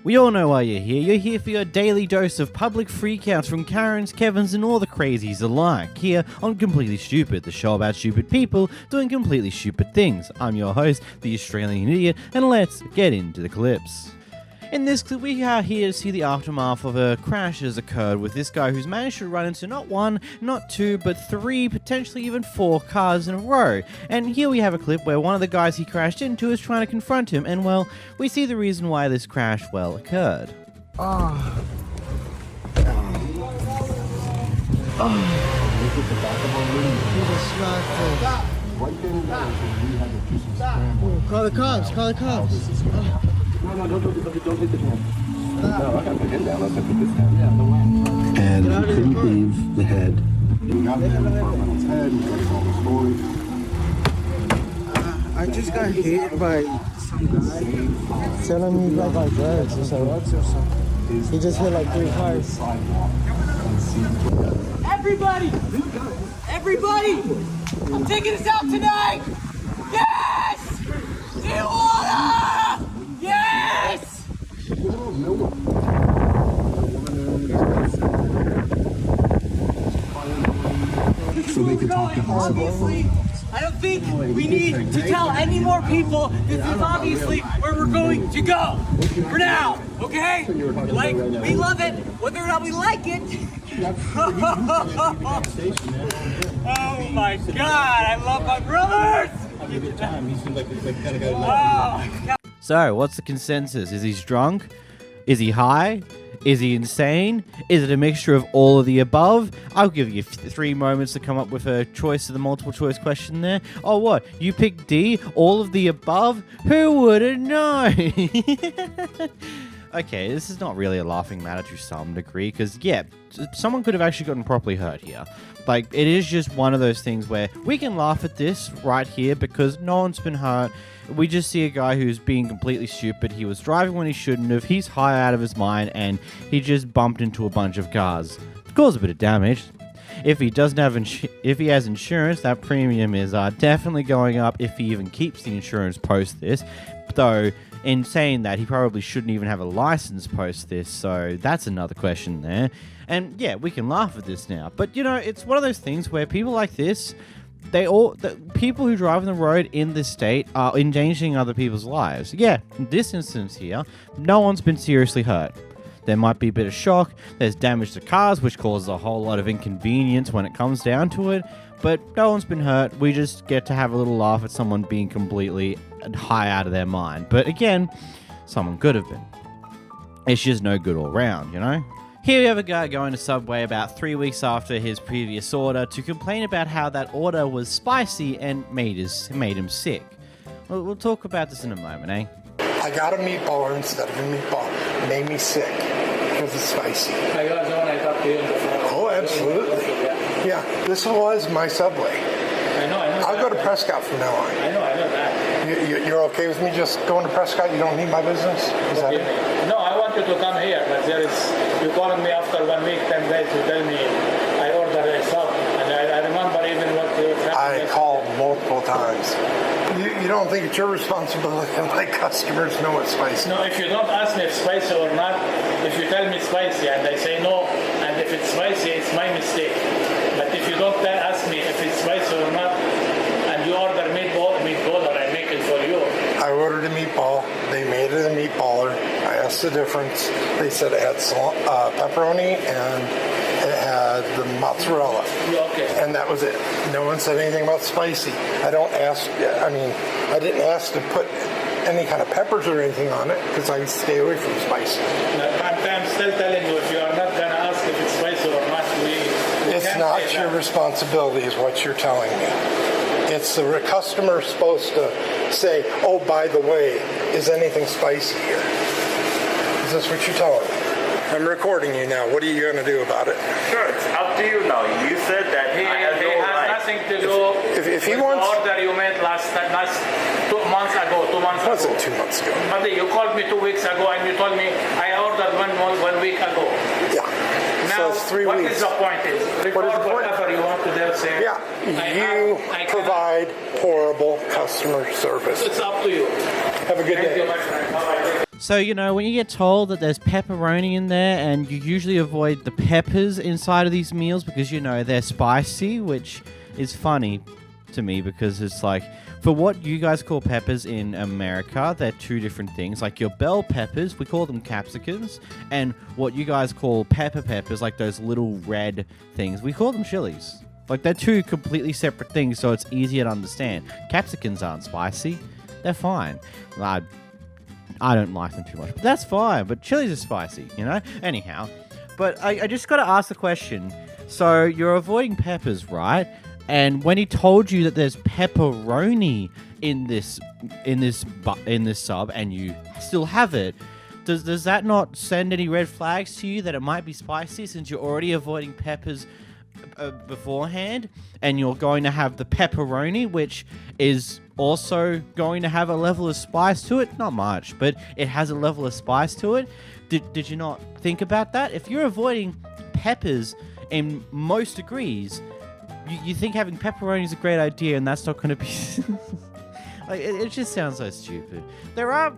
We all know why you're here. You're here for your daily dose of public freakouts from Karens, Kevins, and all the crazies alike. Here on Completely Stupid, the show about stupid people doing completely stupid things. I'm your host, the Australian Idiot, and let's get into the clips. In this clip, we are here to see the aftermath of a crash that has occurred with this guy who's managed to run into not one, not two, but three, potentially even four cars in a row. And here we have a clip where one of the guys he crashed into is trying to confront him, and well, we see the reason why this crash, well, occurred. Look at the back of our room. Right there in the we had to do some scramble. Call the cops, call the cops. No, don't hit the hand. No, I gotta put him down. Let's put this down. Yeah, no way. And he couldn't leave the head. We got the department's head. We got all the story. I just got hit by some guy telling me about drugs or something. He just hit like 3 cars. Everybody! Everybody! I'm taking us out tonight! Yes! Tijuana! Yes! So they could talk to us Obviously, I don't think we need to tell any more people this is obviously where we're going to go. For now, okay? Like, we love it, whether or not we like it. Oh my God, I love my brothers! Oh my God. So, what's the consensus? Is he drunk? Is he high? Is he insane? Is it a mixture of all of the above? I'll give you 3 moments to come up with a choice of the multiple choice question there. Oh, what? You picked D? All of the above? Who would have known? Okay, this is not really a laughing matter to some degree, because, yeah, someone could have actually gotten properly hurt here. Like, it is just one of those things where we can laugh at this right here because no one's been hurt. We just see a guy who's being completely stupid. He was driving when he shouldn't have. He's high out of his mind, and he just bumped into a bunch of cars. Caused a bit of damage. If he doesn't have if he has insurance, that premium is definitely going up if he even keeps the insurance post this. Though, in saying that, he probably shouldn't even have a license post this, so that's another question there. And yeah, we can laugh at this now. But you know, it's one of those things where people like this, the people who drive on the road in this state are endangering other people's lives. Yeah, in this instance here, no one's been seriously hurt. There might be a bit of shock, there's damage to cars, which causes a whole lot of inconvenience when it comes down to it, but no one's been hurt. We just get to have a little laugh at someone being completely high out of their mind. But again, someone could have been. It's just no good all around, you know? Here we have a guy going to Subway about 3 weeks after his previous order to complain about how that order was spicy and made him sick. We'll talk about this in a moment, eh? I got a meatballer instead of a meatball. It made me sick because it's spicy. Oh, absolutely. Yeah, this was my Subway. I know. I'll go to Prescott from now on. I know that. You're okay with me just going to Prescott? You don't need my business? Is that it? No, I wanted to come here, but you calling me after 1 week, 10 days to tell me I ordered a sub, and I remember even what happened. I called multiple times. You don't think it's your responsibility to let customers know it's spicy? No, if you don't ask me if it's spicy or not, if you tell me it's spicy and I say no, and if it's spicy, it's my mistake. But if you don't ask me if it's spicy or not, and you order meatball or I make it for you. I ordered a meatball. They made it a meatballer. I asked the difference. They said it had pepperoni and it had the mozzarella. Okay. And that was it. No one said anything about spicy. I didn't ask to put any kind of peppers or anything on it because I stay away from spicy. I'm still telling you, if you are not going to ask if it's spicy or not, it's not your responsibility is what you're telling me. It's the customer supposed to say, oh, by the way, is anything spicy here? Is this what you're telling me? I'm recording you now. What are you going to do about it? Sure, it's up to you now. You said that he has nothing to do if he with wants, the order you made last 2 months ago. 2 months ago. It wasn't 2 months ago. But you called me 2 weeks ago and you told me I ordered 1 week ago. Yeah. Now, so it's 3 what weeks. is the point? Whatever you want to do, say. Yeah, you provide horrible customer service. It's up to you. Have a good day. Thank you, my friend. Bye-bye. So, you know, when you get told that there's pepperoni in there, and you usually avoid the peppers inside of these meals because, you know, they're spicy, which is funny to me because it's like, for what you guys call peppers in America, they're two different things. Like your bell peppers, we call them capsicums, and what you guys call peppers, like those little red things, we call them chilies. Like, they're two completely separate things, so it's easier to understand. Capsicums aren't spicy. They're fine. I don't like them too much, but that's fine. But chilies are spicy, you know? Anyhow, but I just got to ask the question. So you're avoiding peppers, right? And when he told you that there's pepperoni in this sub, and you still have it, does that not send any red flags to you that it might be spicy since you're already avoiding peppers beforehand, and you're going to have the pepperoni, which is also going to have a level of spice to it? Not much, but it has a level of spice to it. Did you not think about that? If you're avoiding peppers in most degrees, you think having pepperoni is a great idea, and that's not going to be... like, it just sounds so stupid. There are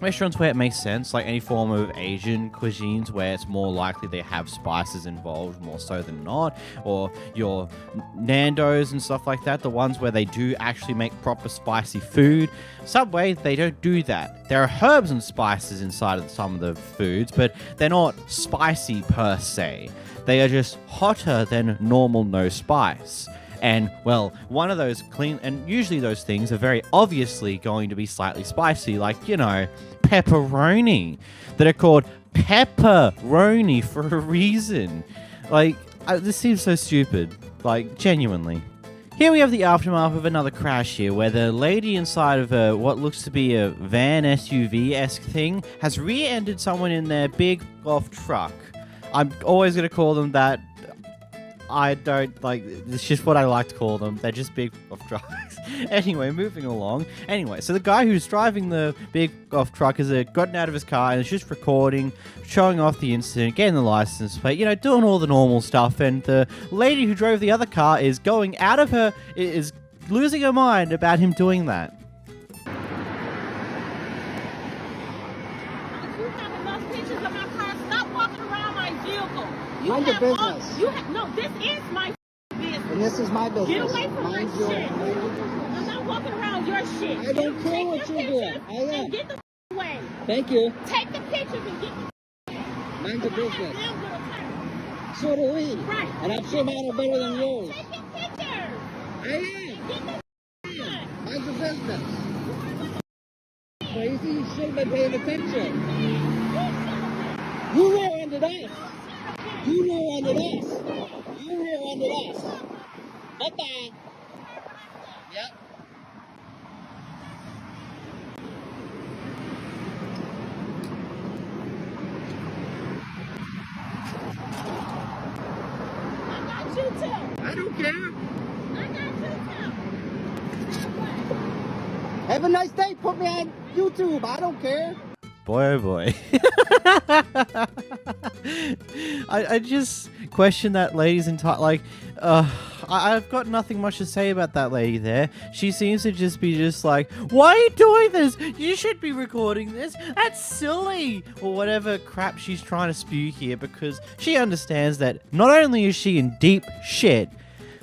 restaurants where it makes sense, like any form of Asian cuisines where it's more likely they have spices involved more so than not, or your Nando's and stuff like that, the ones where they do actually make proper spicy food. Subway, they don't do that. There are herbs and spices inside of some of the foods, but they're not spicy per se. They are just hotter than normal no spice. And, well, one of those and usually those things are very obviously going to be slightly spicy, like, you know, pepperoni, that are called pepperoni for a reason. Like, this seems so stupid, like, genuinely. Here we have the aftermath of another crash here, where the lady inside of what looks to be a van SUV-esque thing has rear-ended someone in their big golf truck. I'm always going to call them that. I don't, like, it's just what I like to call them. They're just big golf trucks. Anyway, moving along. Anyway, so the guy who's driving the big golf truck has gotten out of his car and is just recording, showing off the incident, getting the license plate, you know, doing all the normal stuff. And the lady who drove the other car is going out of her, is losing her mind about him doing that. Mind your business. No, this is my business. And this is my business. Get away from my shit. I'm not walking around your shit. I don't care what you're doing. I am. Get the away. Thank you. Take the pictures and get the Mind your business. So do we. Right. And I'm sure mine are better than yours. Take the pictures. I am. Get the Mind your business. Crazy, you should have been paying attention. You rear-ended us. You rear-ended us. You rear-ended us. Bye-bye. Yep. I got you too. I don't care. I got you too. Have a nice day. Put me on YouTube. I don't care. Boy, oh boy. I just question that lady's entire, like, I've got nothing much to say about that lady there. She seems to just be just like, why are you doing this? You should be recording this. That's silly. Or whatever crap she's trying to spew here, because she understands that not only is she in deep shit,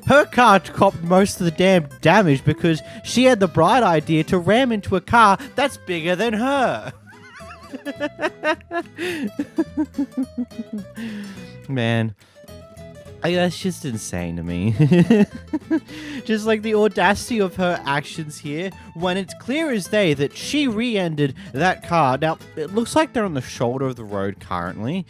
her car copped most of the damn damage because she had the bright idea to ram into a car that's bigger than her. Man, that's just insane to me. Just like the audacity of her actions here, when it's clear as day that she re-ended that car. Now, it looks like they're on the shoulder of the road currently.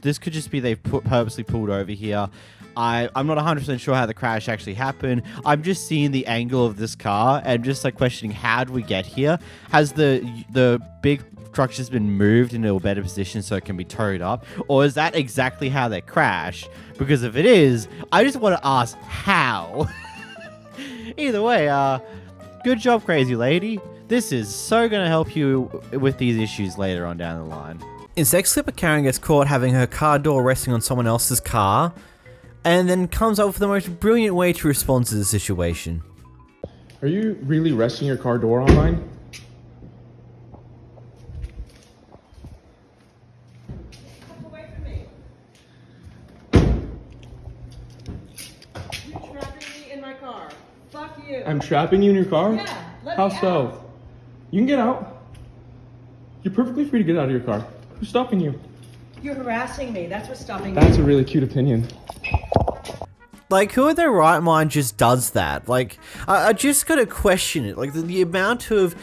This could just be they've purposely pulled over here. I'm not 100% sure how the crash actually happened. I'm just seeing the angle of this car and just like questioning, how did we get here? Has the big truck just been moved into a better position so it can be towed up? Or is that exactly how they crashed? Because if it is, I just want to ask how. Either way, good job, crazy lady. This is so going to help you with these issues later on down the line. In this next clip, Karen gets caught having her car door resting on someone else's car, and then comes up with the most brilliant way to respond to the situation. Are you really resting your car door on mine? car. Fuck you. I'm trapping you in your car? Yeah, let How me so? out. You can get out. You're perfectly free to get out of your car. Who's stopping you? You're harassing me. That's what's stopping me. That's a really cute opinion. Like, who in their right mind just does that? Like, I just gotta question it. Like, the amount of,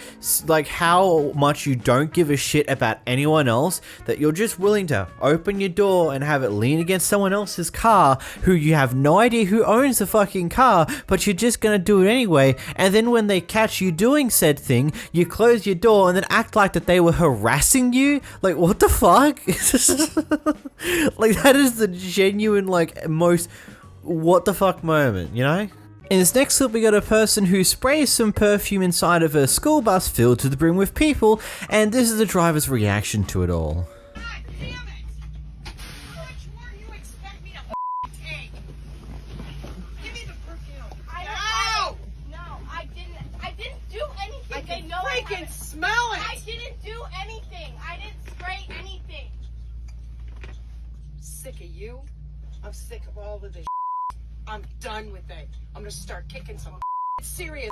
like, how much you don't give a shit about anyone else, that you're just willing to open your door and have it lean against someone else's car, who you have no idea who owns the fucking car, but you're just gonna do it anyway, and then when they catch you doing said thing, you close your door and then act like that they were harassing you? Like, what the fuck? Like, that is the genuine, like, most what the fuck moment, you know? In this next clip, we got a person who sprays some perfume inside of a school bus filled to the brim with people, and this is the driver's reaction to it all. God damn it! How much more do you expect me to take? Give me the perfume. No, I didn't do anything. I can know freaking smell it. I didn't do anything. I didn't spray anything. Sick of you. I'm sick of all of this. I'm done with it. I'm gonna start kicking some serious.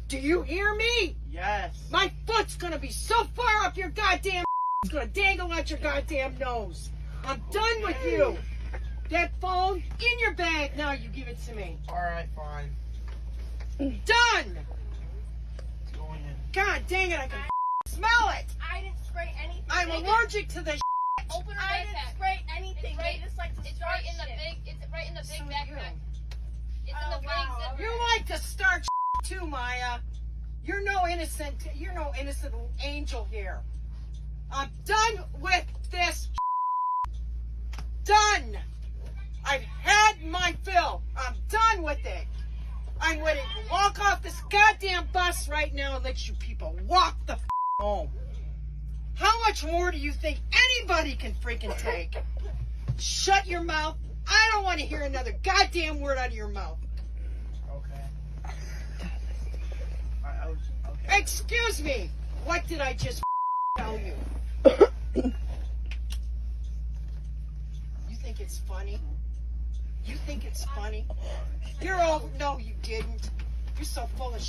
Do you hear me? Yes. My foot's gonna be so far up your goddamn. It's gonna dangle out your goddamn nose. I'm done with you. That phone in your bag. Now you give it to me. All right, fine. Done. It's going in. God dang it! I can smell it. I didn't spray anything. I'm allergic to this. Open I didn't spray anything. They just like to start right in the shit. big. It's right in the big So backpack. It's in Oh, the wow. big zipper. You like to start too, Maya. You're no innocent angel here. I'm done with this. Done. I've had my fill. I'm done with it. I'm ready to walk off this goddamn bus right now and let you people walk the home. How much more do you think anybody can freaking take? Shut your mouth. I don't want to hear another goddamn word out of your mouth. Okay. Okay. Excuse me. What did I just tell you? You think it's funny? You think it's funny? You're all... No, you didn't. You're so full of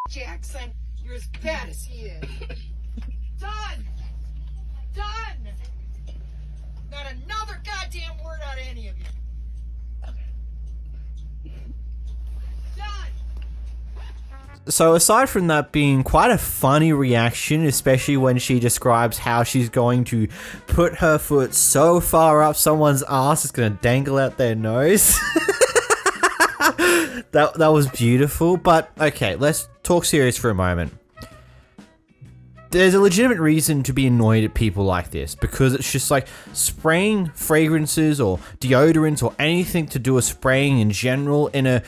Jackson. You're as bad as he is. Done. Done. Not another goddamn word out of any of you. Done. So aside from that being quite a funny reaction, especially when she describes how she's going to put her foot so far up someone's ass it's going to dangle out their nose. That was beautiful, but okay, let's talk serious for a moment. There's a legitimate reason to be annoyed at people like this, because it's just like spraying fragrances or deodorants or anything to do with spraying in general in a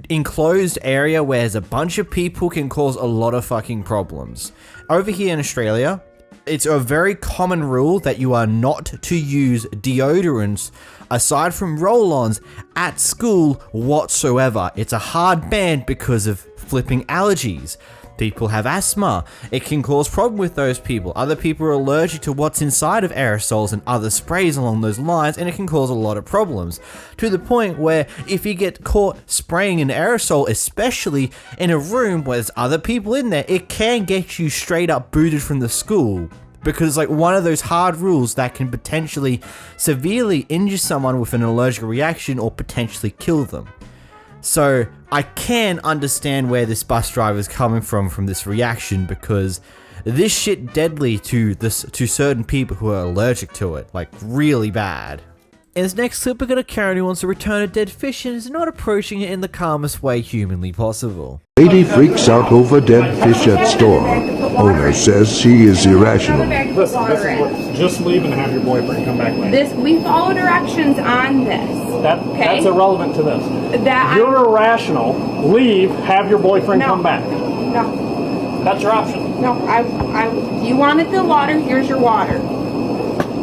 enclosed area where there's a bunch of people can cause a lot of fucking problems. Over here in Australia, it's a very common rule that you are not to use deodorants aside from roll-ons at school whatsoever. It's a hard ban because of flipping allergies. People have asthma. It can cause problem with those people. Other people are allergic to what's inside of aerosols and other sprays along those lines, and it can cause a lot of problems. To the point where if you get caught spraying an aerosol, especially in a room where there's other people in there, it can get you straight up booted from the school. Because it's like one of those hard rules that can potentially severely injure someone with an allergic reaction or potentially kill them. So I can understand where this bus driver is coming from this reaction, because this shit deadly to certain people who are allergic to it, like really bad. In this next clip, we got a Karen who wants to return a dead fish and is not approaching it in the calmest way humanly possible. Lady freaks out over dead fish at store. Owner says she is irrational. Listen, just leave and have your boyfriend come back later. We follow directions on this. That's irrelevant to this. That You're irrational. Leave, have your boyfriend come back. No. That's your option. No, you wanted the water, here's your water.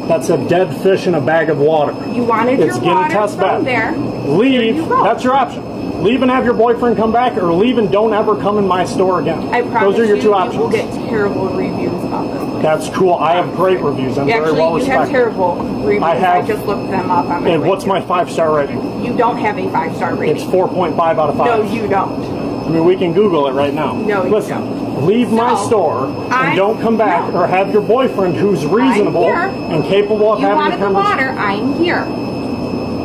That's a dead fish in a bag of water. You wanted your water from there. Leave, that's your option. Leave and have your boyfriend come back, or leave and don't ever come in my store again. I promise Those are your two options. You will get terrible reviews about this. That's cool. I have great reviews. I'm very well respected. You have terrible reviews. I just looked them up on my And what's my 5-star rating? You don't have a 5-star rating. It's 4.5 out of 5. No, you don't. I mean, we can Google it right now. No, you Listen, don't. leave my store and don't come back, or have your boyfriend who's reasonable and capable of having a conversation. You wanted the water. I'm here.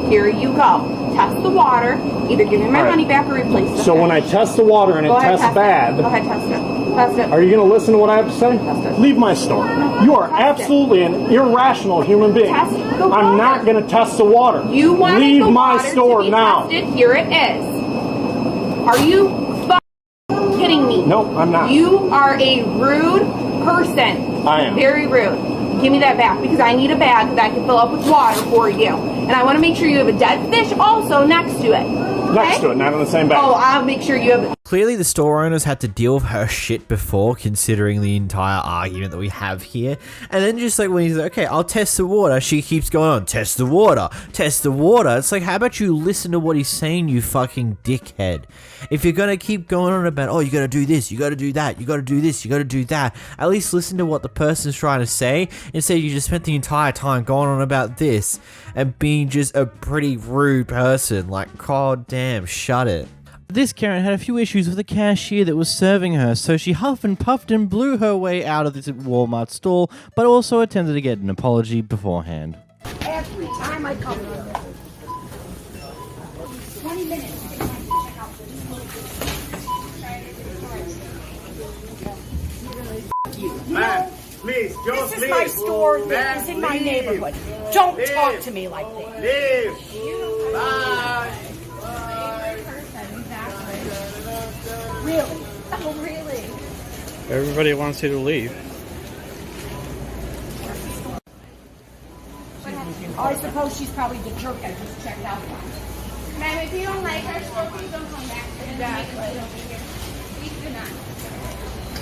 Here you go. Test the water. Either give me my money back or replace it. So when I test the water and it tests bad, go ahead, test it. Test it. Are you going to listen to what I have to say? Test it. Leave my store. You are absolutely an irrational human being. Test the water. I'm not going to test the water. You wanted Leave the my water store to be now. tested. Here it is. Are you kidding me? No, I'm not. You are a rude person. I am. Very rude. Give me that back, because I need a bag that I can fill up with water for you. And I want to make sure you have a dead fish also next to it. Okay? Next to it, not in the same bag. Oh, I'll make sure you have it. Clearly, the store owners had to deal with her shit before, considering the entire argument that we have here. And then just like when he's like, okay, I'll test the water, she keeps going on, test the water, test the water. It's like, how about you listen to what he's saying, you fucking dickhead? If you're gonna keep going on about, oh, you gotta do this, you gotta do that, you gotta do this, you gotta do that, at least listen to what the person's trying to say, instead you just spent the entire time going on about this and being just a pretty rude person. Like, god damn, shut it. This Karen had a few issues with the cashier that was serving her, so she huffed and puffed and blew her way out of this Walmart stall, but also attempted to get an apology beforehand. Every time I come here, 20 minutes to get my check out for this little Man, please, this is my store. This is in my neighborhood. Don't talk to me like this. Leave. Bye. Really? Oh, really? Everybody wants you to leave. Oh, I suppose she's probably the jerk I just checked out. Ma'am, if you don't like her store, please don't come back. Exactly. Please do not.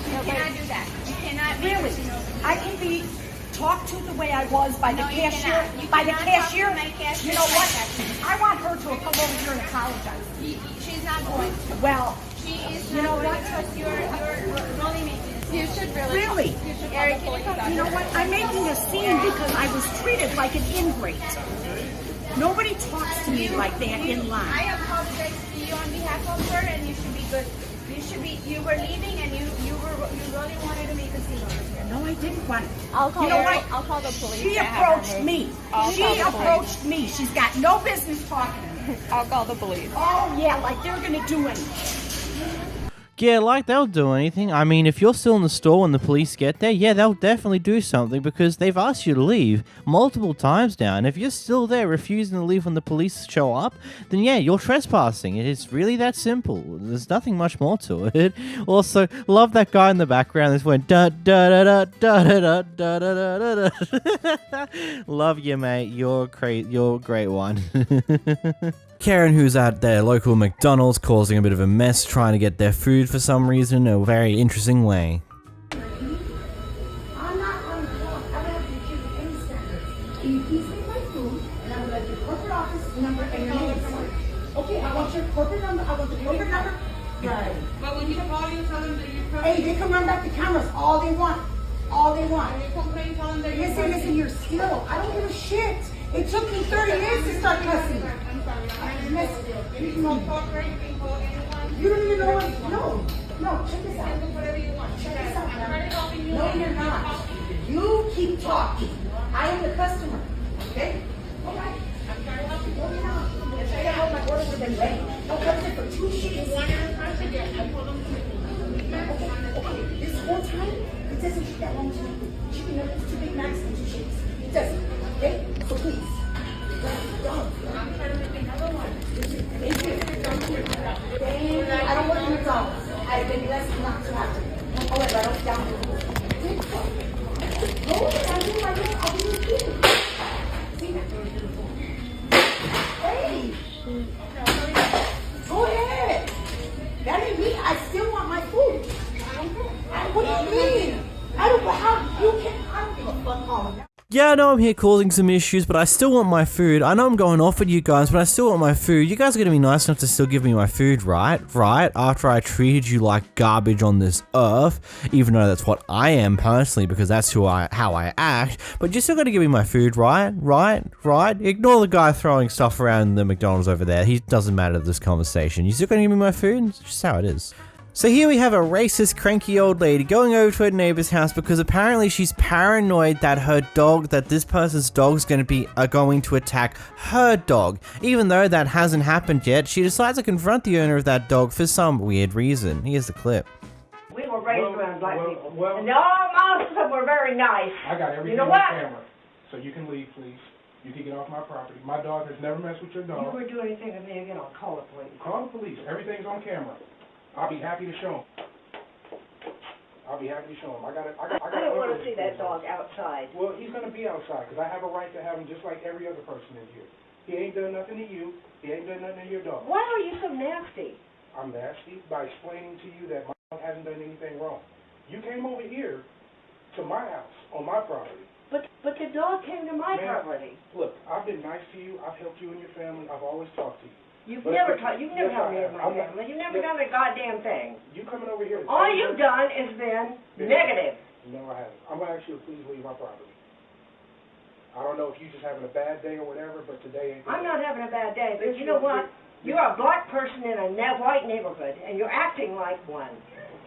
You cannot do that. You cannot. Really? I can be talked to the way I was by the cashier. You by the cannot cashier. talk to my cashier. You know what? Like that. I want her to come over here and apologize. She's not going to. Well, she is you know what? You're really making a scene. You should really. Really? You should Eric, you know what? I'm making a scene because I was treated like an ingrate. Nobody talks to me like that in line. I apologize to you on behalf of her, and you should be good. You should be. You were leaving, and you really wanted to make a scene over here. No, I didn't want it. I'll call. You know what? I'll call the police. She approached me. She approached me. She's got no business talking to me. I'll call the police. Oh yeah, like they're gonna do anything. Yeah, like they'll do anything. I mean, if you're still in the store when the police get there, yeah, they'll definitely do something because they've asked you to leave multiple times now. And if you're still there refusing to leave when the police show up, then yeah, you're trespassing. It is really that simple. There's nothing much more to it. Also, love that guy in the background that's went da da da da da da da da da da. Love you, mate. You're a great one. Karen, who's at their local McDonald's causing a bit of a mess trying to get their food for some reason in a very interesting way. I'm not going to talk. I don't have to choose any standards. Can you please take my food, and I would like your corporate office number and your name. Okay, I want your corporate number. I want the corporate number. Right. But when you call, you tell them that you're Hey, they can run back the cameras all they want. All they want. When you complain, tell them that you're Listen, you're still. I don't give a shit. It took me 30 years to start cussing. I'm sorry. You can call her, you can call anyone. You don't even know what. No, check this out. Whatever you want. Check this out, I'm trying to help you. No, you're not. You keep talking. I am the customer. Okay? All right. I'm trying to help you. No, you're not. If I had my orders have been ready. I'll come in for 2 sheets. One at a time again. I told them to. Okay. This whole time, it doesn't take that long to make the chicken nuggets, 2 Big Macs, and 2 shakes. It doesn't. Okay? So please. I'm trying to make another one. Thank you. I don't work in McDonald's. I've been blessed not to have to. However, I don't down the rules. Go ahead, I'll do my work. I'll be with you. See that? Hey! Go ahead. That ain't me. I still want my food. I don't care. What do you mean? I don't know how you can. I don't give a fuck all of that. Yeah, I know I'm here causing some issues, but I still want my food. I know I'm going off with you guys, but I still want my food. You guys are gonna be nice enough to still give me my food, right? Right? After I treated you like garbage on this earth, even though that's what I am personally, because that's how I act, but you're still gonna give me my food, right? Right? Right? Ignore the guy throwing stuff around the McDonald's over there. He doesn't matter to this conversation. You still gonna give me my food? It's just how it is. So here we have a racist, cranky old lady going over to her neighbor's house because apparently she's paranoid that this person's dog's going to attack her dog. Even though that hasn't happened yet, she decides to confront the owner of that dog for some weird reason. Here's the clip. We were raised around black people. And most of them were very nice. I got everything on camera. So you can leave, please. You can get off my property. My dog has never messed with your dog. You ever do anything to me again, I'll call the police. Call the police. Everything's on camera. I'll be happy to show him. I don't want to see that dog outside. Well, he's going to be outside because I have a right to have him just like every other person in here. He ain't done nothing to you. He ain't done nothing to your dog. Why are you so nasty? I'm nasty by explaining to you that my dog hasn't done anything wrong. You came over here to my house on my property. But the dog came to my property. Look, I've been nice to you. I've helped you and your family. I've always talked to you. You've never helped me in my family. You've never done a goddamn thing. You coming over here? All you've done is been negative. No, I haven't. I'm going to ask you to please leave my property. I don't know if you're just having a bad day or whatever, but today ain't. I'm not having a bad day, but you know what? You're a black person in a white neighborhood, and you're acting like one.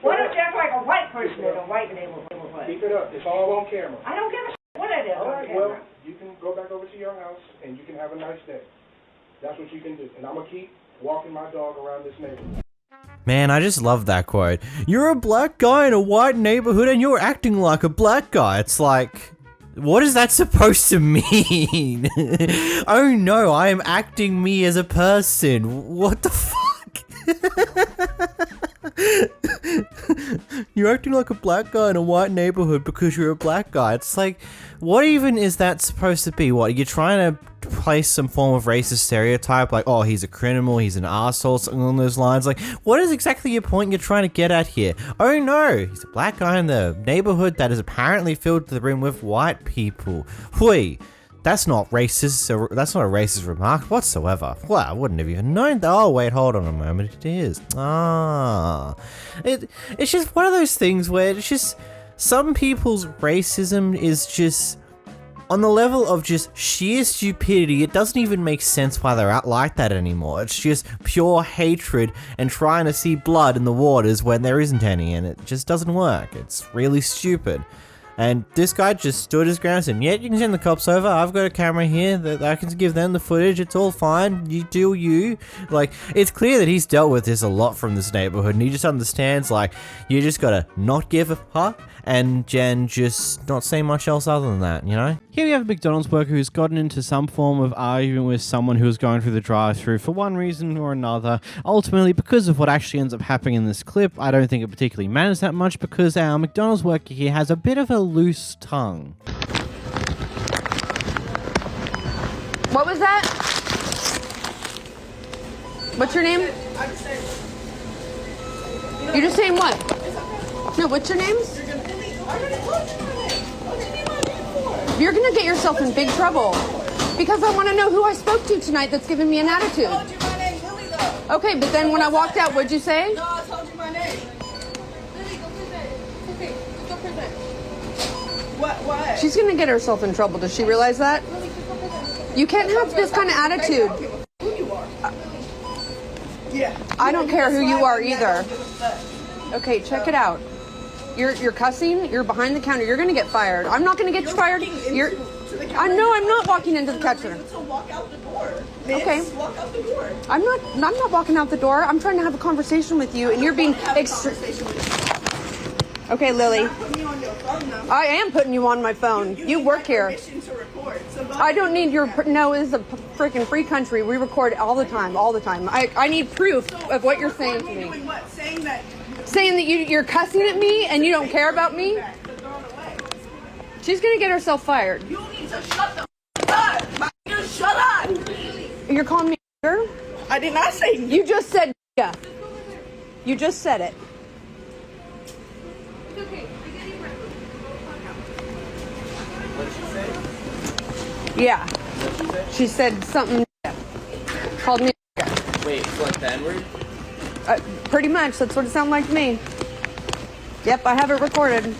Why don't you act like a white person in a white neighborhood? Keep it up. It's all on camera. I don't give a shit what it is on camera. Well, you can go back over to your house, and you can have a nice day. That's what you can do. And I'm going to keep walking my dog around this neighborhood. Man, I just love that quote. You're a black guy in a white neighborhood and you're acting like a black guy. It's like, what is that supposed to mean? Oh no, I am acting me as a person. What the fuck? You're acting like a black guy in a white neighborhood because you're a black guy. It's like, what even is that supposed to be? What, you're trying to place some form of racist stereotype like, oh, he's a criminal, he's an arsehole, something along those lines? Like, what is exactly your point you're trying to get at here? Oh no, he's a black guy in the neighborhood that is apparently filled to the brim with white people. Hui. That's not racist. That's not a racist remark whatsoever. Well, I wouldn't have even known that. Oh, wait, hold on a moment. It is. It's just one of those things where it's just some people's racism is just on the level of just sheer stupidity. It doesn't even make sense why they're out like that anymore. It's just pure hatred and trying to see blood in the waters when there isn't any, and it just doesn't work. It's really stupid. And this guy just stood his ground and said, yeah, you can send the cops over. I've got a camera here that I can give them the footage. It's all fine. You do you. Like, it's clear that he's dealt with this a lot from this neighborhood, and he just understands, like, you just gotta not give a fuck and just not say much else other than that, you know? Here we have a McDonald's worker who's gotten into some form of argument with someone who was going through the drive-thru for one reason or another. Ultimately, because of what actually ends up happening in this clip, I don't think it particularly matters that much because our McDonald's worker here has a bit of a loose tongue. What was that? What's your name? You're just saying what? No, what's your name? You're gonna get yourself in big trouble because I want to know who I spoke to tonight that's giving me an attitude. I told you my name, Lily, though. Okay, but then when I walked out, what'd you say? No, I told you my name. Lily, go present. Okay, go present. What? She's gonna get herself in trouble. Does she realize that? Lily, just go present. You can't have this kind of attitude. Who you are. Yeah. I don't care who you are either. Okay, check it out. You're cussing. You're behind the counter. You're gonna get fired. I'm not gonna get you fired. I know I'm not walking into the counter. Walk out the door. Okay. Walk out the door. I'm not walking out the door. I'm trying to have a conversation with you, and you're being Okay, Lily. I am putting you on my phone. You work here. I don't need your. No, this is a freaking free country. We record all the time. I need proof of what you're saying to me. Saying that you're cussing at me and you don't care about me? She's gonna get herself fired. You need to shut the up. You shut up. You're calling me a I did not say you just said yeah. You just said it. What did she say? Yeah. She said something. Called me. Wait, it's like the N-word? Pretty much. That's what it sounded like to me. Yep, I have it recorded.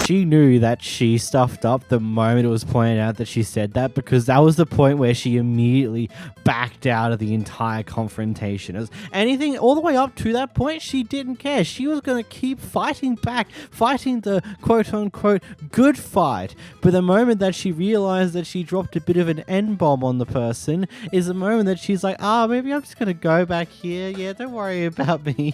She knew that she stuffed up the moment it was pointed out that she said that, because that was the point where she immediately backed out of the entire confrontation. As anything all the way up to that point, she didn't care. She was going to keep fighting back, fighting the quote-unquote good fight. But the moment that she realized that she dropped a bit of an N-bomb on the person is the moment that she's like, maybe I'm just going to go back here. Yeah, don't worry about me.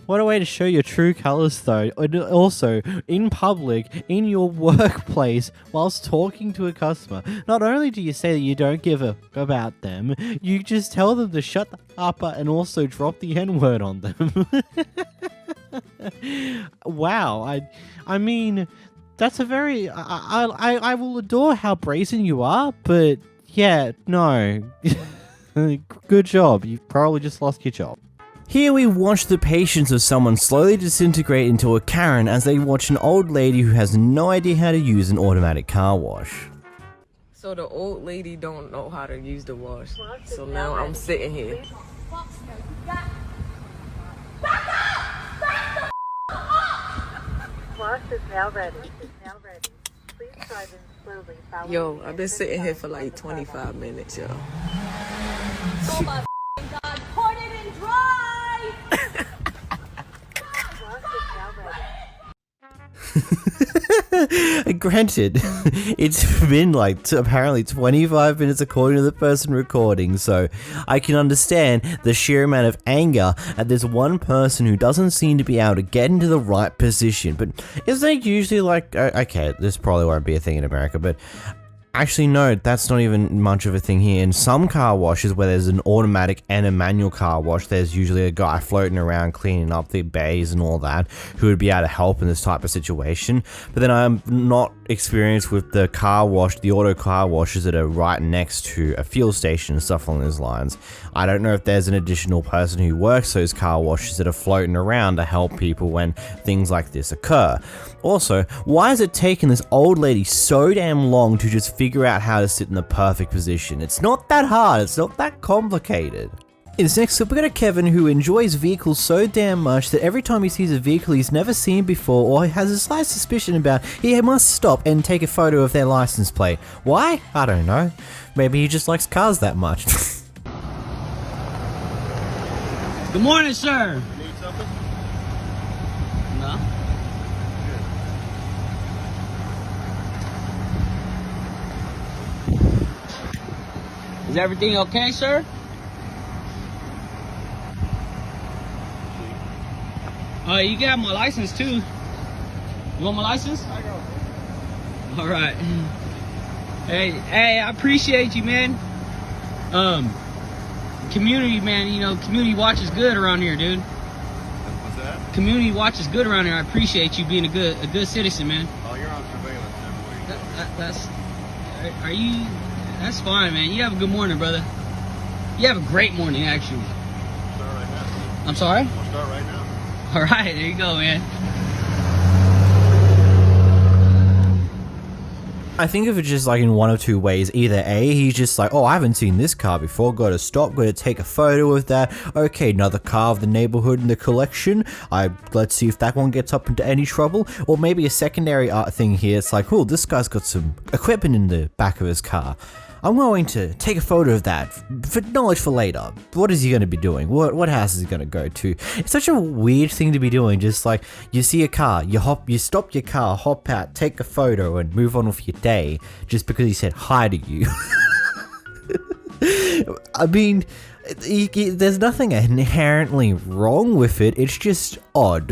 What a way to show your true colors, though. And also, in public, in your workplace, whilst talking to a customer. Not only do you say that you don't give a about them, you just tell them to shut up and also drop the N-word on them. Wow. I mean, that's a very... I will adore how brazen you are, but yeah, no. Good job. You've probably just lost your job. Here we watch the patience of someone slowly disintegrate into a Karen as they watch an old lady who has no idea how to use an automatic car wash. So the old lady don't know how to use the wash. So now I'm sitting here. Wash is now ready. Please drive in slowly. Yo, I've been sitting here for like 25 minutes, yo. Oh my God, put it in dry! Granted, it's been like apparently 25 minutes according to the person recording, so I can understand the sheer amount of anger at this one person who doesn't seem to be able to get into the right position. But isn't it usually like, okay, this probably won't be a thing in America, but actually, no, that's not even much of a thing here. In some car washes where there's an automatic and a manual car wash, there's usually a guy floating around cleaning up the bays and all that who would be able to help in this type of situation. But then I'm not experienced with the car wash, the auto car washes that are right next to a fuel station and stuff along those lines. I don't know if there's an additional person who works those car washes that are floating around to help people when things like this occur. Also, why has it taken this old lady so damn long to just figure out how to sit in the perfect position? It's not that hard, it's not that complicated. In this next clip, we got a Kevin who enjoys vehicles so damn much that every time he sees a vehicle he's never seen before or has a slight suspicion about, he must stop and take a photo of their license plate. Why? I don't know. Maybe he just likes cars that much. Good morning, sir. You need something? No. Is everything okay, sir? You got my license too. You want my license? I got it. All right. Hey, I appreciate you, man. Community, man, you know, community watch is good around here, dude. What's that? Community watch is good around here. I appreciate you being a good citizen, man. Oh, you're on surveillance, Are you? That's fine, man. You have a good morning, brother. You have a great morning, actually. Start right now. I'm sorry? I'll start right now. All right, there you go, man. I think of it just like in one of two ways. Either A, he's just like, oh, I haven't seen this car before, gotta stop, gotta take a photo of that. Okay, another car of the neighborhood in the collection. Let's see if that one gets up into any trouble. Or maybe a secondary thing here, it's like, oh, this guy's got some equipment in the back of his car. I'm going to take a photo of that for knowledge for later. What is he going to be doing? What house is he going to go to? It's such a weird thing to be doing. Just like you see a car, you stop your car, hop out, take a photo, and move on with your day just because he said hi to you. I mean, there's nothing inherently wrong with it. It's just odd.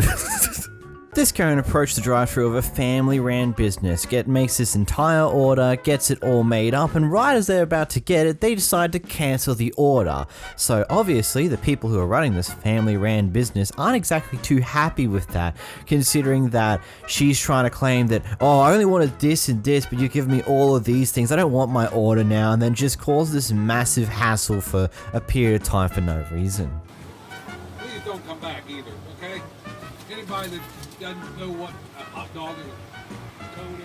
This Karen approached the drive-thru of a family-ran business, makes this entire order, gets it all made up, and right as they're about to get it, they decide to cancel the order. So obviously, the people who are running this family-ran business aren't exactly too happy with that, considering that she's trying to claim that, oh, I only wanted this and this, but you've given me all of these things, I don't want my order now, and then just cause this massive hassle for a period of time for no reason. Please don't come back either, okay? Anybody that doesn't know what a hot dog and a cone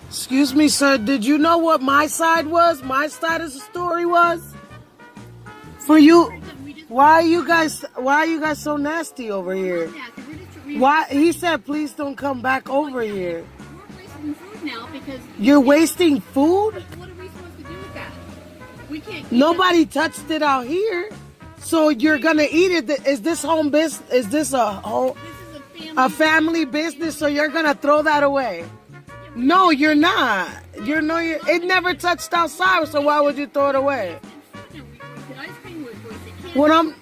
is, Excuse me, sir. Did you know what my side was? My side of the story was? For you, why are you guys so nasty over here? Why? He said, please don't come back over here. We're wasting food now because... You're wasting food? What are we supposed to do with that? We can't keep Nobody touched it out here. So you're gonna eat it. Is this home business? Is this a family business? So you're gonna throw that away? No, you're not. It never touched outside. So why would you throw it away? What I'm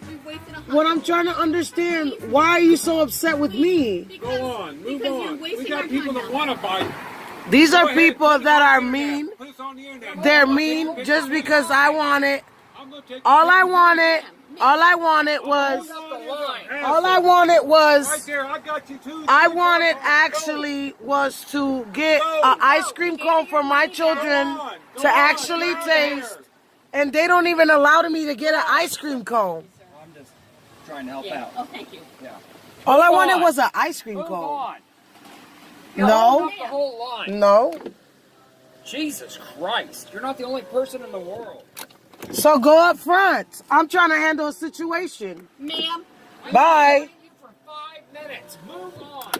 trying to understand, why are you so upset with me? Go on, move on. We got people that want to bite. These are people that are mean. They're mean just because I want it. All I wanted was to get an ice cream cone for my children to actually taste, and they don't even allow me to get an ice cream cone. I'm just trying to help out. Oh, thank you. Yeah. All I wanted was an ice cream cone. No. The whole line. No. Jesus Christ. You're not the only person in the world. So go up front. I'm trying to handle a situation. Ma'am. Bye. For 5 minutes. Move on.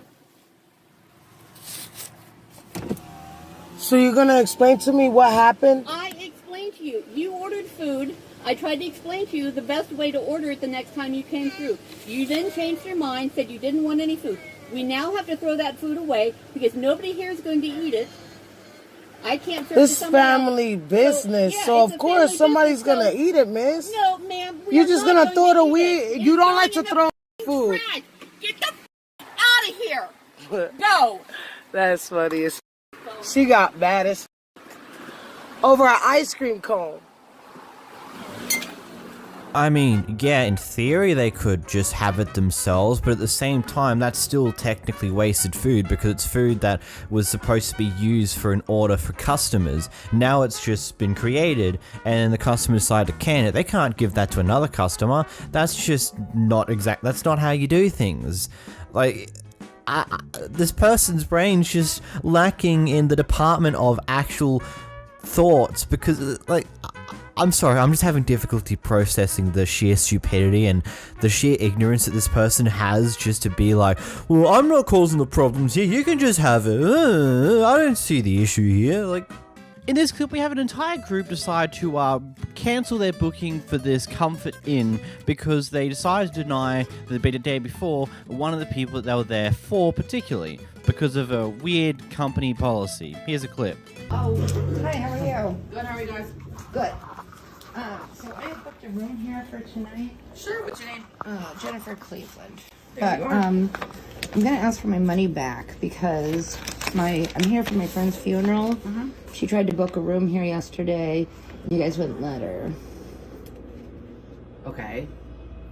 So you're going to explain to me what happened? I explained to you. You ordered food. I tried to explain to you the best way to order it the next time you came through. You then changed your mind, said you didn't want any food. We now have to throw that food away because nobody here is going to eat it. I can't serve this family business, so of course somebody's gonna eat it, miss. No, ma'am. You're just gonna throw it away. You don't like to throw food. Get the out of here. Go. That's funny as she got bad as over an ice cream cone. I mean, yeah, in theory they could just have it themselves, but at the same time, that's still technically wasted food because it's food that was supposed to be used for an order for customers. Now it's just been created, and the customer decided to can it. They can't give that to another customer. That's just not exact. That's not how you do things. Like, this person's brain's just lacking in the department of actual thoughts because, like, I'm sorry, I'm just having difficulty processing the sheer stupidity and the sheer ignorance that this person has just to be like, well, I'm not causing the problems here, you can just have it. I don't see the issue here. Like, in this clip, we have an entire group decide to cancel their booking for this Comfort Inn because they decided to deny that they'd been a day before one of the people that they were there for particularly because of a weird company policy. Here's a clip. Oh, hi, how are you? Good, how are you guys? Good. So I booked a room here for tonight. Sure, what's your name? Jennifer Cleveland. There you are. I'm gonna ask for my money back because I'm here for my friend's funeral. She tried to book a room here yesterday. You guys wouldn't let her. Okay.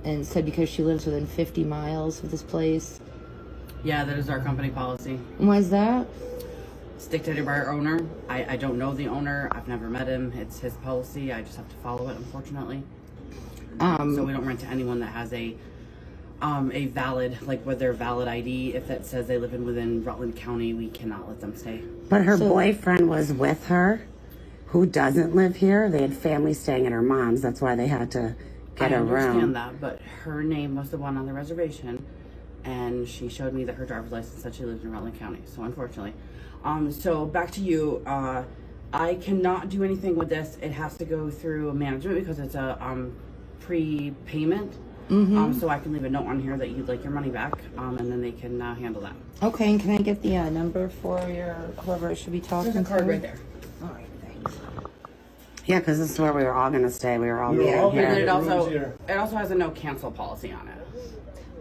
And said because she lives within 50 miles of this place. Yeah, that is our company policy. Why is that? It's dictated by our owner. I don't know the owner. I've never met him. It's his policy. I just have to follow it, unfortunately. So we don't rent to anyone that has a valid, like with their valid ID. If it says they live within Rutland County, we cannot let them stay. But her boyfriend was with her, who doesn't live here. They had family staying at her mom's. That's why they had to get a room. I understand that, but her name was the one on the reservation, and she showed me that her driver's license said she lived in Rutland County. So unfortunately. So back to you. I cannot do anything with this. It has to go through management because it's a prepayment. So I can leave a note on here that you'd like your money back, and then they can handle that. Okay, and can I get the number for whoever I should be talking to? There's a card right there. All right, thanks. Yeah, because this is where we were all going to stay. We were all meeting here. And it also has a no cancel policy on it.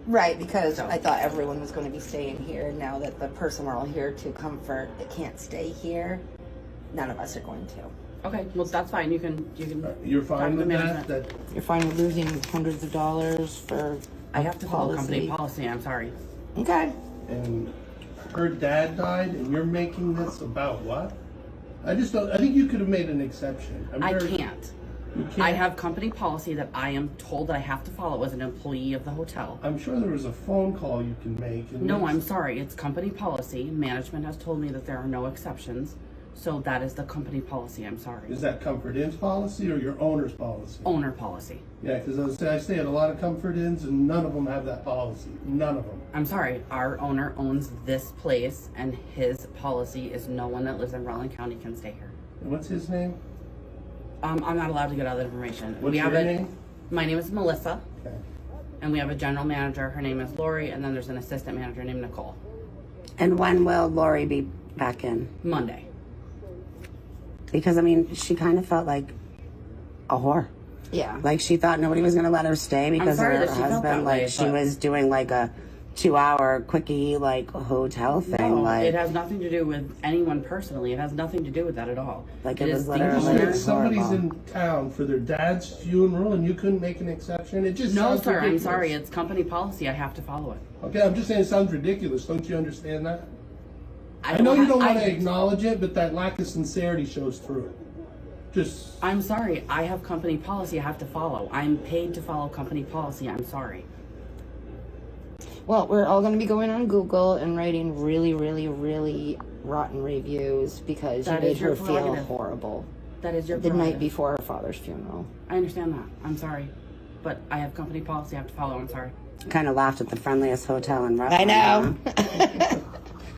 Right, because I thought everyone was going to be staying here. Now that the person we're all here to comfort that can't stay here, none of us are going to. Okay, well that's fine. You can. You're fine with that? You're fine with losing hundreds of dollars for I have to follow company policy. I'm sorry. Okay. And her dad died, and you're making this about what? I just don't. I think you could have made an exception. I can't. I have company policy that I am told that I have to follow as an employee of the hotel. I'm sure there was a phone call you can make. No, I'm sorry. It's company policy. Management has told me that there are no exceptions. So that is the company policy. I'm sorry. Is that Comfort Inn's policy or your owner's policy? Owner policy. Yeah, because I stay at a lot of Comfort Inns and none of them have that policy. None of them. I'm sorry. Our owner owns this place, and his policy is no one that lives in Rutland County can stay here. And what's his name? I'm not allowed to get all that information. What's your name? My name is Melissa. Okay. And we have a general manager. Her name is Lori, and then there's an assistant manager named Nicole. And when will Lori be back in? Monday. Because, I mean, she kind of felt like a whore. Yeah. Like, she thought nobody was going to let her stay because sorry her that she felt husband, that like, way, she but- was doing, like, a 2-hour quickie, like, hotel thing. No, like, it has nothing to do with anyone personally. It has nothing to do with that at all. Like, it it was is literally things Like that- somebody's horrible. in town for their dad's funeral and you couldn't make an exception? It just No, sounds sir. I'm ridiculous. sorry. It's company policy. I have to follow it. Okay, I'm just saying it sounds ridiculous. Don't you understand that? I know you don't want to acknowledge it, but that lack of sincerity shows through it. Just... I'm sorry. I have company policy I have to follow. I'm paid to follow company policy. I'm sorry. Well, we're all going to be going on Google and writing really, really, really rotten reviews because That you is made your her feel prerogative. horrible. That is your The night prerogative. before her father's funeral. I understand that. I'm sorry. But I have company policy I have to follow. I'm sorry. kind of laughed at the friendliest hotel in Rutland. I know.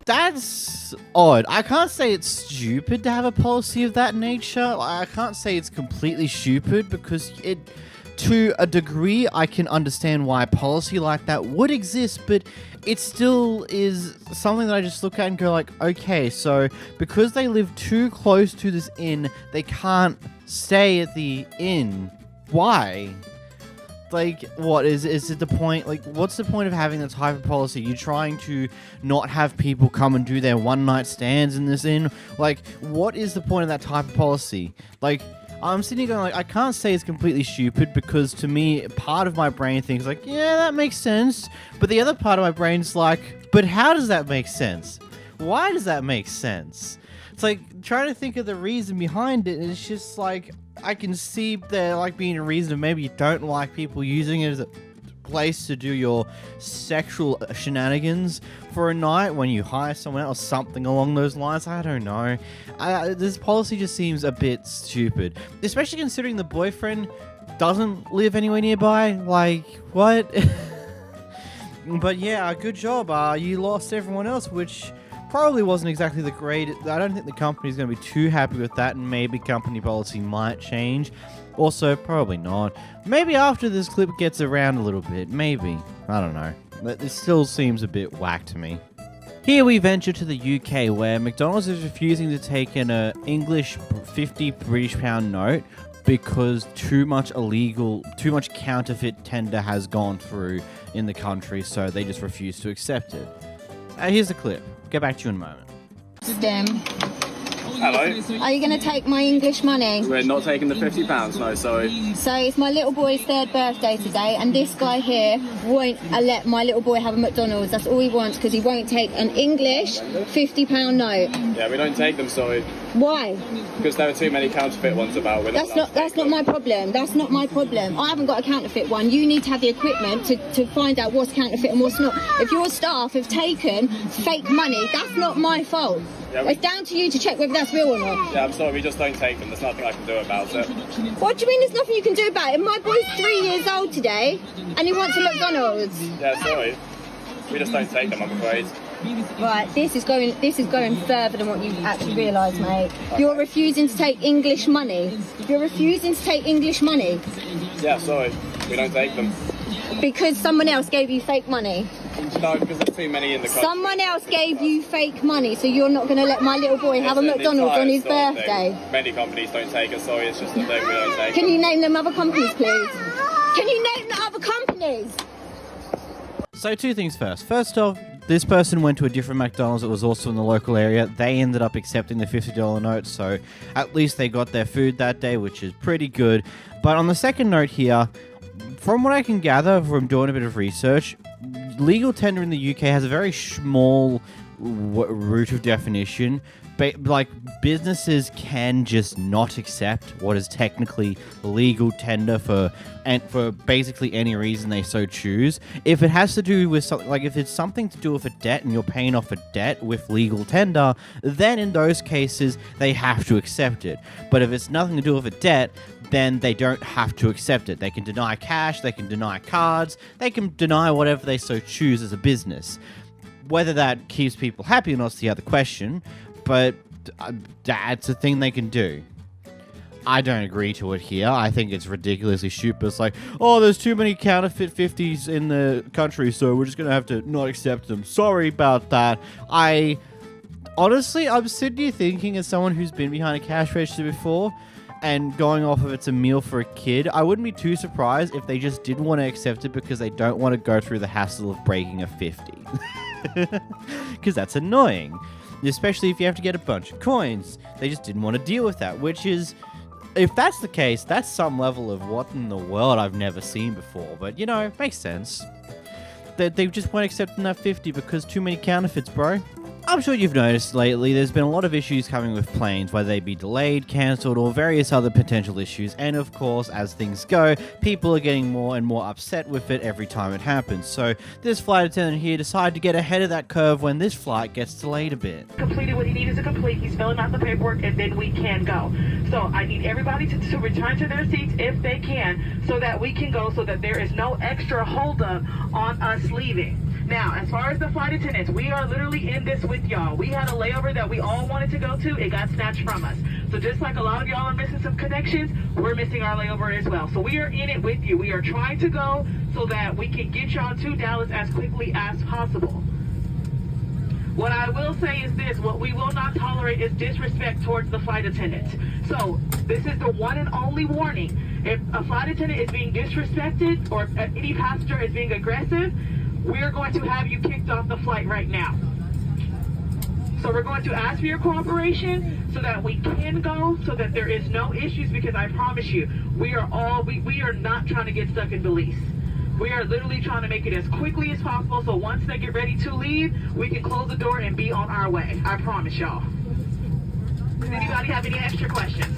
That's odd. I can't say it's stupid to have a policy of that nature. I can't say it's completely stupid because it, to a degree, I can understand why a policy like that would exist, but it still is something that I just look at and go like, okay, so because they live too close to this inn, they can't stay at the inn. Why? Like, what is it the point? Like, what's the point of having that type of policy? You're trying to not have people come and do their one-night stands in this inn? Like, what is the point of that type of policy? Like, I'm sitting here going, like, I can't say it's completely stupid because to me, part of my brain thinks, like, yeah, that makes sense. But the other part of my brain's like, but how does that make sense? Why does that make sense? It's like, trying to think of the reason behind it, and it's just like, I can see there like being a reason of maybe you don't like people using it as a place to do your sexual shenanigans for a night when you hire someone else, something along those lines. I don't know. This policy just seems a bit stupid, especially considering the boyfriend doesn't live anywhere nearby. Like, what? But yeah, good job. You lost everyone else, which probably wasn't exactly the greatest. I don't think the company's going to be too happy with that, and maybe company policy might change. Also, probably not. Maybe after this clip gets around a little bit. Maybe. I don't know. It still seems a bit whack to me. Here we venture to the UK, where McDonald's is refusing to take an English 50 British pound note because too much counterfeit tender has gone through in the country, so they just refuse to accept it. Here's the clip. Get back to you in a moment. Them. Hello. Are you going to take my English money? We're not taking the £50, no, sorry. So it's my little boy's 3rd birthday today, and this guy here won't let my little boy have a McDonald's. That's all he wants, because he won't take an English £50 note. Yeah, we don't take them, sorry. Why? Because there are too many counterfeit ones about. That's not my problem. That's not my problem. I haven't got a counterfeit one. You need to have the equipment to find out what's counterfeit and what's not. If your staff have taken fake money, that's not my fault. Yeah, it's down to you to check whether that's real or not. Yeah, I'm sorry, we just don't take them. There's nothing I can do about it. What do you mean there's nothing you can do about it? My boy's 3 years old today and he wants a McDonald's. Yeah, sorry. We just don't take them, I'm afraid. Right, this is going further than what you actually realise, mate. You're refusing to take English money. You're refusing to take English money. Yeah, sorry. We don't take them. Because someone else gave you fake money. No, because there's too many in the country. Someone else gave you fake money, so you're not going to let my little boy have a McDonald's on his birthday. Many companies don't take us, sorry, it's just that we don't take Can them. you name them other companies, please? Can you name the other companies? So 2 things first. First off, this person went to a different McDonald's that was also in the local area. They ended up accepting the $50 note, so at least they got their food that day, which is pretty good. But on the second note here, from what I can gather from doing a bit of research, legal tender in the UK has a very small route of definition. Like, businesses can just not accept what is technically legal tender for basically any reason they so choose. If it has to do with something, like if it's something to do with a debt and you're paying off a debt with legal tender, then in those cases they have to accept it. But if it's nothing to do with a debt, then they don't have to accept it. They can deny cash, they can deny cards, they can deny whatever they so choose as a business. Whether that keeps people happy or not is the other question. But that's a thing they can do. I don't agree to it here. I think it's ridiculously stupid. It's like, oh, there's too many counterfeit 50s in the country, so we're just going to have to not accept them. Sorry about that. Honestly, I'm sitting here thinking, as someone who's been behind a cash register before, and going off of it's a meal for a kid, I wouldn't be too surprised if they just didn't want to accept it because they don't want to go through the hassle of breaking a 50. Because that's annoying. Especially if you have to get a bunch of coins. They just didn't want to deal with that, which is, if that's the case, that's some level of what in the world I've never seen before. But, you know, it makes sense. They just weren't accepting that 50 because too many counterfeits, bro. I'm sure you've noticed lately there's been a lot of issues coming with planes, whether they be delayed, cancelled, or various other potential issues. And of course, as things go, people are getting more and more upset with it every time it happens. So this flight attendant here decided to get ahead of that curve when this flight gets delayed a bit. Completed what he needed to complete. He's filling out the paperwork, and then we can go. So I need everybody to return to their seats if they can, so that we can go, so that there is no extra holdup on us leaving. Now, as far as the flight attendants, we are literally in this with y'all. We had a layover that we all wanted to go to. It got snatched from us. So just like a lot of y'all are missing some connections, we're missing our layover as well. So we are in it with you. We are trying to go so that we can get y'all to Dallas as quickly as possible. What I will say is this: what we will not tolerate is disrespect towards the flight attendants. So this is the one and only warning. If a flight attendant is being disrespected or any passenger is being aggressive, we're going to have you kicked off the flight right now. So we're going to ask for your cooperation so that we can go, so that there is no issues, because I promise you, we are not trying to get stuck in Belize. We are literally trying to make it as quickly as possible, so once they get ready to leave, we can close the door and be on our way. I promise y'all. Does anybody have any extra questions?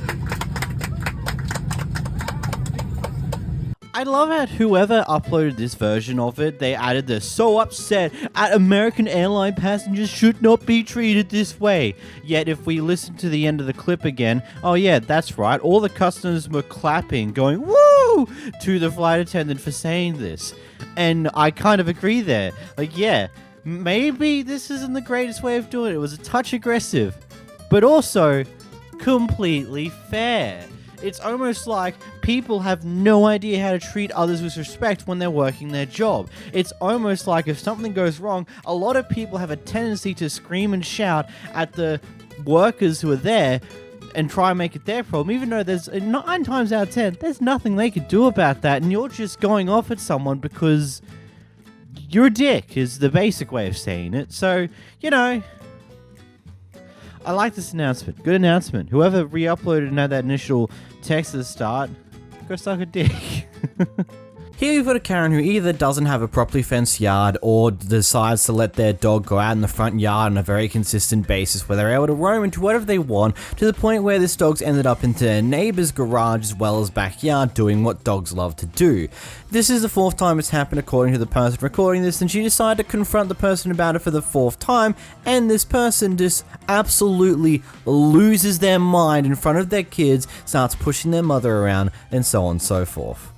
I love how whoever uploaded this version of it, they added the "so upset at American airline passengers should not be treated this way." Yet if we listen to the end of the clip again, oh yeah, that's right, all the customers were clapping, going "woo" to the flight attendant for saying this. And I kind of agree there. Like, yeah, maybe this isn't the greatest way of doing it. It was a touch aggressive, but also completely fair. It's almost like people have no idea how to treat others with respect when they're working their job. It's almost like if something goes wrong, a lot of people have a tendency to scream and shout at the workers who are there and try and make it their problem, even though there's 9 times out of 10, there's nothing they could do about that, and you're just going off at someone because you're a dick, is the basic way of saying it. So, you know, I like this announcement. Good announcement. Whoever re-uploaded and had that initial text at the start, go suck a dick. Here you've got a Karen who either doesn't have a properly fenced yard or decides to let their dog go out in the front yard on a very consistent basis where they're able to roam into whatever they want, to the point where this dog's ended up into their neighbor's garage as well as backyard doing what dogs love to do. This is the 4th time it's happened according to the person recording this, and she decided to confront the person about it for the 4th time, and this person just absolutely loses their mind in front of their kids, starts pushing their mother around, and so on and so forth.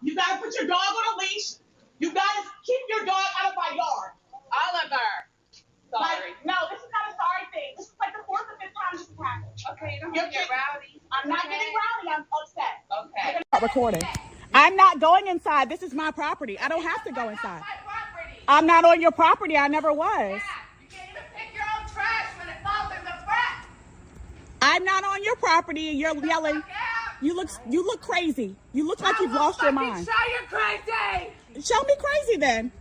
You gotta put your dog on a leash. You gotta keep your dog out of my yard. Oliver. Sorry. No, this is not a sorry thing. This is like the 4th or 5th time this has happened. Okay, you don't have to get rowdy. I'm not getting rowdy. I'm upset. Okay. Not recording. I'm not going inside. This is my property. I don't have to go inside. I'm not on your property. I never was. Yeah. You can't even pick your own trash when it falls in the front. I'm not on your property and you're yelling. You look crazy. You look like you've lost your mind. Show you crazy. Show me crazy then.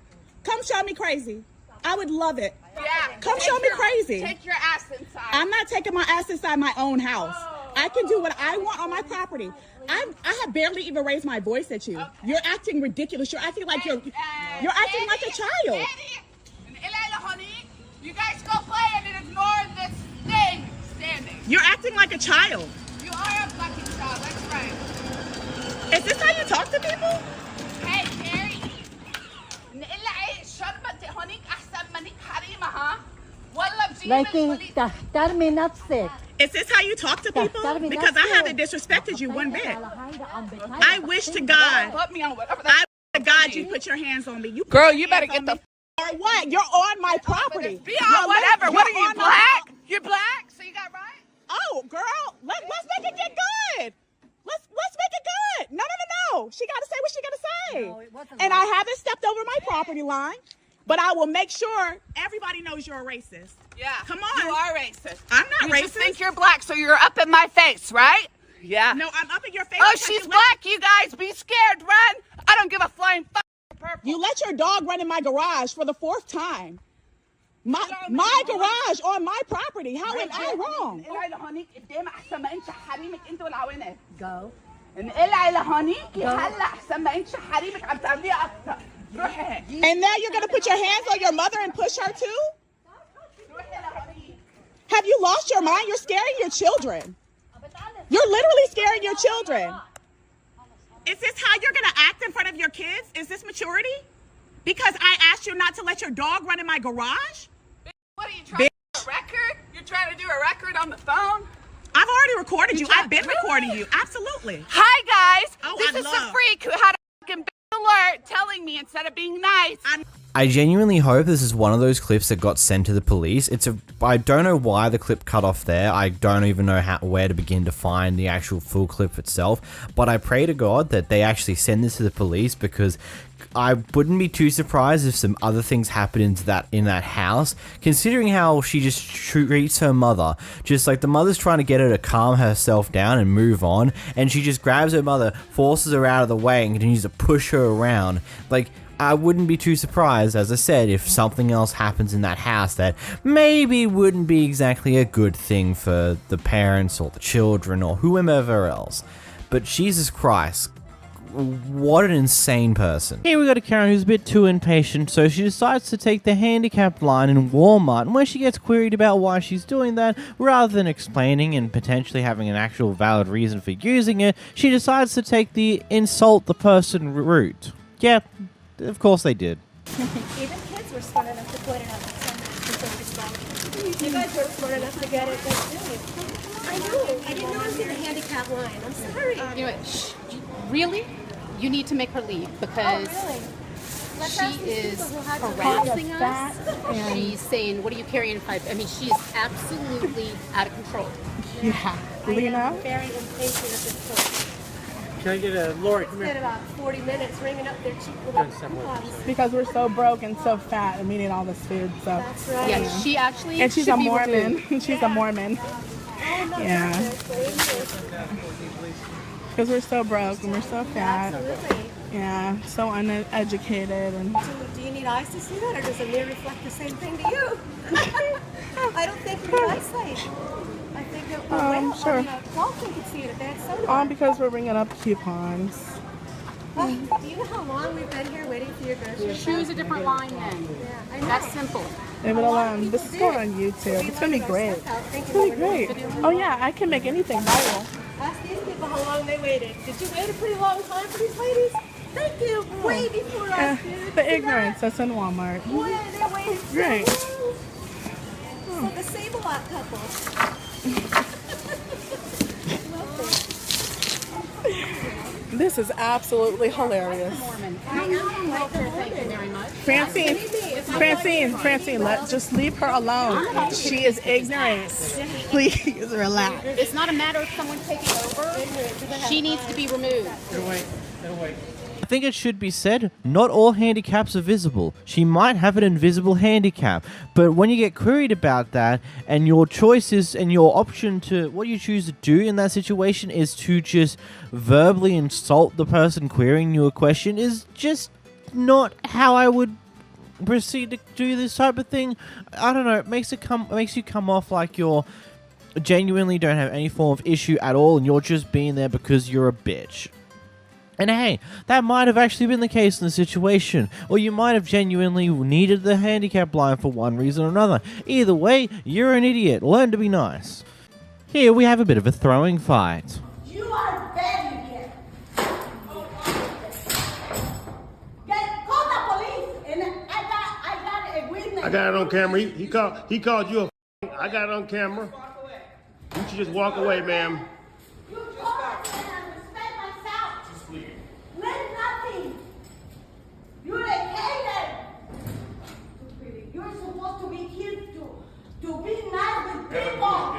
Come show me crazy. I would love it. Yeah. Come show me crazy. Take your ass inside. I'm not taking my ass inside my own house. I can do what I want on my property. I have barely even raised my voice at you. Okay. You're acting ridiculous. You're acting like you're acting like a child. You guys go play and ignore this thing standing. You're acting like a child. You are a fucking child. That's right. Is this how you talk to people? Hey, Carrie. Is this how you talk to people? Because I haven't disrespected you one bit. I wish to God. Put me on whatever. I wish to God you put your hands on me. Girl, you better get the. Or what? You're on my property. Be on whatever. What are you, black? You're black, so you got right. Oh, girl, let's make it get good. Let's make it good. No. She got to say what she got to say. No, it wasn't. And I haven't stepped over my property line, but I will make sure everybody knows you're a racist. Yeah. Come on. You are racist. I'm not you racist. You just think you're black, so you're up in my face, right? Yeah. No, I'm up in your face. Oh, she's black, you guys. Be scared. Run. I don't give a flying fuck. You let your dog run in my garage for the 4th time. My garage on my property. How am I wrong? Go. And now you're going to put your hands on your mother and push her too? Have you lost your mind? You're scaring your children. You're literally scaring your children. Is this how you're going to act in front of your kids? Is this maturity? Because I asked you not to let your dog run in my garage? What are you trying to do, a record? You're trying to do a record on the phone? I've already recorded you. I've been recording you. Absolutely. Hi, guys. Oh, this is the freak who had a fucking alert telling me instead of being nice. I genuinely hope this is one of those clips that got sent to the police. I don't know why the clip cut off there. I don't even know where to begin to find the actual full clip itself. But I pray to God that they actually send this to the police, because I wouldn't be too surprised if some other things happen in that house, considering how she just treats her mother. Just like the mother's trying to get her to calm herself down and move on, and she just grabs her mother, forces her out of the way, and continues to push her around. Like, I wouldn't be too surprised, as I said, if something else happens in that house that maybe wouldn't be exactly a good thing for the parents or the children or whomever else. But Jesus Christ, what an insane person. Here we got a Karen who's a bit too impatient, so she decides to take the handicapped line in Walmart, and when she gets queried about why she's doing that, rather than explaining and potentially having an actual valid reason for using it, she decides to take the insult the person route. Yeah, of course they did. Even kids were smart enough to point it out. You guys were smart enough to get it. I know. I didn't know I was in a handicap line. I'm sorry. You know what? Shh. Really? You need to make her leave because she is harassing us. She's saying, "What are you carrying in 5?" I mean, she's absolutely out of control. Yeah. Lena? I am very impatient at this point. Can I get a Lori? Come Spent here. about 40 minutes ringing up their cheap little coupons. Because we're so broke and so fat and eating all this food, so. That's right. Yeah, she actually and she's should a be Mormon. removed. She's a Mormon. Yeah. Because we're so broke and we're so fat. Absolutely. Yeah, so uneducated. And Do you need eyes to see that, or does a mirror reflect the same thing to you? I don't think you need eyesight. I think that sure. Walton could see it a bad soda. Because we're bringing up coupons. Do you know how long we've been here waiting for your groceries? Choose a different line then. Yeah, I know. That's simple. Leave it alone. This is going on YouTube. It's going to be great. It's going to be great. Oh yeah, I can make anything viral. Ask these people how long they waited. Did you wait a pretty long time for these ladies? Thank you. Way before us, dude. The ignorance that's in Walmart. Boy, they're waiting so Great. long. It's like a Sable-Lot couple. This is absolutely hilarious. Francine, just leave her alone. She is ignorant. Please relax. It's not a matter of someone taking over. She needs to be removed. I think it should be said, not all handicaps are visible. She might have an invisible handicap, but when you get queried about that, and your choices and your option to what you choose to do in that situation is to just verbally insult the person querying you a question, is just not how I would proceed to do this type of thing. I don't know, it makes you come off like you're genuinely don't have any form of issue at all, and you're just being there because you're a bitch. And hey, that might have actually been the case in the situation, or you might have genuinely needed the handicap line for one reason or another. Either way, you're an idiot. Learn to be nice. Here we have a bit of a throwing fight. You are very here. Call the police, and I got a witness. I got it on camera. He called you a. I got it on camera. You should just walk away, ma'am. You talk and I respect myself. Just leave. Let nothing. You're a hater. You're supposed to be here to be nice with people.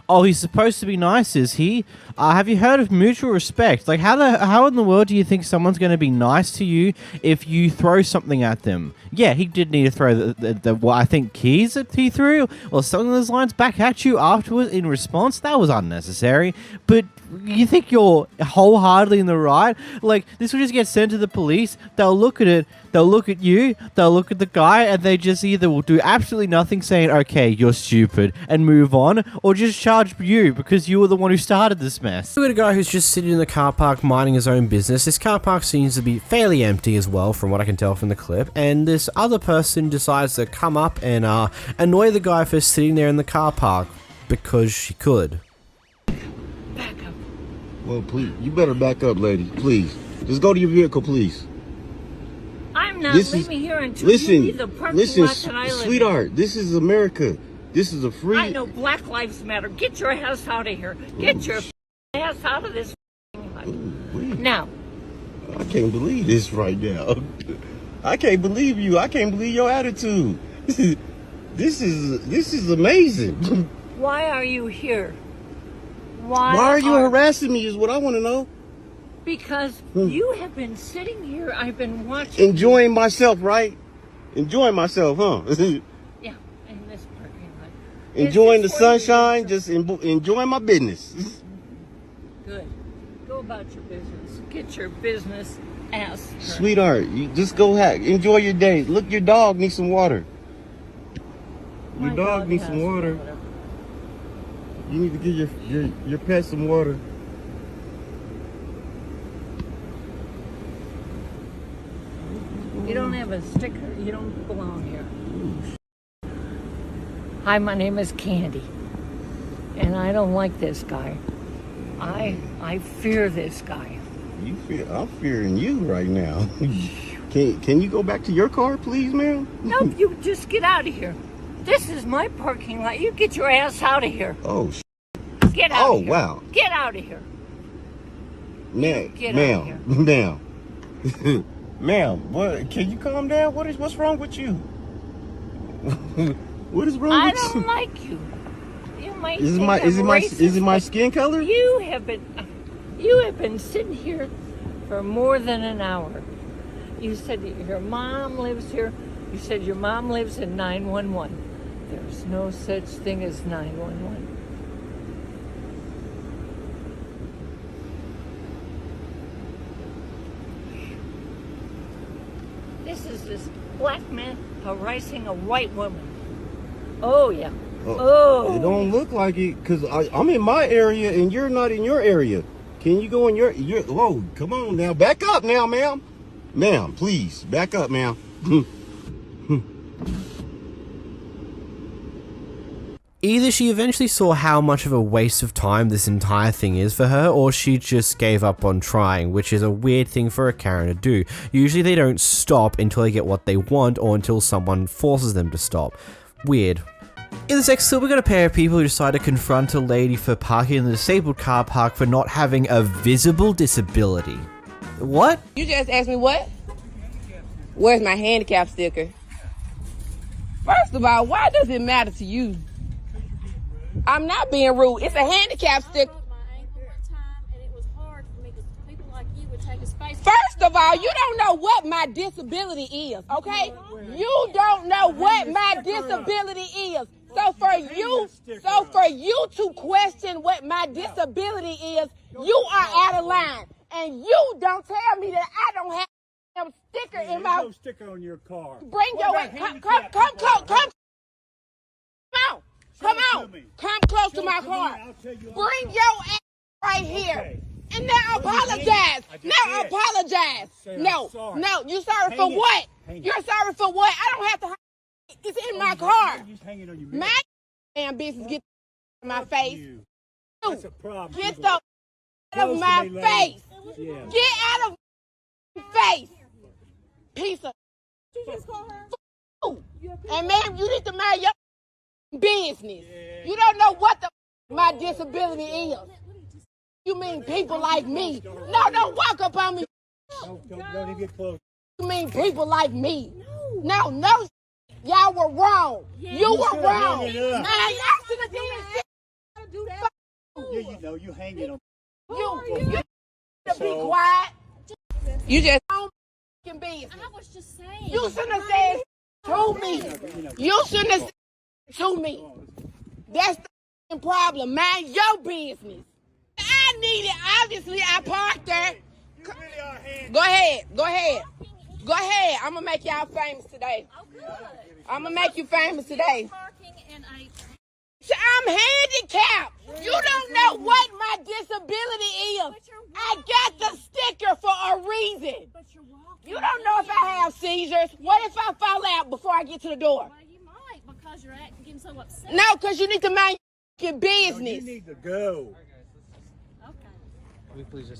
Oh, he's supposed to be nice, is he? Have you heard of mutual respect? Like, how in the world do you think someone's going to be nice to you if you throw something at them? Yeah, he did need to throw the I think keys that he threw, or something of those lines back at you afterwards in response. That was unnecessary. But you think you're wholeheartedly in the right? Like, this will just get sent to the police. They'll look at it. They'll look at you. They'll look at the guy, and they just either will do absolutely nothing, saying, "Okay, you're stupid," and move on, or just charge you because you were the one who started this mess. Look at a guy who's just sitting in the car park minding his own business. This car park seems to be fairly empty as well, from what I can tell from the clip. And this other person decides to come up and annoy the guy for sitting there in the car park because she could. Well, please, you better back up, lady. Please, just go to your vehicle, please. I'm not leaving here until you leave the parking lot that I live in. Sweetheart, this is America. This is a free. I know Black Lives Matter. Get your ass out of here. Get your ass out of this life. Now. I can't believe this right now. I can't believe you. I can't believe your attitude. This is amazing. Why are you here? Why are you harassing me is what I want to know. Because you have been sitting here, I've been watching. Enjoying myself, right? Enjoying myself, huh? Yeah, in this parking lot. Enjoying the sunshine, just enjoying my business. Good. Go about your business. Get your business ass. Sweetheart, you just go enjoy your day. Look, your dog needs some water. Your dog needs some water. You need to give your pet some water. You don't have a sticker. You don't belong here. Hi, my name is Candy. And I don't like this guy. I fear this guy. I'm fearing you right now. Can you go back to your car, please, ma'am? No, you just get out of here. This is my parking lot. You get your ass out of here. Oh, get out of here. Wow. Get out of here. Ma'am. Ma'am, what? Can you calm down? What's wrong with you? What is wrong with you? I don't like you. You might is it my skin color? You have been sitting here for more than an hour. You said that your mom lives here. You said your mom lives in 911. There's no such thing as 911. This is this black man harassing a white woman. Oh, yeah. Oh. It don't look like it, because I'm in my area and you're not in your area. Can you go in your whoa, come on now. Back up now, ma'am. Ma'am, please, back up, ma'am. Either she eventually saw how much of a waste of time this entire thing is for her, or she just gave up on trying, which is a weird thing for a Karen to do. Usually they don't stop until they get what they want, or until someone forces them to stop. Weird. In this next clip, we got a pair of people who decide to confront a lady for parking in the disabled car park for not having a visible disability. What? You just asked me what? Where's my handicap sticker? First of all, why does it matter to you? I'm not being rude. It's a handicap sticker. First of all, you don't know what my disability is, okay? You don't know what my disability is. So for you to question what my disability is, you are out of line. And you don't tell me that I don't have a sticker in my... There's no sticker on your car. Bring your... Come on. Come close to my car. Bring your ass right here. And now apologize. Now apologize. No, no. You sorry for what? You're sorry for what? I don't have to. It's in my car. My damn business get in my face. That's a problem. Get the out of my face. Get out of my face. Piece of. And ma'am, you need to mind your business. You don't know what the my disability is. You mean people like me? No, don't walk up on me. Don't even get close. You mean people like me? No, no. Y'all were wrong. You were wrong. Man, y'all should have did shit. Yeah, you know, you hanging on. You be quiet. You just don't be. I was just saying. You shouldn't have said to me. You shouldn't have said to me. That's the problem. Mind your business. I need it. Obviously, I parked there. Go ahead. Go ahead. Go ahead. I'm going to make y'all famous today. I'm going to make you famous today. I'm handicapped. You don't know what my disability is. I got the sticker for a reason. You don't know if I have seizures. What if I fall out before I get to the door? Well, you might because you're getting so upset. No, because you need to mind your business. No, you need to go.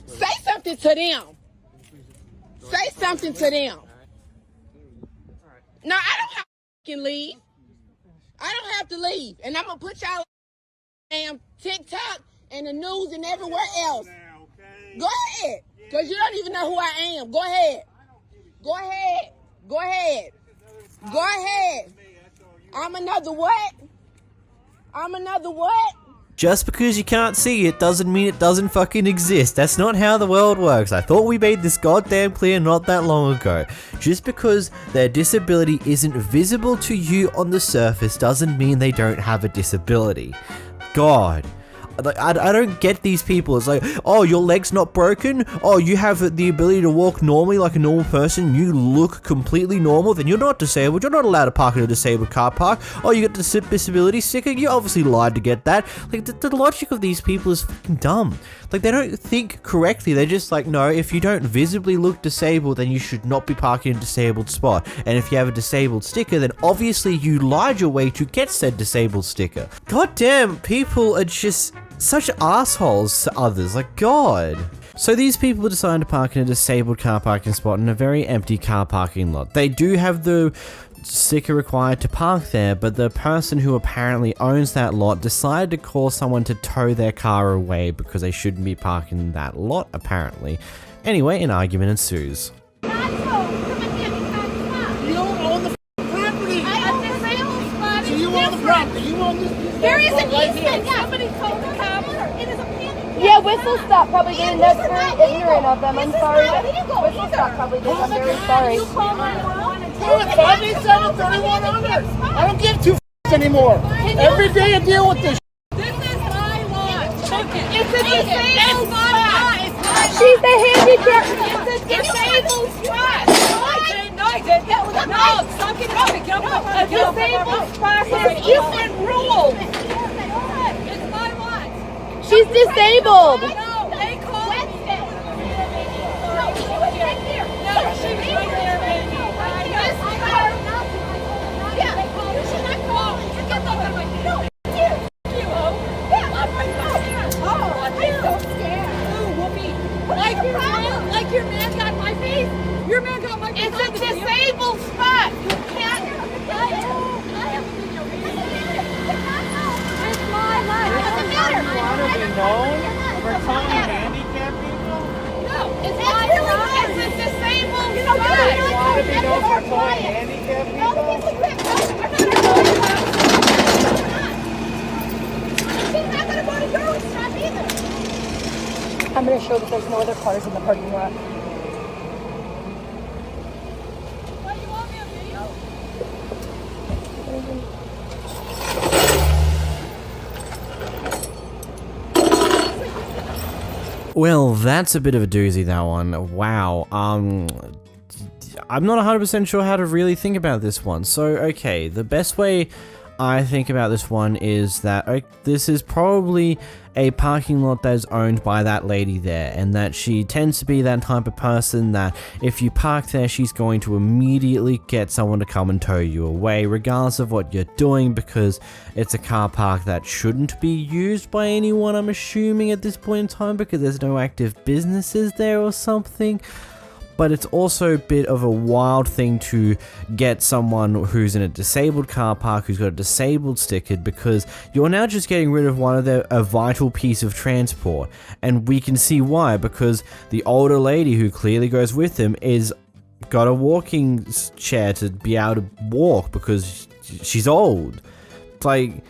Say something to them. Say something to them. No, I don't have to leave. I don't have to leave. And I'm going to put y'all on TikTok and the news and everywhere else. Go ahead. Because you don't even know who I am. Go ahead. Go ahead. Go ahead. Go ahead. I'm another what? I'm another what? Just because you can't see it doesn't mean it doesn't fucking exist. That's not how the world works. I thought we made this goddamn clear not that long ago. Just because their disability isn't visible to you on the surface doesn't mean they don't have a disability. God. Like, I don't get these people. It's like, oh, your leg's not broken? Oh, you have the ability to walk normally like a normal person? You look completely normal? Then you're not disabled. You're not allowed to park in a disabled car park. Oh, you got the disability sticker? You obviously lied to get that. Like, the logic of these people is fucking dumb. Like, they don't think correctly. They're just like, no, if you don't visibly look disabled, then you should not be parking in a disabled spot. And if you have a disabled sticker, then obviously you lied your way to get said disabled sticker. Goddamn, people are just such assholes to others, like, God. So these people decide to park in a disabled car parking spot in a very empty car parking lot. They do have the sticker required to park there, but the person who apparently owns that lot decided to call someone to tow their car away because they shouldn't be parking in that lot, apparently. Anyway, an argument ensues. You don't own the property. I own the sales spot. So you own the property. You own this. There is an easement. Somebody told the cop it is a panic. Yeah, Whistle Stop probably did, and that's very ignorant of them. I'm sorry. Whistle Stop probably did. I'm very sorry. I need 73100. I don't give two anymore. Every day I deal with this. This is my lot. It's a disabled spot. She's a handicapped. It's a disabled spot. No, I did. That was no. Stop getting up. Get up. A disabled spot has different rules. It's my lot. She's disabled. No, they called me. No, she was right there. No, she was right there, baby. Yeah, you should not call. You get up on my no. You oh, I'm so scared. Ooh, whoopee. Like your man got my face. Your man got my face. It's a disabled spot. You can't. It's my life. It doesn't matter. Want to be known for towing handicapped people? No, it's my life. It's a disabled You spot. want to be known for towing handicapped people? She's not going to go to your shop either. I'm going to show that there's no other cars in the parking lot. Why you want me on video? Well, that's a bit of a doozy, that one. Wow. I'm not 100% sure how to really think about this one. So, okay, the best way I think about this one is that this is probably a parking lot that is owned by that lady there, and that she tends to be that type of person that if you park there, she's going to immediately get someone to come and tow you away, regardless of what you're doing, because it's a car park that shouldn't be used by anyone, I'm assuming, at this point in time, because there's no active businesses there or something. But it's also a bit of a wild thing to get someone who's in a disabled car park who's got a disabled sticker, because you're now just getting rid of a vital piece of transport. And we can see why, because the older lady who clearly goes with him is got a walking chair to be able to walk because she's old. It's like,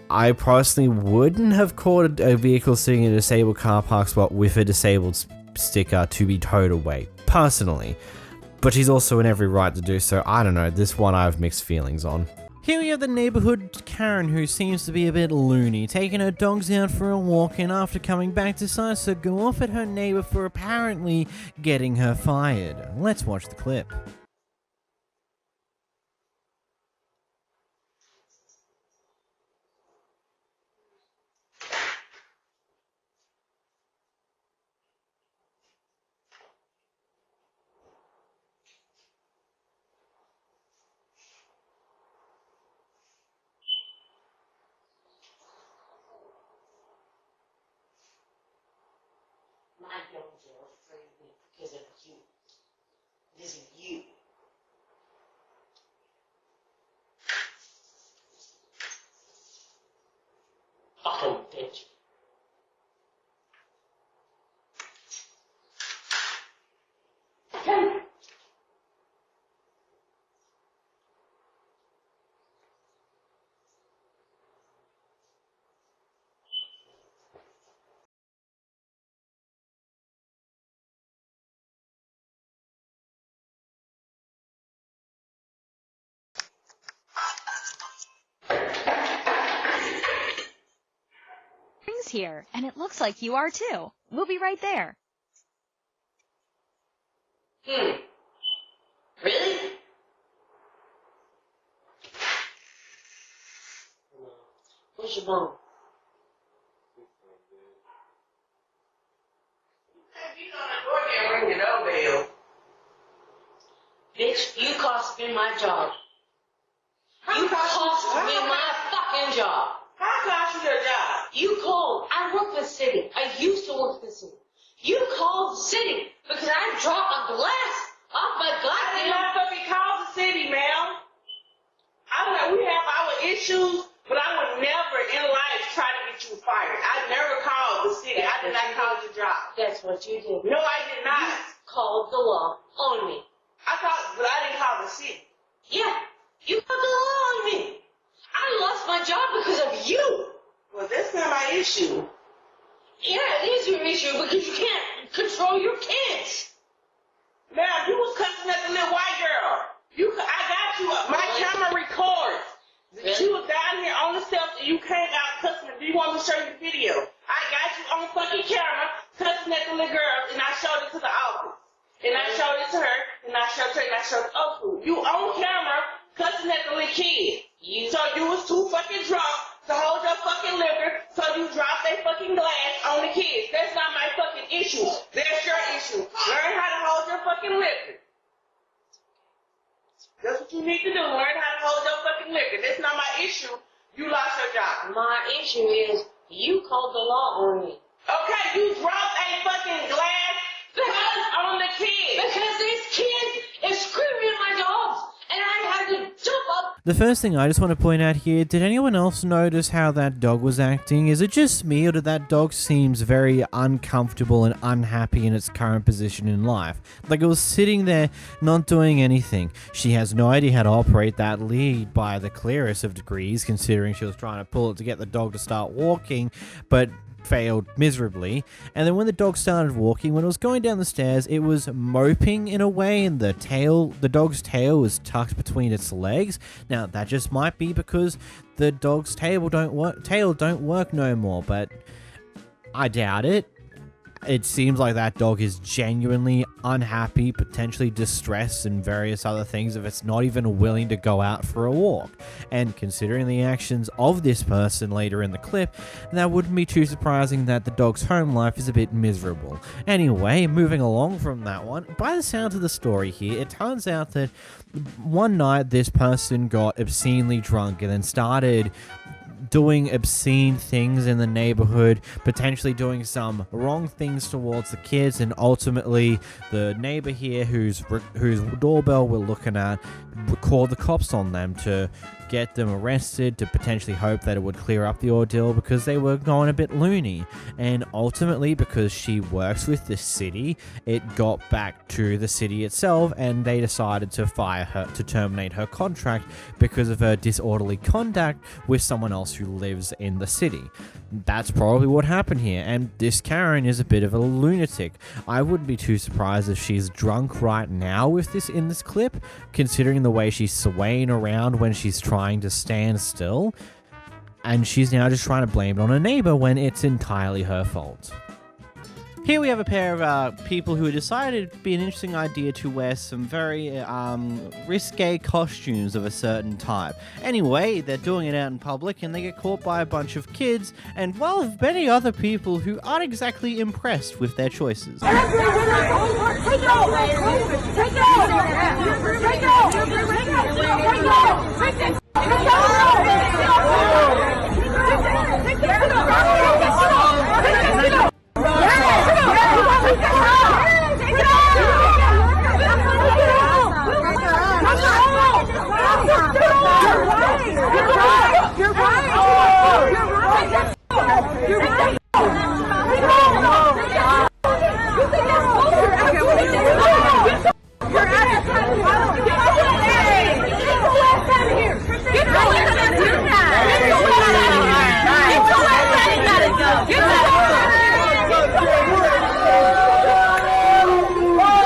I personally wouldn't have caught a vehicle sitting in a disabled car park spot with a disabled sticker to be towed away, personally, but she's also in every right to do so. I don't know, this one I have mixed feelings on. Here we have the neighborhood Karen, who seems to be a bit loony, taking her dogs out for a walk, and after coming back decides to go off at her neighbor for apparently getting her fired. Let's watch the clip. My dogs are afraid of me because of you. This is you. Fucking bitch. Here, and it looks like you are too. We'll be right there. Really? Where's your mom? You on the door can't ring the doorbell. Bitch, you cost me my job. You cost me my fucking job. How cost you your job? You called. I work for the city. I used to work for the city. You called the city because I dropped a glass off my goddamn. I did not fucking call the city, ma'am. We have our issues, but I would never in life try to get you fired. I never called the city. I did not call your job. That's what you did. No, I did not. You called the law on me. But I didn't call the city. Yeah, you called the law on me. I lost my job because of you. Well, that's not my issue. Yeah, it is your issue because you can't control your kids. Ma'am, you was cussing at the little white girl. I got you up. My camera records. Really? She was down here on the steps and you came out cussing. Do you want me to show you the video? I got you on fucking camera cussing at the little girl, and I showed it to the office. And I showed it to her, and I showed her, and I showed it to you on camera cussing at the little kid. So you was too fucking drunk to hold your fucking liquor, so you dropped a fucking glass on the kids. That's not my fucking issue. That's your issue. Learn how to hold your fucking liquor. That's what you need to do. Learn how to hold your fucking liquor. That's not my issue. You lost your job. My issue is you called the law on me. Okay, you dropped a fucking glass on the kids. Because these kids is screaming at my dogs, and I had to jump up. The first thing I just want to point out here, did anyone else notice how that dog was acting? Is it just me, or did that dog seems very uncomfortable and unhappy in its current position in life? Like it was sitting there not doing anything. She has no idea how to operate that lead by the clearest of degrees, considering she was trying to pull it to get the dog to start walking, but failed miserably. And then when the dog started walking, when it was going down the stairs, it was moping in a way, and the dog's tail was tucked between its legs. Now that just might be because the dog's tail don't work no more, but I doubt it. It seems like that dog is genuinely unhappy, potentially distressed, and various other things if it's not even willing to go out for a walk. And considering the actions of this person later in the clip, that wouldn't be too surprising that the dog's home life is a bit miserable. Anyway, moving along from that one, by the sounds of the story here, it turns out that one night this person got obscenely drunk and then started doing obscene things in the neighborhood, potentially doing some wrong things towards the kids, and ultimately the neighbor here whose doorbell we're looking at called the cops on them to get them arrested, to potentially hope that it would clear up the ordeal because they were going a bit loony. And ultimately, because she works with the city, it got back to the city itself and they decided to fire her, to terminate her contract because of her disorderly conduct with someone else who lives in the city. That's probably what happened here, and this Karen is a bit of a lunatic. I wouldn't be too surprised if she's drunk right now with this in this clip, considering the way she's swaying around when she's trying to stand still, and she's now just trying to blame it on her neighbor when it's entirely her fault. Here we have a pair of people who decided it'd be an interesting idea to wear some very risque costumes of a certain type. Anyway, they're doing it out in public and they get caught by a bunch of kids and, well, many other people who aren't exactly impressed with their choices.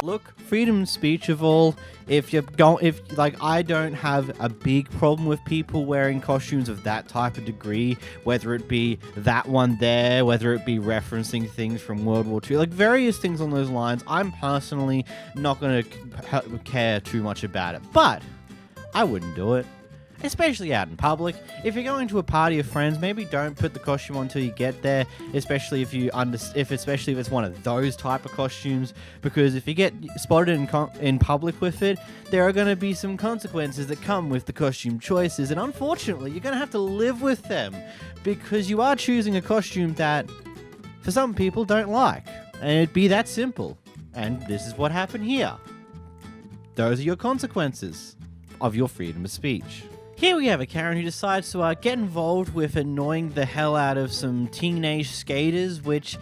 Look, freedom of speech of all. If I don't have a big problem with people wearing costumes of that type of degree, whether it be that one there, whether it be referencing things from World War II, like various things on those lines. I'm personally not going to care too much about it, but I wouldn't do it. Especially out in public. If you're going to a party of friends, maybe don't put the costume on until you get there, especially if it's one of those type of costumes, because if you get spotted in public with it, there are going to be some consequences that come with the costume choices, and unfortunately, you're going to have to live with them, because you are choosing a costume that, for some people, don't like, and it'd be that simple. And this is what happened here. Those are your consequences of your freedom of speech. Here we have a Karen who decides to get involved with annoying the hell out of some teenage skaters, which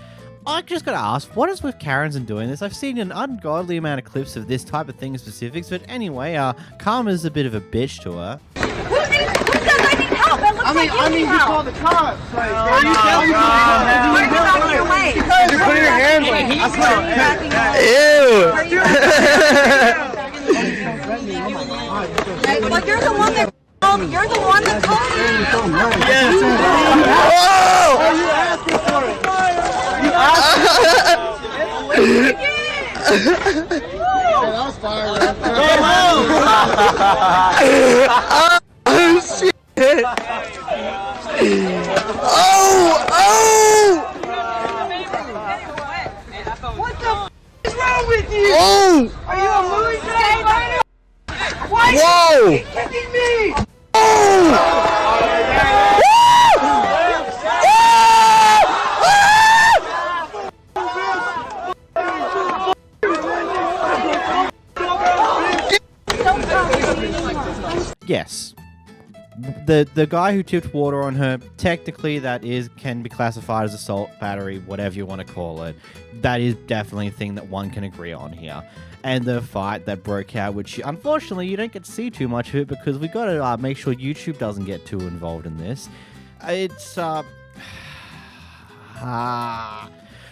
I just gotta ask, what is with Karens and doing this? I've seen an ungodly amount of clips of this type of thing in specifics, but anyway, Karma's a bit of a bitch to her. Who says I need help? It looks like you need you help. call the cops. Like, Why are you out of your way? You put your hands on me. Well, you're the one that called me. You're the one that called me. Are you asking for it? You asking for it? That was fire, oh, shit. What the f is wrong with you? Oh! Are you a movie star? Why Whoa! are you kicking me? Yes. The guy who tipped water on her, technically can be classified as assault, battery, whatever you want to call it. That is definitely a thing that one can agree on here. And the fight that broke out, which unfortunately you don't get to see too much of it because we got to make sure YouTube doesn't get too involved in this. It's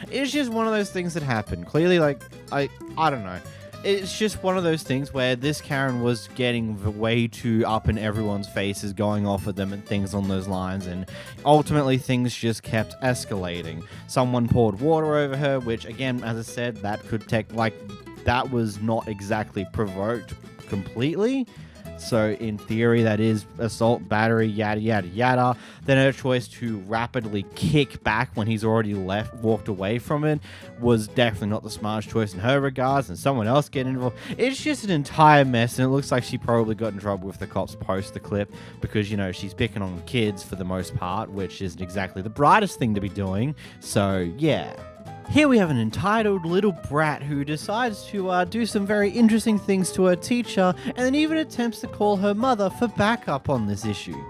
it's just one of those things that happen. Clearly, like I don't know. it's just one of those things where this Karen was getting way too up in everyone's faces, going off at them and things on those lines, and ultimately things just kept escalating. Someone poured water over her, which again, as I said, that could that was not exactly provoked completely. So in theory, that is assault, battery, yada, yada, yada. Then her choice to rapidly kick back when he's already walked away from it was definitely not the smartest choice in her regards, and someone else getting involved. It's just an entire mess, and it looks like she probably got in trouble with the cops post the clip because, you know, she's picking on kids for the most part, which isn't exactly the brightest thing to be doing. So, yeah. Here we have an entitled little brat who decides to do some very interesting things to her teacher, and then even attempts to call her mother for backup on this issue.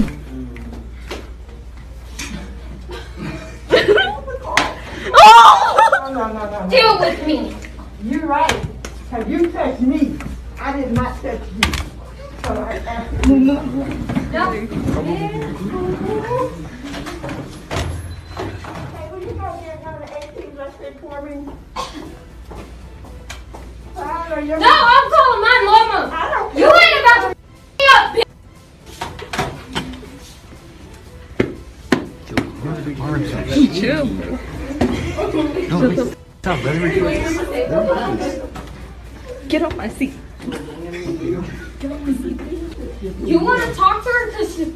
Oh! No. Deal with me. You're right. Have you touched me? I did not touch you. So I asked you. No. No, I'm calling my mama. You ain't about to f me up, bitch. Chill. Get off my seat. You want to talk to her because she's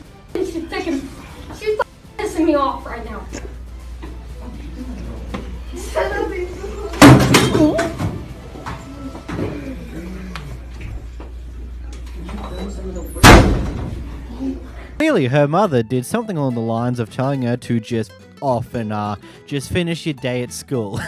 pissing me off right now. Clearly, her mother did something along the lines of telling her to just off and just finish your day at school.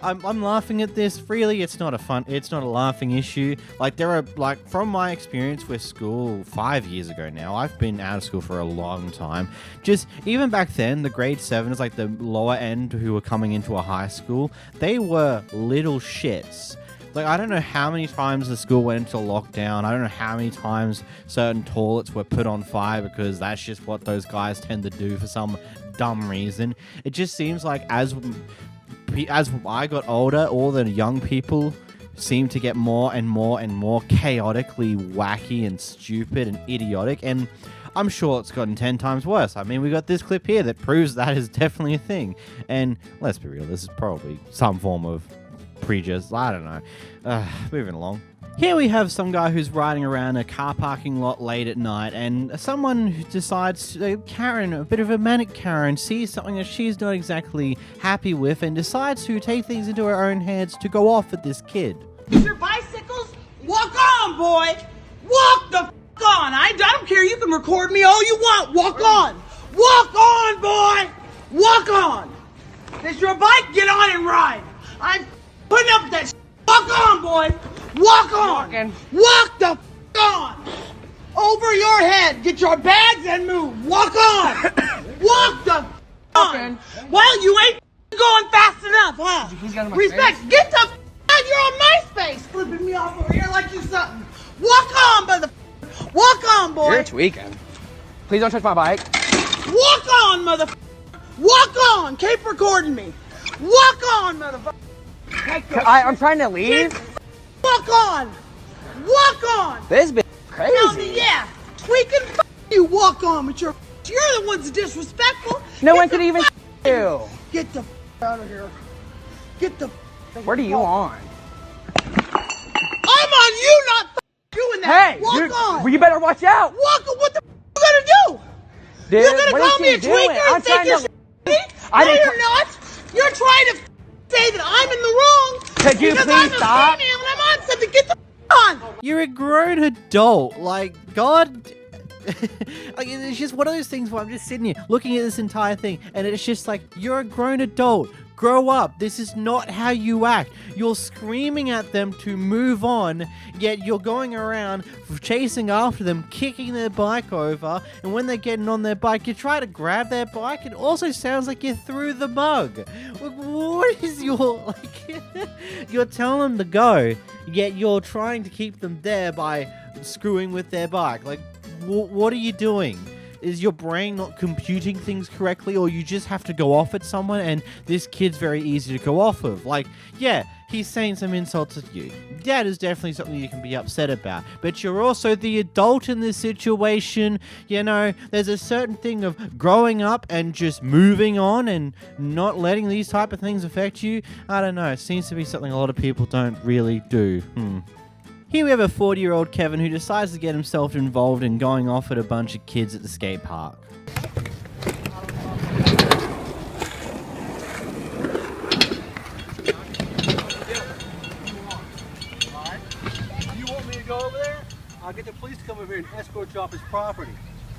I'm laughing at this. Really, it's not a laughing issue. Like, there are, like, from my experience with school 5 years ago now, I've been out of school for a long time. Just, even back then, the grade 7s, like the lower end who were coming into a high school, they were little shits. Like, I don't know how many times the school went into lockdown. I don't know how many times certain toilets were put on fire because that's just what those guys tend to do for some dumb reason. It just seems like as I got older, all the young people seem to get more and more and more chaotically wacky and stupid and idiotic, and I'm sure it's gotten 10 times worse. I mean, we got this clip here that proves that is definitely a thing. And let's be real, this is probably some form of prejudice. I don't know. Moving along. Here we have some guy who's riding around a car parking lot late at night, and someone who decides, Karen, a bit of a manic Karen, sees something that she's not exactly happy with and decides to take things into her own hands to go off at this kid. Your bicycles? Walk on, boy! Walk the f*** on! I don't care, you can record me all you want! Walk on! Walk on, boy! Walk on! It's your bike, get on and ride! I'm putting up with that shit. Walk on, boy! Walk on! Walk the f*** on! Over your head! Get your bags and move! Walk on! Walk the f*** on! Well, you ain't going fast enough, huh? Respect! Get the f*** on! You're on MySpace! Flipping me off over here like you something! Walk on, motherfucker! Walk on, boy! You're tweaking. Please don't touch my bike. Walk on, motherfucker! Walk on! Keep recording me! Walk on, motherfucker! I'm trying to leave. Walk on! Walk on! This bitch Tell crazy. me, yeah, we can you walk on, but you're the ones disrespectful. No one could even you. Get the out of here. Get the. What are you on? I'm on you, not doing that. Hey, walk dude, on. well, you better watch out. Walk on. What the you gonna do? Dude, you're gonna what call is me she a doing? tweaker I'm and think trying you're to. no, you're not. You're trying to say that I'm in the wrong. Could you because please I'm stop? a female and I'm on something. Get the on. You're a grown adult. Like, God. Like, it's just one of those things where I'm just sitting here looking at this entire thing, and it's just like, you're a grown adult. Grow up. This is not how you act. You're screaming at them to move on, yet you're going around chasing after them, kicking their bike over, and when they're getting on their bike, you try to grab their bike. It also sounds like you threw the bug. What is your, like, you're telling them to go, yet you're trying to keep them there by screwing with their bike. Like, what are you doing? Is your brain not computing things correctly, or you just have to go off at someone, and this kid's very easy to go off of? Like, yeah, he's saying some insults at you. That is definitely something you can be upset about. But you're also the adult in this situation. You know, there's a certain thing of growing up and just moving on and not letting these type of things affect you. I don't know. It seems to be something a lot of people don't really do. Here we have a 40-year-old Kevin who decides to get himself involved in going off at a bunch of kids at the skate park. You want me to go over there? I'll get the police to come over here and escort you off his property.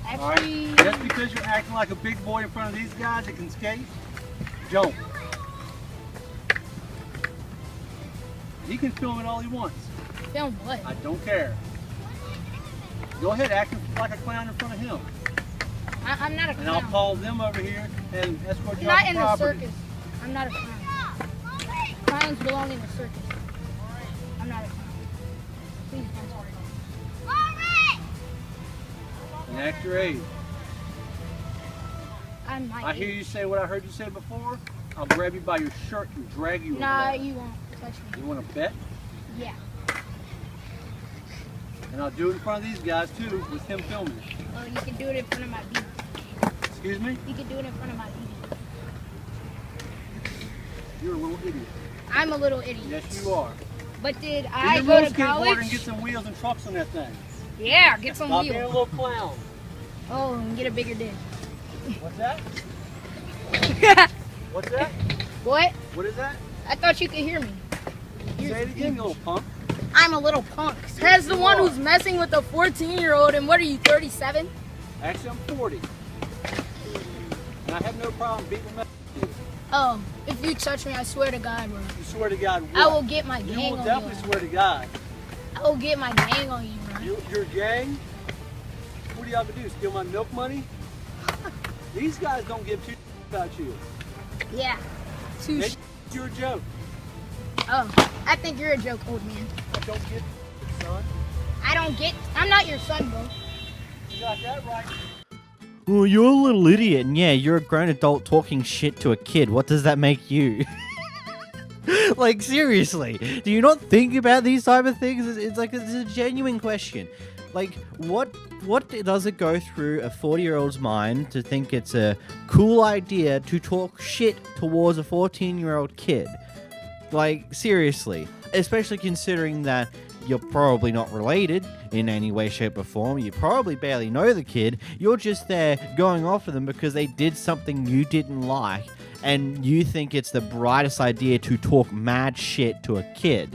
Actually, All right? Just because you're acting like a big boy in front of these guys that can skate, don't. He can film it all he wants. film what? I don't care. Go ahead, act like a clown in front of him. I'm not a clown. And I'll call them over here and escort you Not off in the the property. circus. I'm not a clown. Clowns belong in the circus. I'm not a clown. Please don't talk about it. And act your age. I'm my I hear you say what I heard you say before. I'll grab you by your shirt and drag you over Nah, there. you won't touch me. You want to bet? Yeah. And I'll do it in front of these guys too, with him filming it. Well, you can do it in front of my baby. Excuse me? You can do it in front of my baby. You're a little idiot. I'm a little idiot. Yes, you are. But did Get I your go roller to skateboard college? and get some wheels and trucks on that thing. Yeah, get some Stop wheels. being a little clown. Oh, and get a bigger dick. What's that? What's that? What? What is that? I thought you could hear me. Say it again, you little punk. I'm a little punk. Says the one who's messing with a 14-year-old, and what are you, 37? Actually, I'm 40. And I have no problem beating them up. Oh, if you touch me, I swear to God, bro. You swear to God what? I will get my You gang will on definitely you. swear to God. I will get my gang on you, bro. Your gang? What do y'all gonna do? Steal my milk money? These guys don't give two about you. Yeah. Too They you're a joke. Oh, I think you're a joke, old man. I don't get son. I'm not your son, bro. You got that right. Oh, you're a little idiot, and yeah, you're a grown adult talking shit to a kid. What does that make you? Like, seriously, do you not think about these type of things? It's like, it's a genuine question. Like, what does it go through a 40-year-old's mind to think it's a cool idea to talk shit towards a 14-year-old kid? Like, seriously. Especially considering that you're probably not related in any way, shape, or form. You probably barely know the kid. You're just there going off of them because they did something you didn't like, and you think it's the brightest idea to talk mad shit to a kid.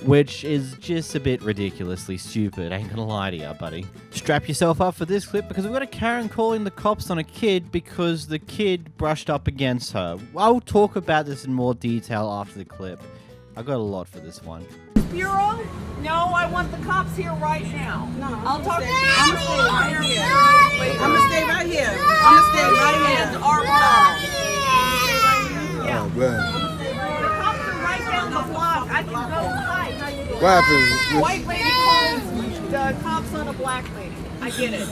Which is just a bit ridiculously stupid, ain't gonna lie to you, buddy. Strap yourself up for this clip because we've got a Karen calling the cops on a kid because the kid brushed up against her. I'll talk about this in more detail after the clip. I got a lot for this one. Bureau? No, I want the cops here right now. No, I'll talk to you. I'm gonna stay right here. I'm gonna stay right here. I'm gonna stay right here. And our mom. Oh, man. The cops are right down the block. I can go hide. What happened? White lady calls the cops on a black lady. I get it.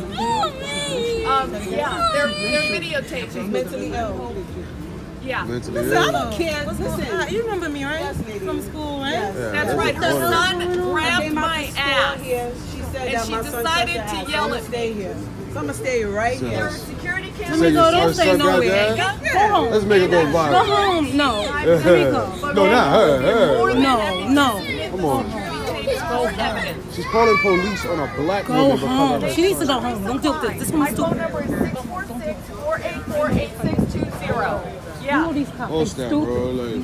Yeah, they're videotaping. Mentally ill. Yeah. Mentally Listen, I ill. don't care. Listen, you remember me, right? From school, right? Yeah, That's I right. was Her wondering. son grabbed my ass. She said And that she my son decided touched her to ass. yell I'm at gonna stay here. So I'm gonna stay right So- here. There are security Say cameras. your Go, don't son say got nowhere. that? Go home. Let's make it go Go viral. home. No. Let me go. No, not her. No, no. Come on. Go home. She's calling police on a black Go woman because of home. her She needs to son. go home. Don't deal with this. This one's My phone stupid. number is 646-484-8620. Yeah. These cops. Oh, snap, bro. Like,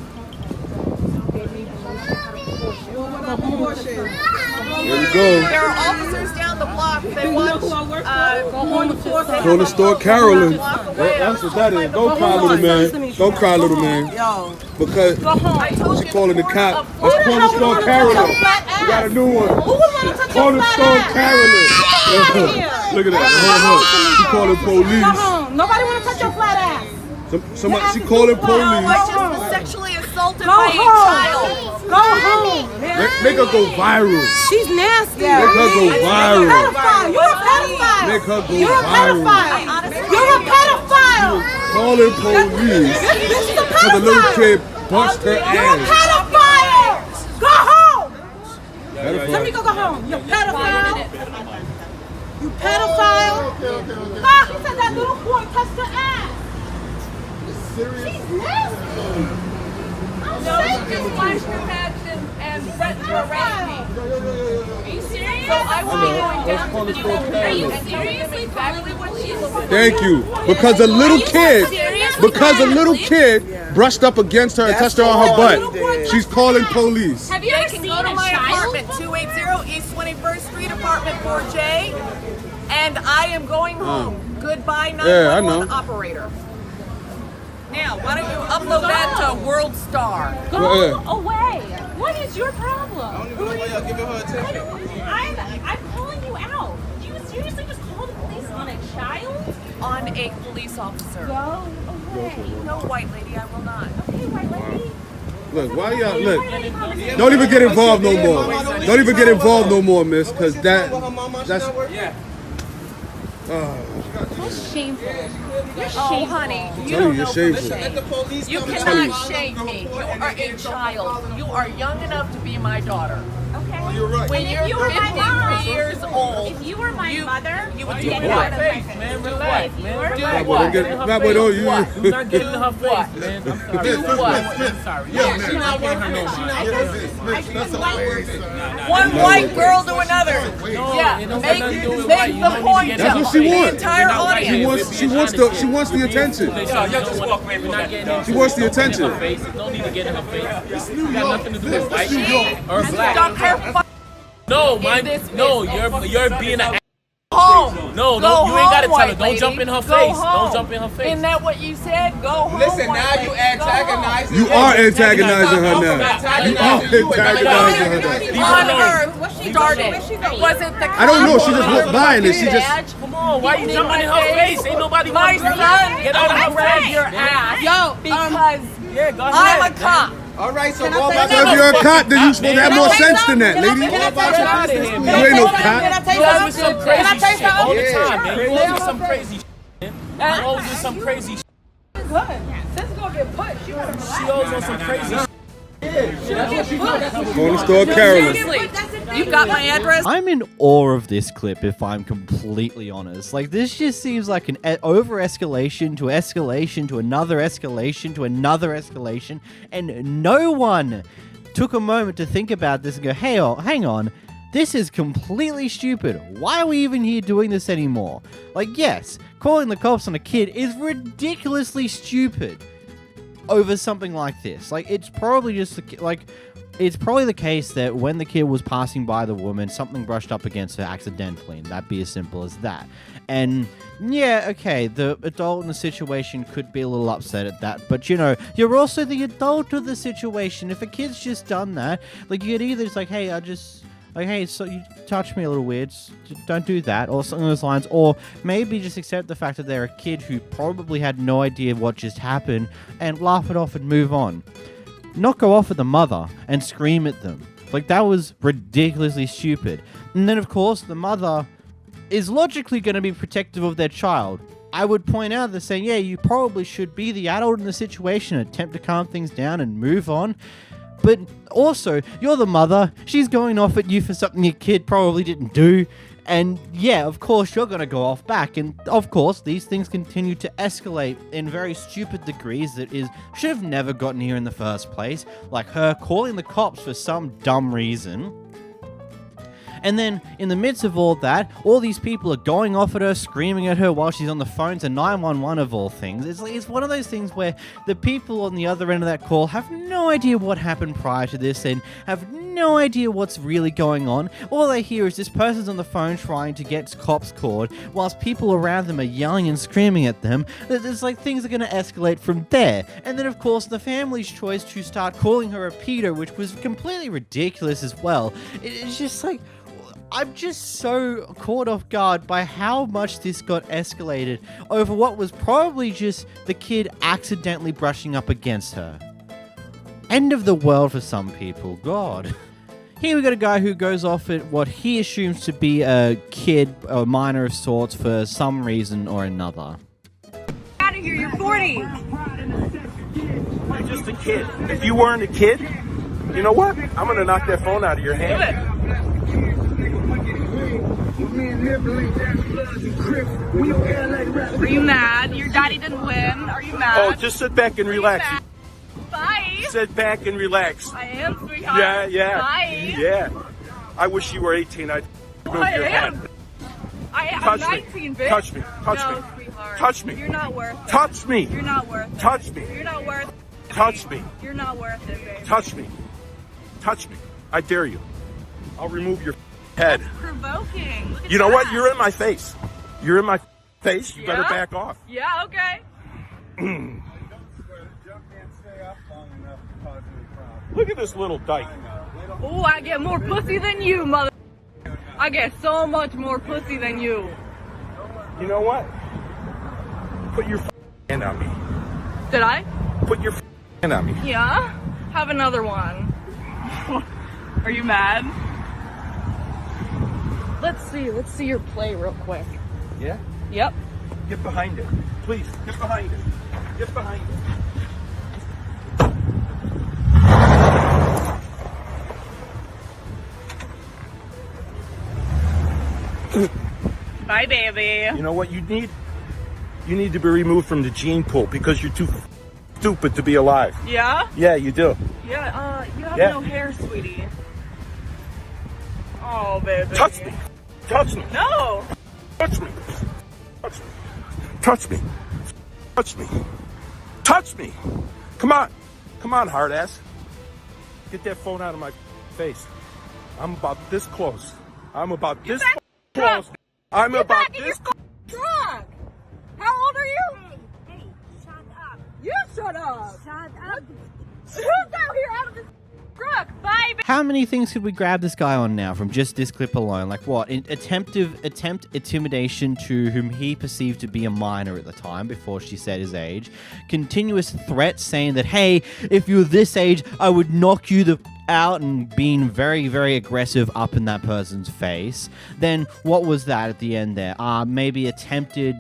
here we go. There are officers down the block. They want Corner store Carolyn. That's what that is. Don't cry, little man. Don't cry, little man. Yo. Because she's calling the cop. That's corner store Carolyn. We got a new one. Corner store Carolyn. Look at that. She calling Go police. home. Nobody want to touch your flat ass. Somebody, she calling I police. just was sexually assaulted Go by a home. child. Go home. Make her go viral. She's nasty. Make her go viral. Pedophile. You're a pedophile. Make her go You're a viral. pedophile. You're a pedophile. Calling police. This is a Because the little pedophile. kid bust her You're a ass. pedophile. home, you pedophile. You pedophile. Ah, he said that little boy touched her ass. She's nasty. No, she just flashed her badge and threatened to arrest me. Are you serious? So I will be going down to the police. Are you seriously exactly what she's looking for? Thank you. Because a little kid brushed up against her and touched her on her butt. She's calling police. Have you ever seen Go to a my child? apartment, 280 East 21st Street, apartment 4J, and I am going home. Goodbye, 911 operator. Now, why don't you upload that to World Star? Go away. What is your problem? I don't even know why y'all giving her attention. I'm calling you out. You seriously just call the police on a child? On a police officer. Go away. No, white lady, I will not. Okay, white lady. Look, why y'all look? Don't even get involved no more. Don't even get involved no more, miss, because that's That's shameful. You're Oh, shameful. honey, you Tell don't you, know. you're shameful. You cannot shame me. You are a child. You are young enough to be my daughter. Okay. You're right. When And you're if you were my mom, 53 years old, if you were my mother, you would I'd do get what? out of my face. Man, Do relax, what? man. Do Relax. what? Don't get in her face. you. You're not getting in her face, man. I'm sorry. Do what? I'm sorry. Yeah, She's she's not not getting her no worth mind. One white girl to another. Yeah, it don't make got nothing to do with make white. You the don't need to point. get That's what she The wants. entire audience. She wants the attention. She wants the attention. No need to get in her face. It got nothing to do with white or black. Stuck her No, you're being an home. No, you ain't gotta tell her. Don't jump in her face. Don't jump in her face. Isn't that what you said? Go home. Listen, white now lady. you Go antagonizing You are antagonizing her now. You are antagonizing her now. On earth, started. Wasn't the I don't know. She just walked by and then she just. Come on, why you jumping in her face? Ain't nobody My gonna son get out of her grabbed face. your ass. Because Yeah, go ahead. I'm a cop. All right, so If you're a cop, then you're supposed to have more sense than that, lady. You ain't no cop. You always with some crazy shit all the time, man. You always with some crazy shit, man. You always with some crazy shit. Good. This is gonna get pushed. You better relax. She always on some crazy shit. Going to store Carolyn. You got my address? I'm in awe of this clip, if I'm completely honest. Like, this just seems like an over-escalation to escalation to another escalation to another escalation, and no one took a moment to think about this and go, hey, hang on, this is completely stupid. Why are we even here doing this anymore? Like, yes, calling the cops on a kid is ridiculously stupid over something like this. Like, it's probably just, it's probably the case that when the kid was passing by the woman, something brushed up against her accidentally, and that'd be as simple as that. And yeah, okay, the adult in the situation could be a little upset at that, but you know, you're also the adult of the situation. If a kid's just done that, like, you could either just like, hey, hey, so you touched me a little weird, don't do that, or something along those lines, or maybe just accept the fact that they're a kid who probably had no idea what just happened and laugh it off and move on. Not go off at the mother and scream at them. Like, that was ridiculously stupid. And then, of course, the mother is logically going to be protective of their child. I would point out that saying, yeah, you probably should be the adult in the situation, attempt to calm things down and move on. But also, you're the mother. She's going off at you for something your kid probably didn't do. And yeah, of course, you're going to go off back. And of course, these things continue to escalate in very stupid degrees that should have never gotten here in the first place. Like her calling the cops for some dumb reason. And then, in the midst of all that, all these people are going off at her, screaming at her while she's on the phone to 911 of all things. It's one of those things where the people on the other end of that call have no idea what happened prior to this and have no idea what's really going on. All they hear is this person's on the phone trying to get cops called, whilst people around them are yelling and screaming at them. It's like things are going to escalate from there. And then, of course, the family's choice to start calling her a pedo, which was completely ridiculous as well. It's just like, I'm just so caught off guard by how much this got escalated over what was probably just the kid accidentally brushing up against her. End of the world for some people, God. Here we got a guy who goes off at what he assumes to be a kid, a minor of sorts, for some reason or another. Out of here, you're 40. You're just a kid. If you weren't a kid, you know what? I'm gonna knock that phone out of your hand. Are you mad? Your daddy didn't win. Are you mad? Oh, just sit back and relax. Bye. Sit back and relax. I am, sweetheart. Yeah. Bye. Yeah. I wish you were 18. I'd move your head. I'm 19, bitch. Touch me. Touch no, me. Sweetheart. Touch me. You're not worth it. Touch me. You're not worth it. Touch me. You're not worth it. Touch me. You're not worth it, baby. Touch me. Touch me. I dare you. I'll remove your head. Provoking. Look at You know what? that. You're in my face. You're in my face. You better back off. Yeah, okay. Look at this little dyke. Oh, I get more pussy than you, mother. I get so much more pussy than you. You know what? Put your hand on me. Did I? Put your hand on me. Yeah? Have another one. Are you mad? Let's see your play real quick. Yeah? Yep. Get behind it. Please, get behind it. Get behind it. Bye, baby. You know what you need? You need to be removed from the gene pool because you're too stupid to be alive. Yeah? Yeah, you do. Yeah, you have Yeah. no hair, sweetie. Oh, baby. Touch me. Touch me. No. Touch me. Touch me. Touch me. Touch me. Touch me. Come on. Come on, hard ass. Get that phone out of my face. I'm about this close. I'm about this close. I'm Get about back in this your truck. How old are you? Hey, shut up. You shut up. Shut up. Who's out here out of this truck? Bye, baby. How many things could we grab this guy on now from just this clip alone? Like what? Attempt intimidation to whom he perceived to be a minor at the time before she said his age. Continuous threats saying that, hey, if you're this age, I would knock you out, and being very, very aggressive up in that person's face. Then what was that at the end there? Maybe attempted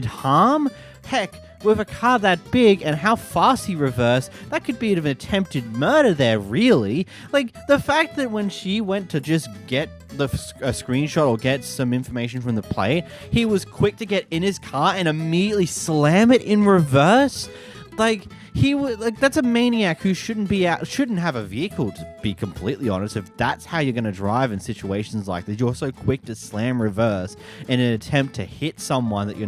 harm? Heck, with a car that big and how fast he reversed, that could be an attempted murder there, really. Like, the fact that when she went to just get a screenshot or get some information from the plate, he was quick to get in his car and immediately slam it in reverse. Like, that's a maniac who shouldn't have a vehicle, to be completely honest. If that's how you're going to drive in situations like this, you're so quick to slam reverse in an attempt to hit someone that you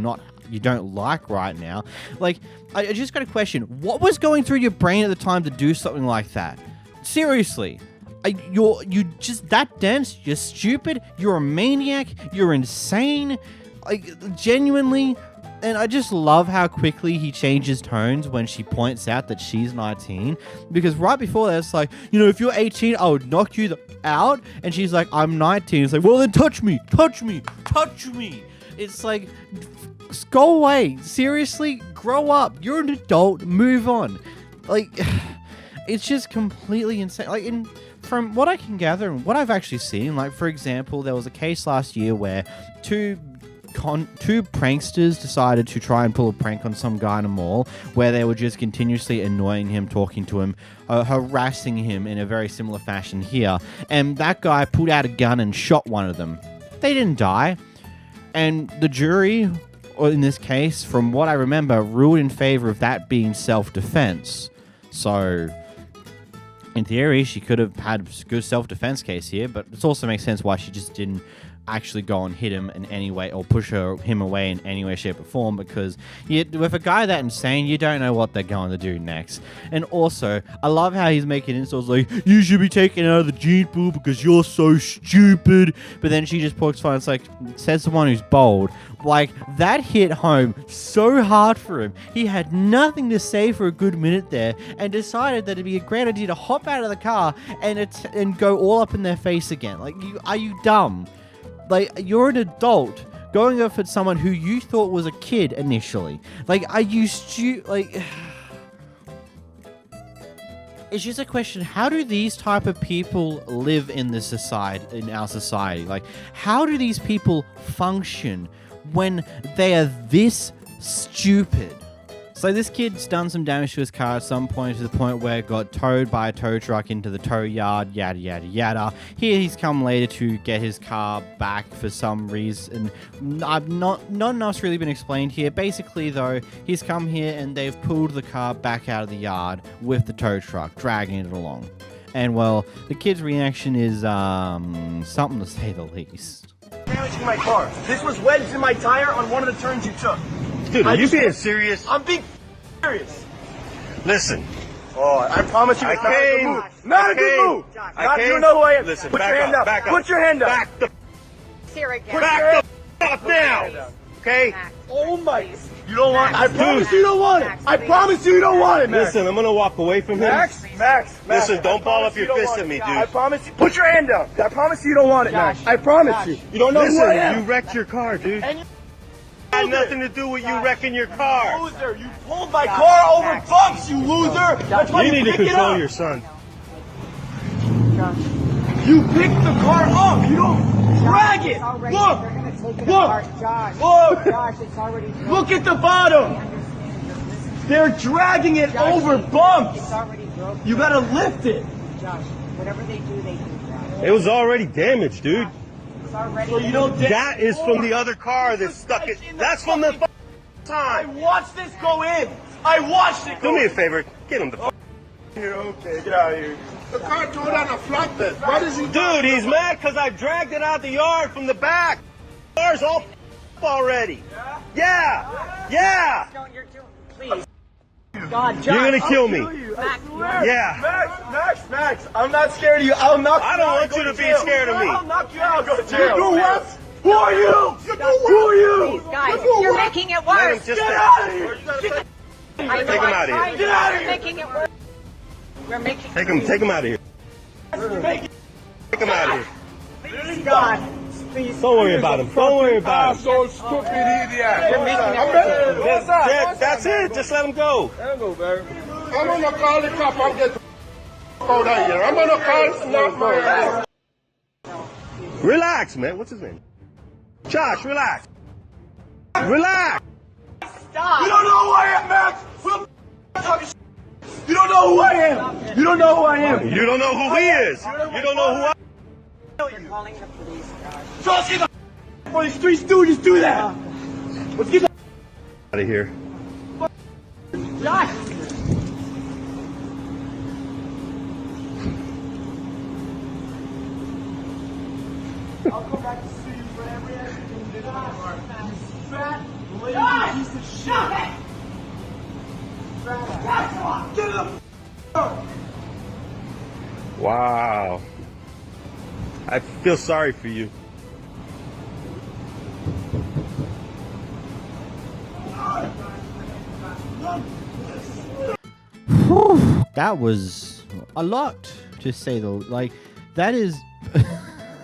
don't like right now. Like, I just got a question. What was going through your brain at the time to do something like that? Seriously. You just that dense? You're stupid? You're a maniac? You're insane? Like, genuinely? And I just love how quickly he changes tones when she points out that she's 19. Because right before that, it's like, if you're 18, I would knock you out. And she's like, I'm 19. It's like, well, then touch me. Touch me. Touch me. It's like, go away. Seriously, grow up. You're an adult. Move on. Like, it's just completely insane. Like, from what I can gather and what I've actually seen, like, for example, there was a case last year where two pranksters decided to try and pull a prank on some guy in a mall where they were just continuously annoying him, talking to him, harassing him in a very similar fashion here. And that guy pulled out a gun and shot one of them. They didn't die. And the jury, or in this case, from what I remember, ruled in favor of that being self-defense. So, in theory, she could have had a good self-defense case here, but it also makes sense why she just didn't actually go and hit him in any way or push him away in any way, shape, or form, because with a guy that insane, you don't know what they're going to do next. And also, I love how he's making insults like, you should be taken out of the gene pool because you're so stupid. But then she just pokes fun. It's like, says someone who's bold. Like, that hit home so hard for him. He had nothing to say for a good minute there and decided that it'd be a great idea to hop out of the car and go all up in their face again. Like, are you dumb? Like, you're an adult going off at someone who you thought was a kid initially. Like, are you like... It's just a question, how do these type of people live in our society? Like, how do these people function when they are this stupid? So this kid's done some damage to his car at some point, to the point where it got towed by a tow truck into the tow yard, yada yada yada. Here he's come later to get his car back for some reason. Not enough's really been explained here. Basically though, he's come here and they've pulled the car back out of the yard with the tow truck, dragging it along. And well, the kid's reaction is something to say the least. Damaging my car. This was wedged in my tire on one of the turns you took. Dude, are you being serious? I'm being serious. Listen. Oh, I promise you it's not a good move. Not a good move. You don't know who I am. Listen, put your hand up. Back up. Put your hand up. Back the here again. Back the up now. Okay? Oh my. You don't want it. I promise you don't want it. I promise you don't want it, Max. Listen, I'm gonna walk away from him. Max. Listen, don't ball up your fist at me, dude. I promise you. Put your hand down. I promise you don't want it, Max. I promise you. You don't know who I am. Listen, you wrecked your car, dude. Had nothing to do with you wrecking your car. Loser, you pulled my car over bumps, you loser. That's why You need to pick it control up. your son. You picked the car up. You don't drag it. Look. Josh, it's already broken. Look at the bottom. They're dragging it over bumps. It's already broken. You gotta lift it. Josh, whatever they do, Josh. It was already damaged, dude. So you don't. That is from the other car that stuck it. That's from the time. I watched this go in. I watched it go in. Do me a favor. Get him the here. Okay, get out of here. The car tore down a flatbed. What is he? Dude, he's mad because I dragged it out the yard from the back. The car's all already. Yeah. Please. God, Josh, you're gonna kill me. Max, I'm not scared of you. I'll knock you out. I don't want you to be scared of me. I'll knock you out. Go to jail. You do what? Who are you? Who are you? Please, guys, you're making it worse. Get out of here. Take him out of here. Get out of here. You're making it worse. We're making Take him out of here. Take him out of here. Please, God. Please. Don't worry about him. Don't worry about him. So stupid idiot. That's it. Just let him go. Let him go, baby. I'm gonna call the cop. I'm getting out of here. I'm gonna call not my ass. Relax, man. What's his name? Josh, relax. Relax. Stop. You don't know who I am, Max. You don't know who I am. You don't know who I am. You don't know who he is. You don't know who I am. You're calling the police, Josh. Josh, get the for these three stooges do that. Let's get the out of here. Josh. I'll come back to see you for every accident you did in the car. You fat, lazy piece of shit. Get the Wow. I feel sorry for you. Whew, that was a lot to say that is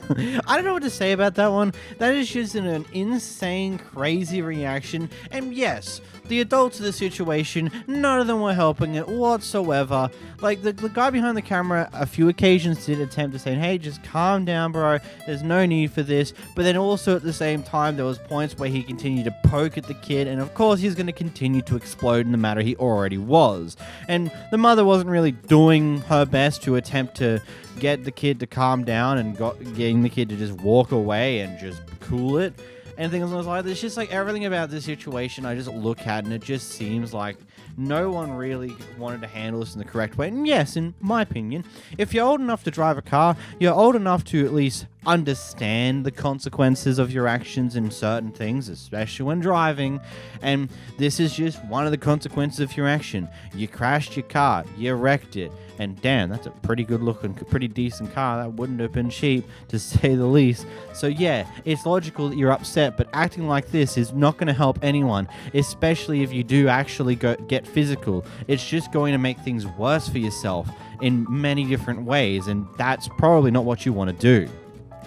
I don't know what to say about that one. That is just an insane, crazy reaction. And yes, the adults of the situation, none of them were helping it whatsoever. Like, the guy behind the camera, a few occasions did attempt to say, hey, just calm down, bro. There's no need for this. But then also at the same time, there was points where he continued to poke at the kid. And of course, he's going to continue to explode in the matter he already was. And the mother wasn't really doing her best to attempt to get the kid to calm down and getting the kid to just walk away and just cool it and things like that. It's just like everything about this situation I just look at and it just seems like no one really wanted to handle this in the correct way. And yes, in my opinion, if you're old enough to drive a car, you're old enough to at least understand the consequences of your actions in certain things, especially when driving. And this is just one of the consequences of your action. You crashed your car, you wrecked it, and damn, that's a pretty good looking, pretty decent car. That wouldn't have been cheap, to say the least. So yeah, it's logical that you're upset, but acting like this is not going to help anyone, especially if you do actually get physical. It's just going to make things worse for yourself in many different ways, and that's probably not what you want to do.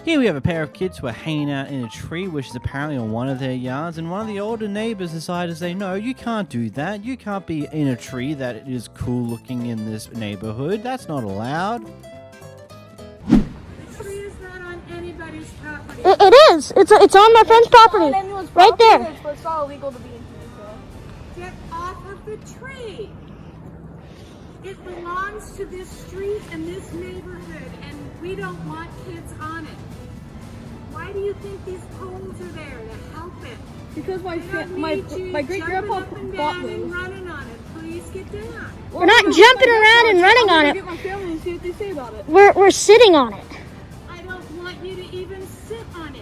Here we have a pair of kids who are hanging out in a tree, which is apparently on one of their yards, and one of the older neighbors decided to say, no, you can't do that. You can't be in a tree that is cool looking in this neighborhood. That's not allowed. The tree is not on anybody's property. It is. It's on my friend's property. Right there. But it's not illegal to be in here, Get off of the tree. It belongs to this street and this neighborhood, and we don't want kids on it. Why do you think these poles are there to help it? Because my great grandpa bought those. And running on it. Please get down. We're not jumping around and running on it. Get my family and see what they say about it. We're sitting on it. I don't want you to even sit on it.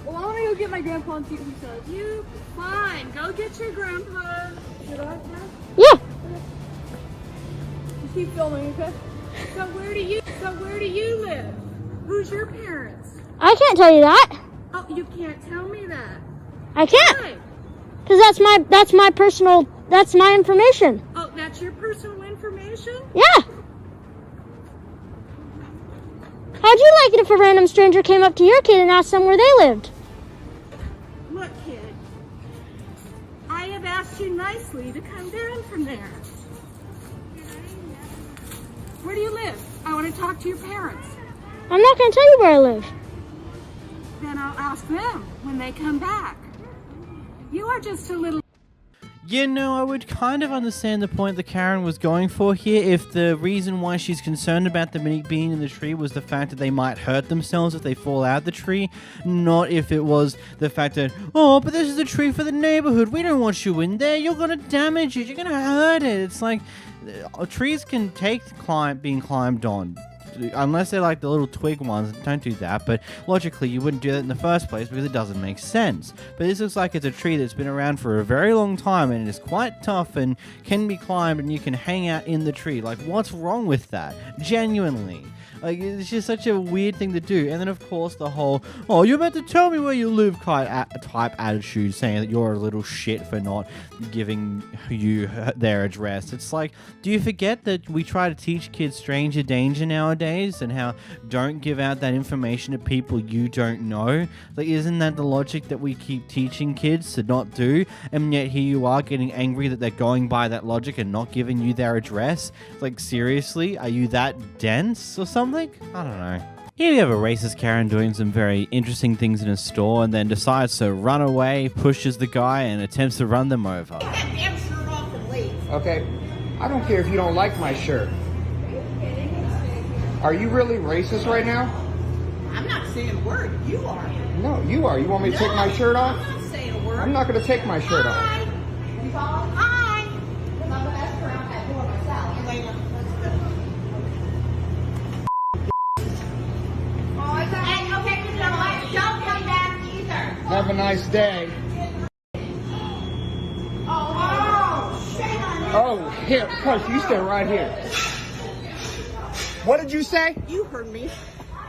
Well, I'm gonna go get my grandpa and see what he says. You fine. Go get your grandpa. Should I? Yeah. Just keep filming, okay? So where do you live? Who's your parents? I can't tell you that. Oh, you can't tell me that. I can't. Because that's my personal, that's my information. Oh, that's your personal information? Yeah. How'd you like it if a random stranger came up to your kid and asked them where they lived? Look, kid. I have asked you nicely to come down from there. Where do you live? I want to talk to your parents. I'm not going to tell you where I live. Then I'll ask them when they come back. You are just a little... You know, I would kind of understand the point that Karen was going for here if the reason why she's concerned about them being in the tree was the fact that they might hurt themselves if they fall out the tree, not if it was the fact that, oh, but this is a tree for the neighborhood. We don't want you in there. You're going to damage it. You're going to hurt it. It's like, trees can take being climbed on. Unless they're like the little twig ones, don't do that. But logically, you wouldn't do that in the first place because it doesn't make sense. But this looks like it's a tree that's been around for a very long time and it is quite tough and can be climbed and you can hang out in the tree. Like, what's wrong with that? Genuinely. Like, it's just such a weird thing to do. And then, of course, the whole, oh, you're about to tell me where you live type attitude, saying that you're a little shit for not giving you their address. It's like, do you forget that we try to teach kids stranger danger nowadays and how don't give out that information to people you don't know? Like, isn't that the logic that we keep teaching kids to not do? And yet here you are getting angry that they're going by that logic and not giving you their address? Like, seriously? Are you that dense or something? I don't know. Here we have a racist Karen doing some very interesting things in a store and then decides to run away, pushes the guy, and attempts to run them over. Get that damn shirt off and leave. Okay. I don't care if you don't like my shirt. Are you really racist right now? I'm not saying a word. You are. No, you are. You want me to take my shirt off? I'm not saying a word. I'm not going to take my shirt off. Hi. Because I'm the best around that door myself. And okay, you know what? Don't come back either. Have a nice day. Oh, shame on you. Oh, here, Push, you stay right here. What did you say? You heard me.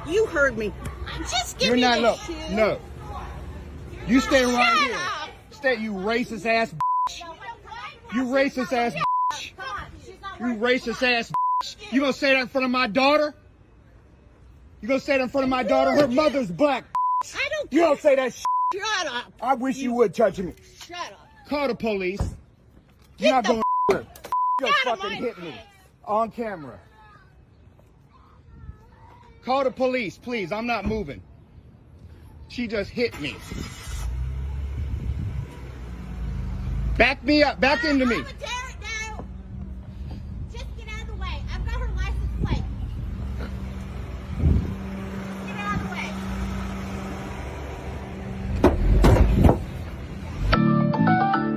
You heard me. Just give You're me not, the look, shit. no. You stay right here. Stay, you racist ass bitch. You racist ass bitch. You racist ass bitch. You gonna say that in front of my daughter? You gonna say that in front of my daughter? Her mother's black. I don't You don't say that shit. Shut up. I wish you would touch me. Shut up. Call the police. You're not going to Get out of fucking my hit me on camera. Call the police, please. I'm not moving. She just hit me. Back me up. Back into me. I'm gonna tear it down. Just get out of the way. I've got her license plate. Get out of the way.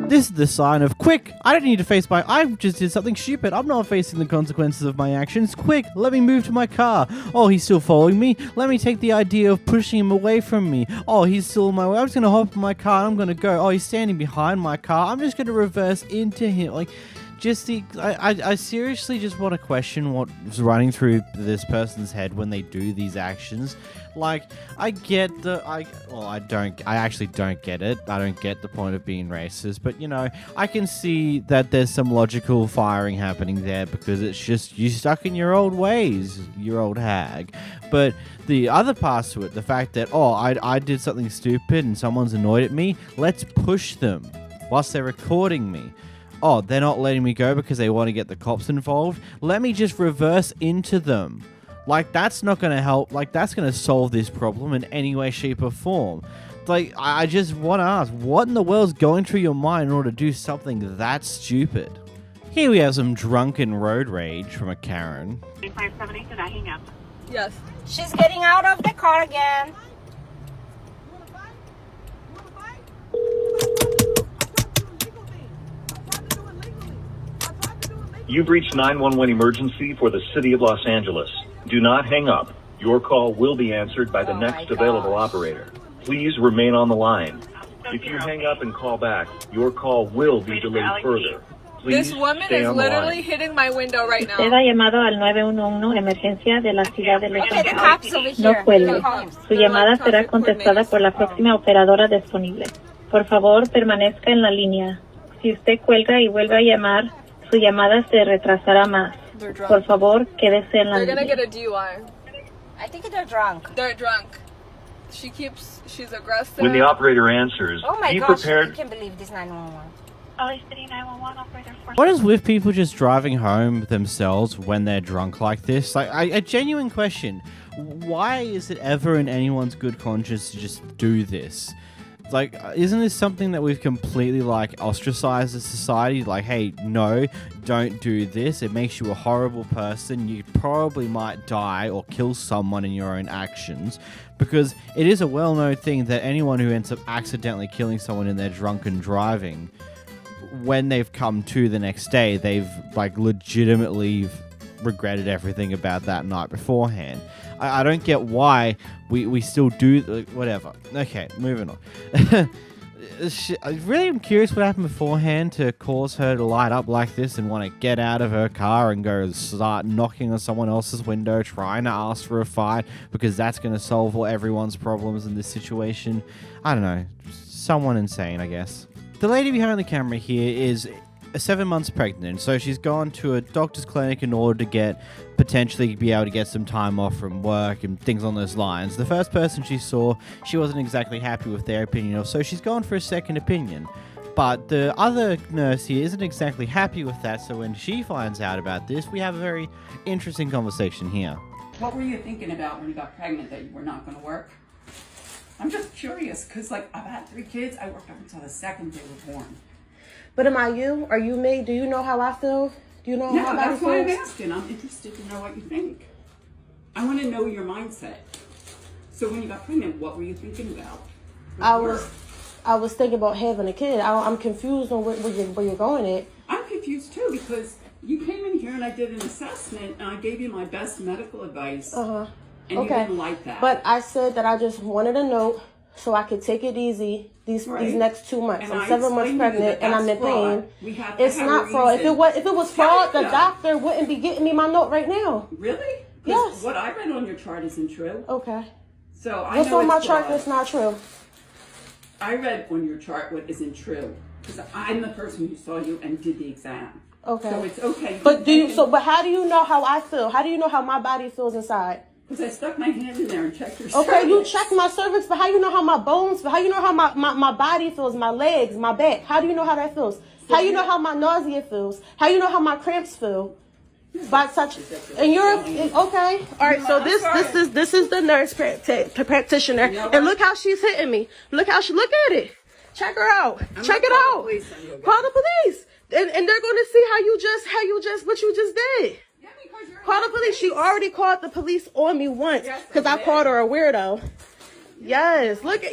This is the sign of, quick, I don't need to face I just did something stupid. I'm not facing the consequences of my actions. Quick, let me move to my car. Oh, he's still following me. Let me take the idea of pushing him away from me. Oh, he's still in my way. I'm just going to hop in my car and I'm going to go. Oh, he's standing behind my car. I'm just going to reverse into him. Like, just I seriously just want to question what's running through this person's head when they do these actions. Like, I get I actually don't get it. I don't get the point of being racist, but you know, I can see that there's some logical firing happening there because it's just you stuck in your old ways, your old hag. But the other parts to it, the fact that, oh, I did something stupid and someone's annoyed at me, let's push them whilst they're recording me. Oh, they're not letting me go because they want to get the cops involved. Let me just reverse into them. Like, that's not going to help. Like, that's going to solve this problem in any way, shape, or form. Like, I just want to ask, what in the world's going through your mind in order to do something that stupid? Here we have some drunken road rage from a Karen. 570, did I hang up? Yes. She's getting out of the car again. You've reached 911 emergency for the city of Los Angeles. Do not hang up. Your call will be answered by the next available operator. Please remain on the line. If you hang up and call back, your call will be delayed further. Please This woman stay is on the literally line. hitting my window right now. Usted ha llamado al 911 emergencia de la ciudad de Los Okay, the Ángeles. cops over No here. cuelgue. The cops. Su llamada será contestada por la próxima operadora disponible. Por favor, permanezca en la línea. Si usted cuelga y vuelve a llamar, su llamada se retrasará más. They're drunk. Por favor, quédese en la They're gonna línea. get a DUI. I think they're drunk. They're drunk. She's aggressive. When the operator answers, Oh my be gosh, prepared. I can't believe this 911. LA City 911 operator. What is with people just driving home themselves when they're drunk like this? Like, a genuine question. Why is it ever in anyone's good conscience to just do this? Like, isn't this something that we've completely, like, ostracized as society? Like, hey, no, don't do this. It makes you a horrible person. You probably might die or kill someone in your own actions. Because it is a well-known thing that anyone who ends up accidentally killing someone in their drunken driving, when they've come to the next day, they've, like, legitimately regretted everything about that night beforehand. I don't get why we still do, whatever. Okay, moving on. I really am curious what happened beforehand to cause her to light up like this and want to get out of her car and go start knocking on someone else's window, trying to ask for a fight, because that's going to solve all everyone's problems in this situation. I don't know. Someone insane, I guess. The lady behind the camera here is 7 months pregnant, so she's gone to a doctor's clinic in order to potentially be able to get some time off from work and things on those lines. The first person she saw, she wasn't exactly happy with their opinion of, so she's gone for a second opinion. But the other nurse here isn't exactly happy with that, so when she finds out about this, we have a very interesting conversation here. What were you thinking about when you got pregnant, that you were not going to work? I'm just curious, because, like, I've had 3 kids. I worked up until the second they were born. But am I you? Are you me? Do you know how I feel? Do you know how my body that's why I'm feels? asking. I'm interested to know what you think. I want to know your mindset. So when you got pregnant, what were you thinking about? I was thinking about having a kid. I'm confused on where you're going at. I'm confused too, because you came in here and I did an assessment and I gave you my best medical advice. And you didn't like that. But I said that I just wanted a note so I could take it easy these next 2 months. And I'm 7 months pregnant and I'm in pain. It's not fraud. If it was fraud, the doctor wouldn't be getting me my note right now. Really? Yes. What I read on your chart isn't true. Okay. So I What's know on my it's chart fraud. that's not true? I read on your chart what isn't true, because I'm the person who saw you and did the exam. Okay. So it's okay. But but how do you know how I feel? How do you know how my body feels inside? Because I stuck my hand in there and checked your Okay, cervix. you check my cervix, but how you know how my bones feel? How you know how my body feels, my legs, my back? How do you know how that feels? How you know how my nausea feels? How you know how my cramps feel? By such, and you're okay. All right, so this is the nurse practitioner, and look how she's hitting me. Look at it. Check her out. Check it out. Call the police, and they're going to see what you just did. Call the police. She already called the police on me once because I called her a weirdo. Yes, look at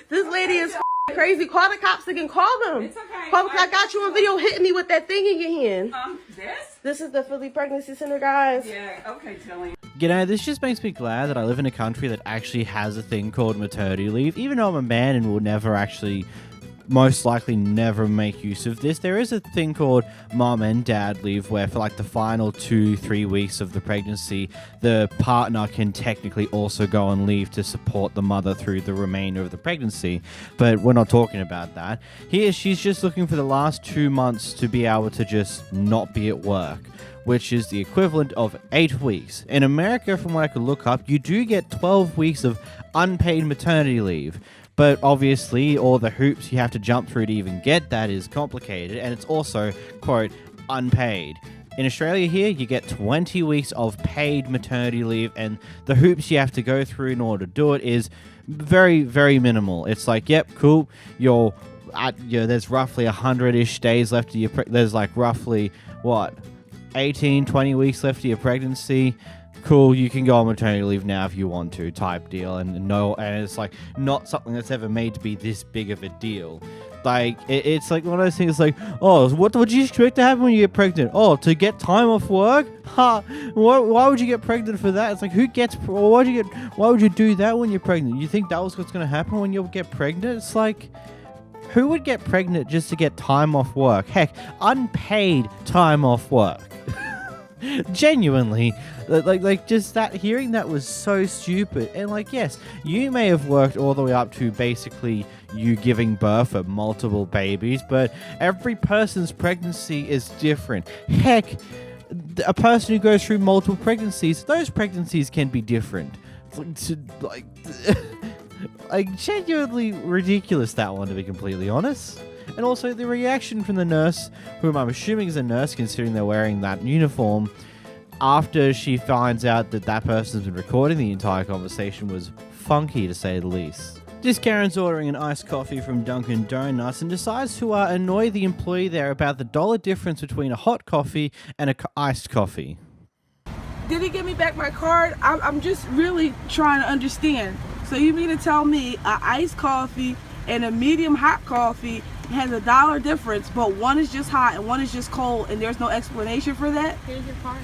this lady is crazy. Call the cops again. Call them. It's okay. Call them. I got you on video hitting me with that thing in your hand. This is the Philly Pregnancy Center, guys. Yeah. Okay, Tilly. You know, this just makes me glad that I live in a country that actually has a thing called maternity leave. Even though I'm a man and will never actually, most likely never make use of this, there is a thing called mom and dad leave where for like the final 2-3 weeks of the pregnancy, the partner can technically also go on leave to support the mother through the remainder of the pregnancy. But we're not talking about that. Here, she's just looking for the last 2 months to be able to just not be at work, which is the equivalent of 8 weeks. In America, from what I could look up, you do get 12 weeks of unpaid maternity leave. But obviously, all the hoops you have to jump through to even get that is complicated, and it's also, quote, unpaid. In Australia here, you get 20 weeks of paid maternity leave, and the hoops you have to go through in order to do it is very, very minimal. It's like, yep, cool. There's roughly 100-ish days left of your. There's like roughly 18, 20 weeks left of your pregnancy. Cool, you can go on maternity leave now if you want to, type deal. And it's like not something that's ever made to be this big of a deal. Like, it's like one of those things like, oh, what would you expect to happen when you get pregnant? Oh, to get time off work? Ha! Why would you get pregnant for that? It's like, why would you do that when you're pregnant? You think that was what's going to happen when you get pregnant? It's like, who would get pregnant just to get time off work? Heck, unpaid time off work. Genuinely, like just that, hearing that was so stupid. And like, yes, you may have worked all the way up to basically you giving birth of multiple babies, but every person's pregnancy is different. Heck, a person who goes through multiple pregnancies, those pregnancies can be different. Like genuinely ridiculous, that one, to be completely honest. And also the reaction from the nurse, whom I'm assuming is a nurse considering they're wearing that uniform, after she finds out that that person's been recording the entire conversation, was funky, to say the least. This Karen's ordering an iced coffee from Dunkin' Donuts and decides to annoy the employee there about the $1 difference between a hot coffee and a iced coffee. Did he give me back my card? I'm just really trying to understand. So you mean to tell me an iced coffee and a medium hot coffee has a $1 difference, but one is just hot and one is just cold, and there's no explanation for that? Here's your card.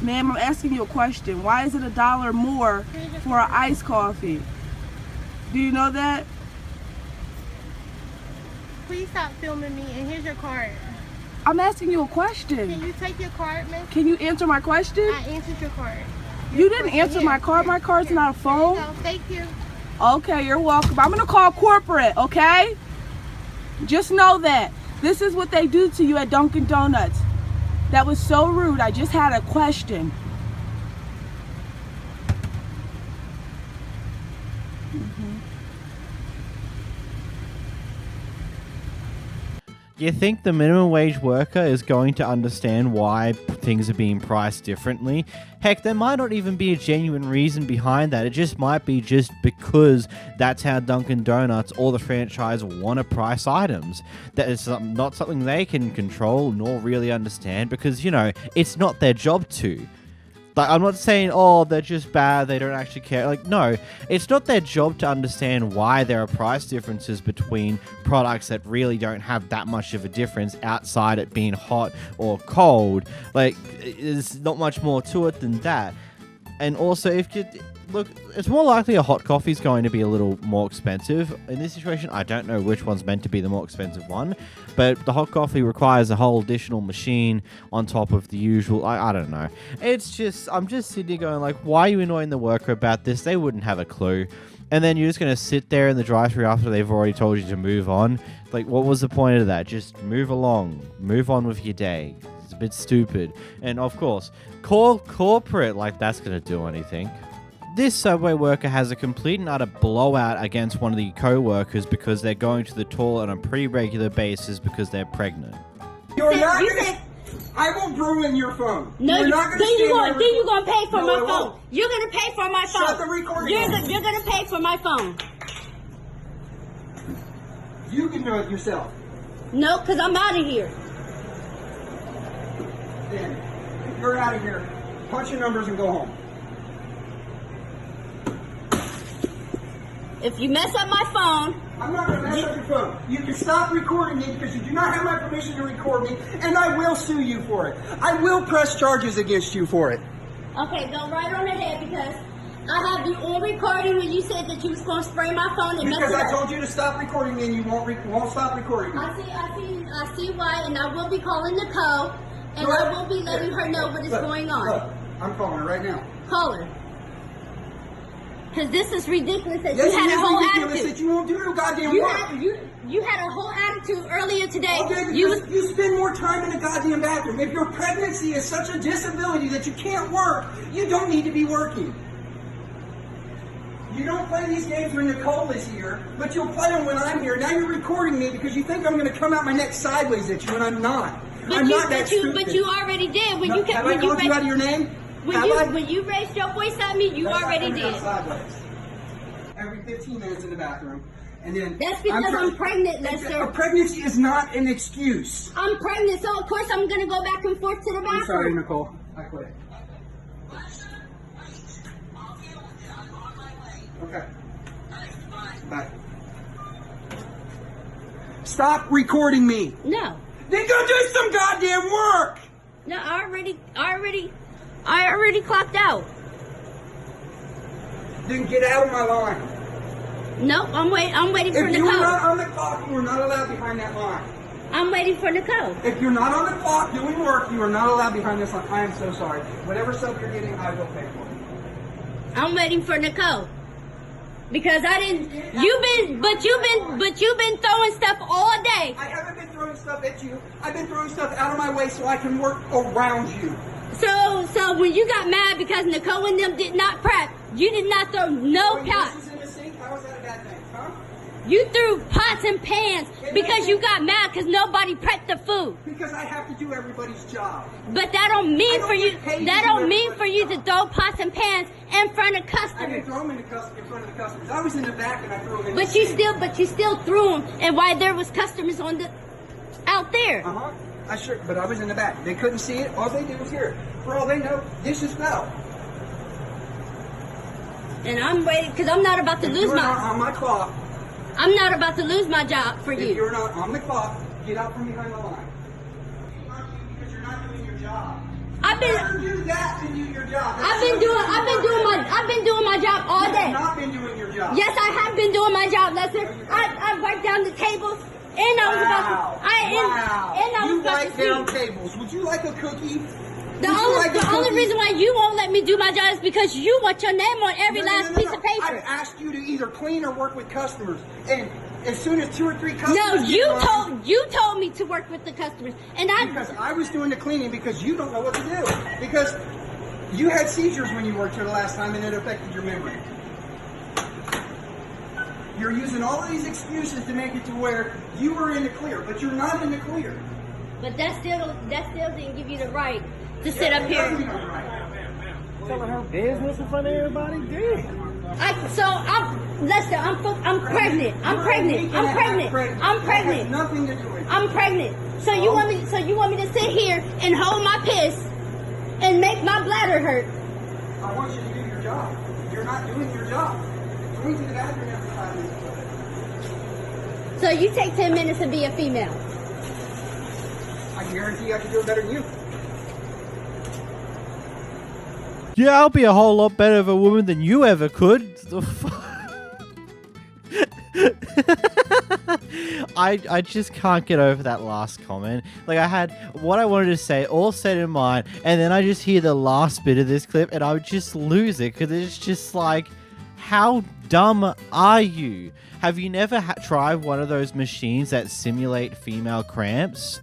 Ma'am, I'm asking you a question. Why is it $1 more for an iced coffee? Do you know that? Please stop filming me, and here's your card. I'm asking you a question. Can you take your card, miss? Can you answer my question? I answered your card. You didn't answer my card. My card's not a phone. No, thank you. Okay, you're welcome. I'm gonna call corporate, okay? Just know that. This is what they do to you at Dunkin' Donuts. That was so rude. I just had a question. You think the minimum wage worker is going to understand why things are being priced differently? Heck, there might not even be a genuine reason behind that. It just might be just because that's how Dunkin' Donuts or the franchise want to price items. That is not something they can control nor really understand because, it's not their job to. Like, I'm not saying, oh, they're just bad, they don't actually care. Like, no, it's not their job to understand why there are price differences between products that really don't have that much of a difference outside it being hot or cold. Like, there's not much more to it than that. And also, look, it's more likely a hot coffee is going to be a little more expensive. In this situation, I don't know which one's meant to be the more expensive one, but the hot coffee requires a whole additional machine on top of the usual. I don't know. I'm just sitting here going like, why are you annoying the worker about this? They wouldn't have a clue. And then you're just going to sit there in the drive-thru after they've already told you to move on. Like, what was the point of that? Just move along. Move on with your day. It's a bit stupid. And of course, call corporate like that's going to do anything. This Subway worker has a complete and utter blowout against one of the co-workers because they're going to the toilet on a pretty regular basis because they're pregnant. You're not gonna... I will ruin your phone. No, you're not gonna you're gonna pay for my phone. Won't. You're gonna pay for my phone. Shut the recording. You're gonna pay for my phone. You can do it yourself. No, because I'm out of here. Then you're out of here. Punch your numbers and go home. If you mess up my phone... I'm not going to mess up your phone. You can stop recording me because you do not have my permission to record me, and I will sue you for it. I will press charges against you for it. Okay, go right on ahead because I have you on recording when you said that you was going to spray my phone and mess it up. Because I told you to stop recording me and you won't stop recording me. I see why, and I will be calling Nicole, and I will be letting her know what is going on. Look, I'm calling her right now. Call her. Because this is ridiculous that yes, you had a whole ridiculous attitude. That you won't do no goddamn work. You had a whole attitude earlier today. Okay, you spend more time in the goddamn bathroom. If your pregnancy is such a disability that you can't work, you don't need to be working. You don't play these games when Nicole is here, but you'll play them when I'm here. Now you're recording me because you think I'm going to come out my neck sideways at you, and I'm not. I'm not that stupid. But you already did when you have I called you out of your name? When you raised your voice at me, you already did. 15 minutes in the bathroom. And then That's because I'm pregnant, Lester. A pregnancy is not an excuse. I'm pregnant, so of course I'm gonna go back and forth to the bathroom. I'm sorry, Nicole. I quit. Okay. Bye. Stop recording me. No. Then go do some goddamn work. No, I already clocked out. Then get out of my line. Nope, I'm waiting for Nicole. If you're not on the clock, you are not allowed behind that line. I'm waiting for Nicole. If you're not on the clock doing work, you are not allowed behind this line. I am so sorry. Whatever stuff you're getting, I will pay for it. I'm waiting for Nicole. Because I didn't. You've been throwing stuff all day. I haven't been throwing stuff at you. I've been throwing stuff out of my way so I can work around you. So when you got mad because Nicole and them did not prep, you did not throw no pots. In the sink, how is that a bad thing, huh? You threw pots and pans because you got mad because nobody prepped the food. Because I have to do everybody's job. But that don't mean for you. That don't mean for you to throw pots and pans in front of I customers. didn't throw them in front of the customers. I was in the back and I threw them in. But you still threw them, and why there was customers out there. But I was in the back. They couldn't see it. All they did was hear it. For all they know, dishes fell. And I'm waiting because I'm not about to lose You're not on my clock. I'm not about to lose my job for you. If you're not on the clock, get out from behind the line. Because you're not doing your job. I've been do that to do your job. I've been doing my job all day. You have not been doing your job. Yes, I have been doing my job, Lester. I wiped down the tables, and I was about to. You wipe down tables. Would you like a cookie? The only reason why you won't let me do my job is because you want your name on every last piece of paper. I've asked you to either clean or work with customers, and as soon as 2 or 3 customers. No, you told me to work with the customers, and because I was doing the cleaning because you don't know what to do because you had seizures when you worked here the last time, and it affected your memory. You're using all of these excuses to make it to where you were in the clear, but you're not in the clear. But that still didn't give you the right to sit up here. Telling her business in front of everybody? Damn. Lester, I'm pregnant. I'm pregnant. Nothing to do with it. I'm pregnant. So you want me to sit here and hold my piss and make my bladder hurt? I want you to do your job. You're not doing your job. Going to the bathroom every 5 minutes. So you take 10 minutes to be a female. I guarantee I can do it better than you. Yeah, I'll be a whole lot better of a woman than you ever could. I just can't get over that last comment. Like, I had what I wanted to say all set in mind, and then I just hear the last bit of this clip, and I would just lose it, because it's just like, how dumb are you? Have you never tried one of those machines that simulate female cramps?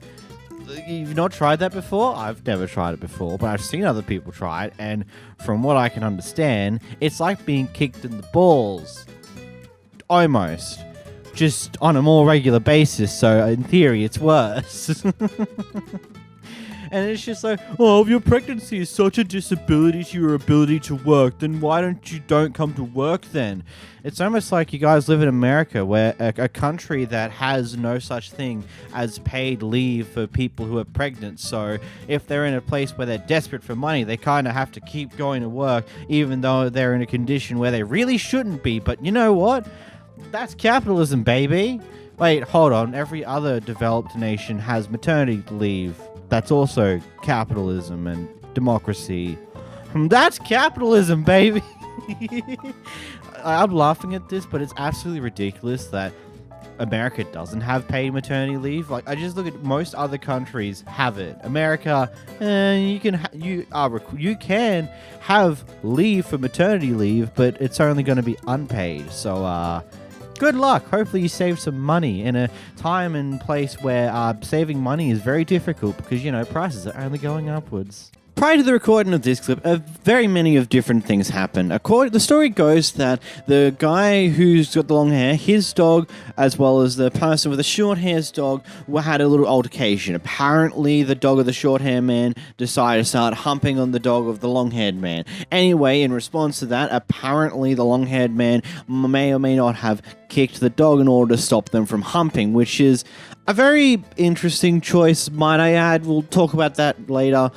You've not tried that before? I've never tried it before, but I've seen other people try it, and from what I can understand, it's like being kicked in the balls. Almost. Just on a more regular basis, so in theory it's worse. And it's just like, oh, if your pregnancy is such a disability to your ability to work, then why don't come to work then? It's almost like you guys live in America, where a country that has no such thing as paid leave for people who are pregnant. So if they're in a place where they're desperate for money, they kind of have to keep going to work, even though they're in a condition where they really shouldn't be. But you know what? That's capitalism, baby. Wait, hold on. Every other developed nation has maternity leave. That's also capitalism and democracy. That's capitalism, baby. I'm laughing at this, but it's absolutely ridiculous that America doesn't have paid maternity leave. Like, I just look at most other countries have it. America, you can have leave for maternity leave, but it's only going to be unpaid. So, good luck. Hopefully you save some money in a time and place where saving money is very difficult because, you know, prices are only going upwards. Prior to the recording of this clip, very many of different things happened. The story goes that the guy who's got the long hair, his dog, as well as the person with the short hair's dog, had a little altercation. Apparently, the dog of the short hair man decided to start humping on the dog of the long-haired man. Anyway, in response to that, apparently the long-haired man may or may not have kicked the dog in order to stop them from humping, which is a very interesting choice, might I add. We'll talk about that later.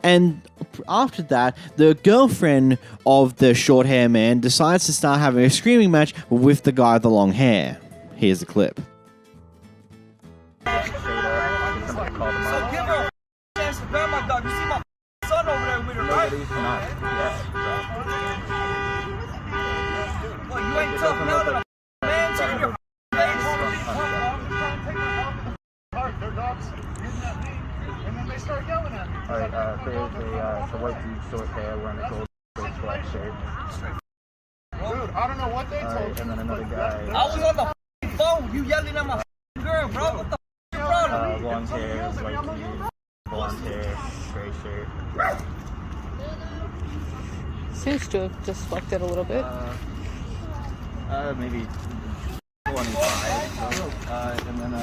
And after that, the girlfriend of the short hair man decides to start having a screaming match with the guy with the long hair. Here's the clip. So give her a chance to grab my dog. You see my son over there with her, right? Well, you ain't tough now that a man's in your face. Their dogs getting at me, and then they start yelling at me. Alright, there's a white dude, short hair, wearing a gold black shirt. Dude, I don't know what they told you. And then another guy. I was on the phone. You yelling at my girl, bro. What the problem? Long hair, white dude, blonde hair, gray shirt. Seems to have just fucked it a little bit. Maybe 25. And then the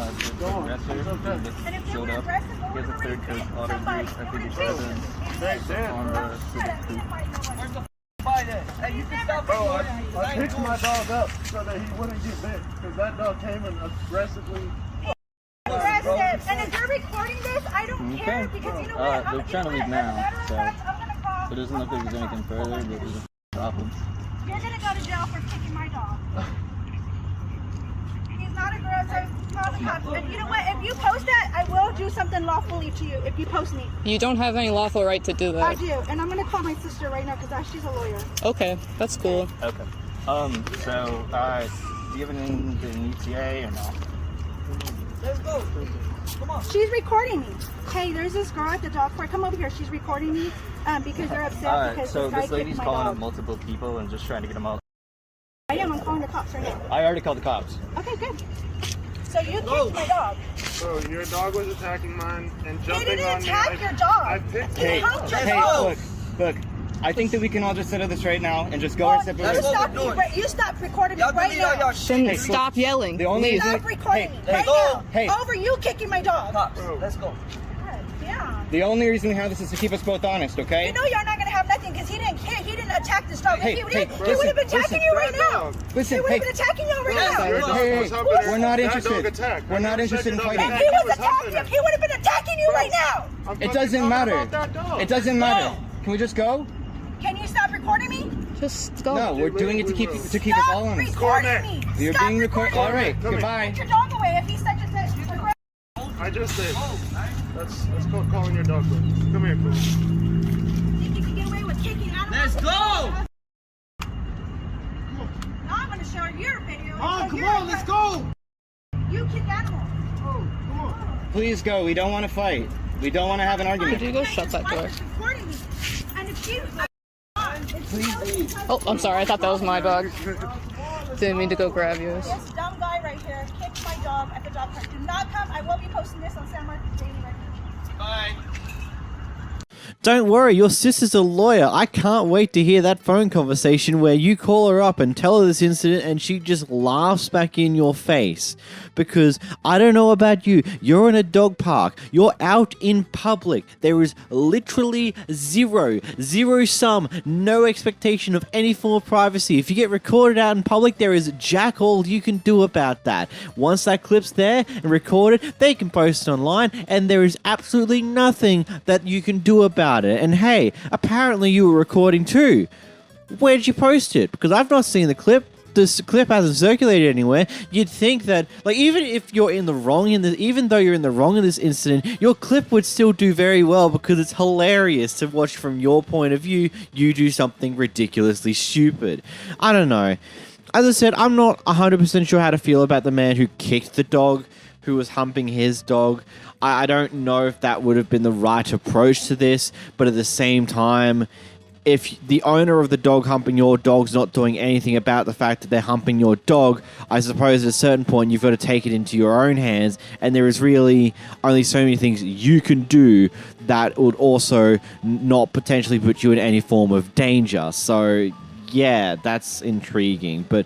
aggressor just showed up. He has a third coat auto boot. I think he's on the Where's the fight at? Hey, you can stop Bro, I picked my dog up so that he wouldn't get bit, because that dog came and aggressively. Aggressive. And if you're recording this, I don't care because you know what? They're trying to leave now, so it doesn't look like there's anything further, but there's a problem. You're gonna go to jail for kicking my dog. He's not aggressive. Call the cops. And you know what? If you post that, I will do something lawfully to you. If you post me, You don't have any lawful right to do I that. do. And I'm gonna call my sister right now because she's a lawyer. Okay, that's cool. Okay. So, do you have an ETA or no? Let's go. Come on. She's recording me. Hey, there's this girl at the dog park. Come over here. She's recording me because they're upset because So this guy this lady's kicked my calling dog. up multiple people and just trying to get them out. I am. I'm calling the cops right now. I already called the cops. Okay, good. So you kicked my dog. Bro, your dog was attacking mine and He jumping didn't on me. attack your dog. I picked He him. humped your dog. Look. I think that we can all just settle this right now and just go our separate ways. You stop recording me right now. Then stop yelling. The only please. Stop recording me right now. Over you kicking my dog. Let's go. Yeah. The only reason we have this is to keep us both honest, okay? You know you're not gonna have nothing because he didn't attack this dog. Hey, If he hey, did, he would have been attacking you right now. Listen, He would have been attacking you right now. Hey, we're not interested. We're not interested in fighting. If he was attacking him, he would have been attacking you right now. It doesn't matter. It doesn't matter. Can we just go? Can you stop recording me? Just go. No, we're doing it to keep us all honest. Recording me. You're Stop being recorded. All right, Come here. goodbye. Put your dog away if he's such a I just said, let's go calling your dog. Come here, please. think you can get away with kicking animals? Let's go. Now I'm gonna show your video. Come on, let's go. You kick animals. Come on. Please go. We don't want to fight. We don't want to have an argument. Could you go shut that door? Recording me. And if you Oh, I'm sorry. I thought that was my dog. Didn't mean to go grab yours. This dumb guy right here kicked my dog at the dog park. Do not come. I will be posting this on San Marcos Daily Record. Bye. Don't worry, your sister's a lawyer. I can't wait to hear that phone conversation where you call her up and tell her this incident and she just laughs back in your face. Because I don't know about you, you're in a dog park, you're out in public, there is literally zero sum, no expectation of any form of privacy. If you get recorded out in public, there is jack all you can do about that. Once that clip's there and recorded, they can post it online and there is absolutely nothing that you can do about it. And hey, apparently you were recording too. Where did you post it? Because I've not seen the clip. This clip hasn't circulated anywhere. You'd think that, like, even if you're in the wrong even though you're in the wrong in this incident, your clip would still do very well because it's hilarious to watch from your point of view. You do something ridiculously stupid. I don't know. As I said, I'm not 100% sure how to feel about the man who kicked the dog, who was humping his dog. I don't know if that would have been the right approach to this, but at the same time, if the owner of the dog humping your dog's not doing anything about the fact that they're humping your dog, I suppose at a certain point you've got to take it into your own hands, and there is really only so many things you can do that would also not potentially put you in any form of danger. So, yeah, that's intriguing, but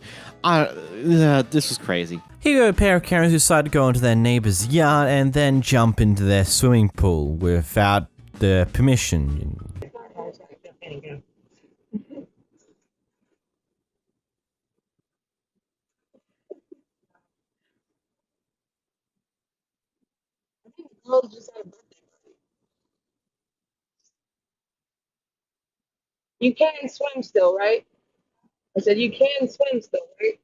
this was crazy. Here you go, a pair of Karens who decide to go into their neighbor's yard and then jump into their swimming pool without their permission. You can swim still, right? I said you can swim still, right?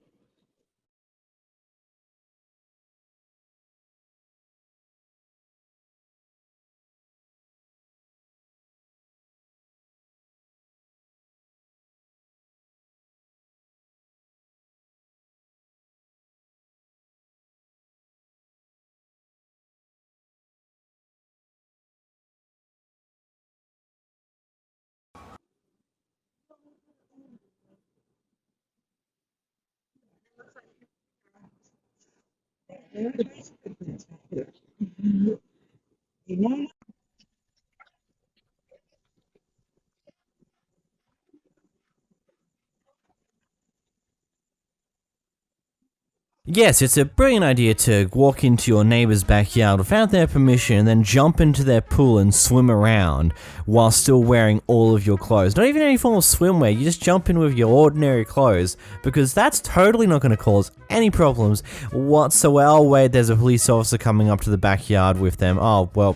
Yes, it's a brilliant idea to walk into your neighbor's backyard without their permission and then jump into their pool and swim around while still wearing all of your clothes. Not even any form of swimwear, you just jump in with your ordinary clothes, because that's totally not going to cause any problems whatsoever. Oh wait, there's a police officer coming up to the backyard with them. Oh, well,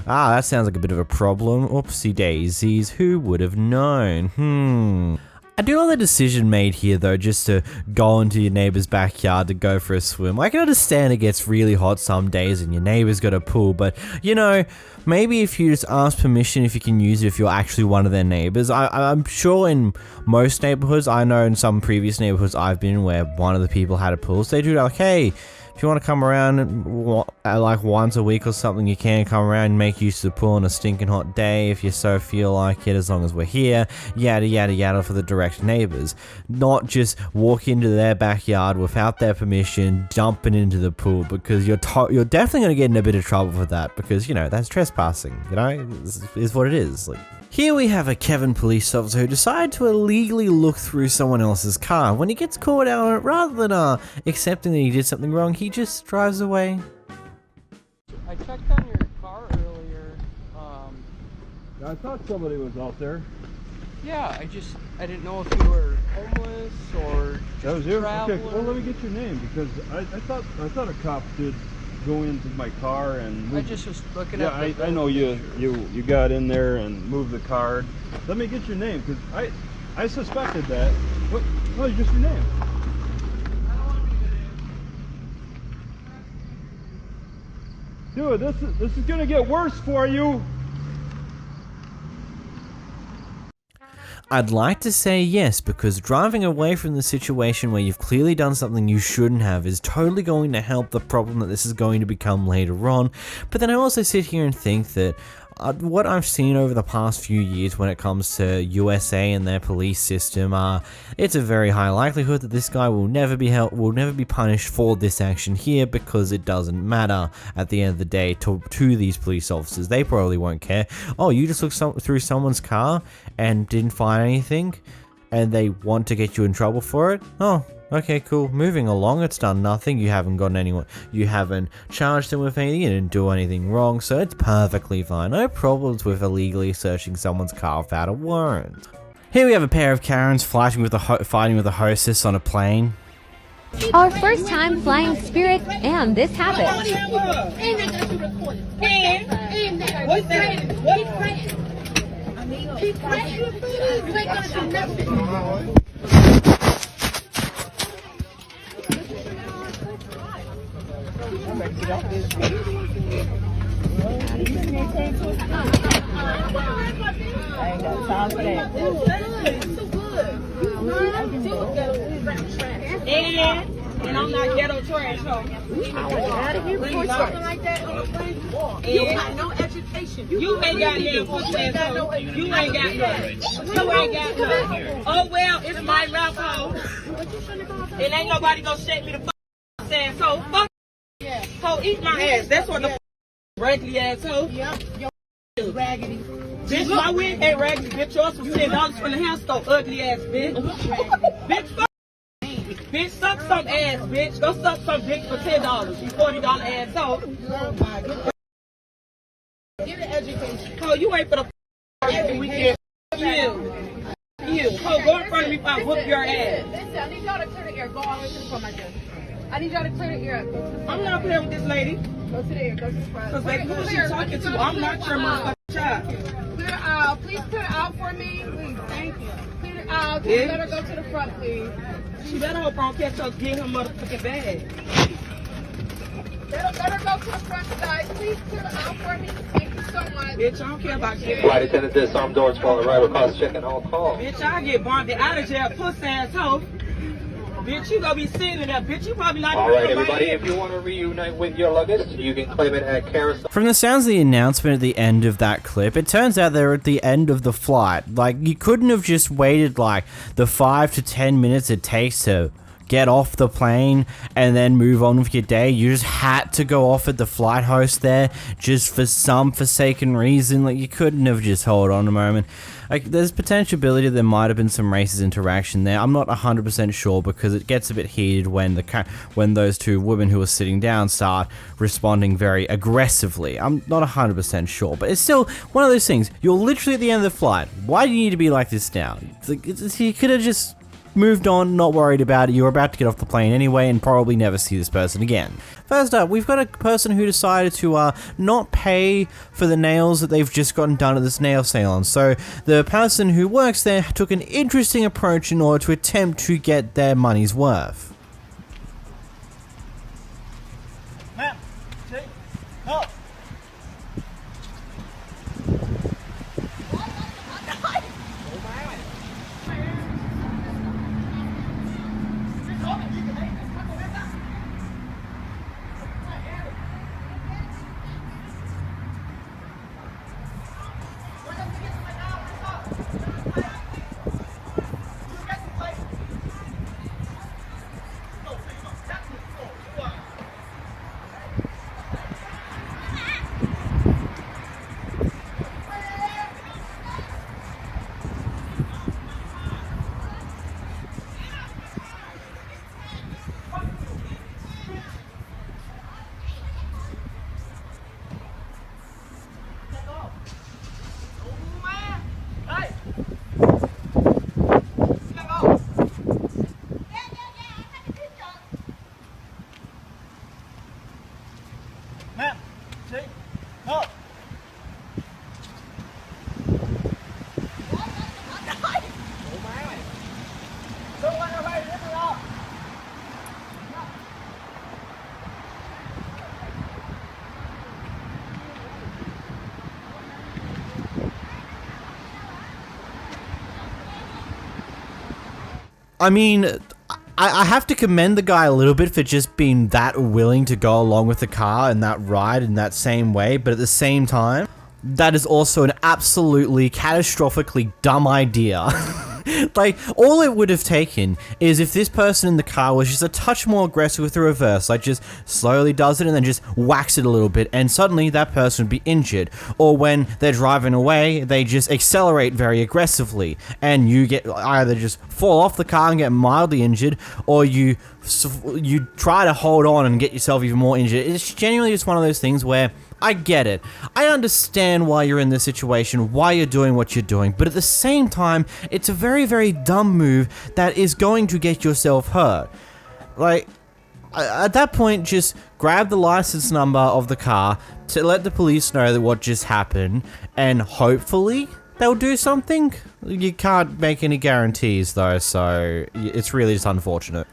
that sounds like a bit of a problem. Oopsie daisies, who would have known? I do love the decision made here though, just to go into your neighbor's backyard to go for a swim. I can understand it gets really hot some days and your neighbor's got a pool, but you know, maybe if you just ask permission if you can use it if you're actually one of their neighbors. I'm sure in most neighborhoods, I know in some previous neighborhoods I've been in where one of the people had a pool, so they do like, hey, if you want to come around like once a week or something, you can come around and make use of the pool on a stinking hot day if you so feel like it, as long as we're here, yada yada yada, for the direct neighbors. Not just walk into their backyard without their permission, jumping into the pool, because you're definitely going to get in a bit of trouble for that, because, you know, that's trespassing, you know, is what it is. Like, here we have a Kevin police officer who decided to illegally look through someone else's car. When he gets caught out on it, rather than accepting that he did something wrong, he just drives away. I checked on your car earlier. I thought somebody was out there. Yeah, I didn't know if you were homeless or That was you? traveling. Okay, well let me get your name, because I thought a cop did go into my car and move. I just was looking yeah, at the I know you got in there and moved the card. Let me get your name, because I suspected that. What is just your name? Dude, this is gonna get worse for you. I'd like to say yes, because driving away from the situation where you've clearly done something you shouldn't have is totally going to help the problem that this is going to become later on. But then I also sit here and think that what I've seen over the past few years when it comes to USA and their police system, it's a very high likelihood that this guy will never be punished for this action here, because it doesn't matter at the end of the day to these police officers. They probably won't care. Oh, you just looked through someone's car and didn't find anything, and they want to get you in trouble for it? Oh, okay, cool. Moving along, it's done nothing. You haven't gotten anyone. You haven't charged them with anything. You didn't do anything wrong, so it's perfectly fine. No problems with illegally searching someone's car without a warrant. Here we have a pair of Karens fighting with a hostess on a plane. Our first time flying Spirit, and this happened. What's that? I ain't got time for that. And I'm not ghetto trash, ho. Please something like that on the plane. You got no education. You ain't got no pussy asshole. You ain't got none. You ain't got none. Oh well, it's my mouth, ho. And ain't nobody gonna shake me the fuck ass, ho. Fuck. Ho, eat my ass. That's what the raggedy asshole. Yep. Raggedy. Bitch, my wig ain't raggedy. Bitch, yours was $10 from the hair store. Ugly ass bitch. Bitch, fuck. Bitch, suck some ass, bitch. Go suck some dick for $10. You $40 asshole. Get an education. Oh, you ain't for the every weekend. You. Oh, go in front of me if I whoop your ass. Listen, I need y'all to clear the air. Go all the way to the front, my dear. I need y'all to clear the air. I'm not playing with this lady. Go to the air. Go to the front. Because baby, who is she talking to? I'm not your motherfucking child. Clear the aisle. Please clear the aisle for me. Please, thank you. Clear the aisle. Just let her go to the front, please. She better hope I don't catch her getting her motherfucking bag. Let her go to the front, guys. Please clear the aisle for me. Thank you so much. Bitch, I don't care about getting Flight attendant, disarm doors for arrival. Cause checking all calls. Bitch, I get bonded out of jail, pussy asshole. Bitch, you gonna be sitting in there. Bitch, you probably not. All right, everybody, if you want to reunite with your luggage, you can claim it at KARENS. From the sounds of the announcement at the end of that clip, it turns out they're at the end of the flight. Like, you couldn't have just waited like the 5 to 10 minutes it takes to get off the plane and then move on with your day. You just had to go off at the flight host there just for some forsaken reason. Like, you couldn't have just hold on a moment. Like, there's potentiality there might have been some racist interaction there. I'm not 100% sure because it gets a bit heated when when those two women who are sitting down start responding very aggressively. I'm not 100% sure, but it's still one of those things. You're literally at the end of the flight. Why do you need to be like this now? You could have just moved on, not worried about it. You're about to get off the plane anyway and probably never see this person again. First up, we've got a person who decided to not pay for the nails that they've just gotten done at this nail salon. So the person who works there took an interesting approach in order to attempt to get their money's worth. Ma'am, take, no. Ma'am, take, no. Don't let nobody rip it off. I mean, I have to commend the guy a little bit for just being that willing to go along with the car and that ride in that same way, but at the same time, that is also an absolutely catastrophically dumb idea. Like, all it would have taken is if this person in the car was just a touch more aggressive with the reverse, like just slowly does it and then just whacks it a little bit, and suddenly that person would be injured. Or when they're driving away, they just accelerate very aggressively, and you get either just fall off the car and get mildly injured, or you try to hold on and get yourself even more injured. It's genuinely just one of those things where I get it. I understand why you're in this situation, why you're doing what you're doing, but at the same time, it's a very, very dumb move that is going to get yourself hurt. Like, at that point, just grab the license number of the car to let the police know that what just happened, and hopefully they'll do something. You can't make any guarantees though, so it's really just unfortunate.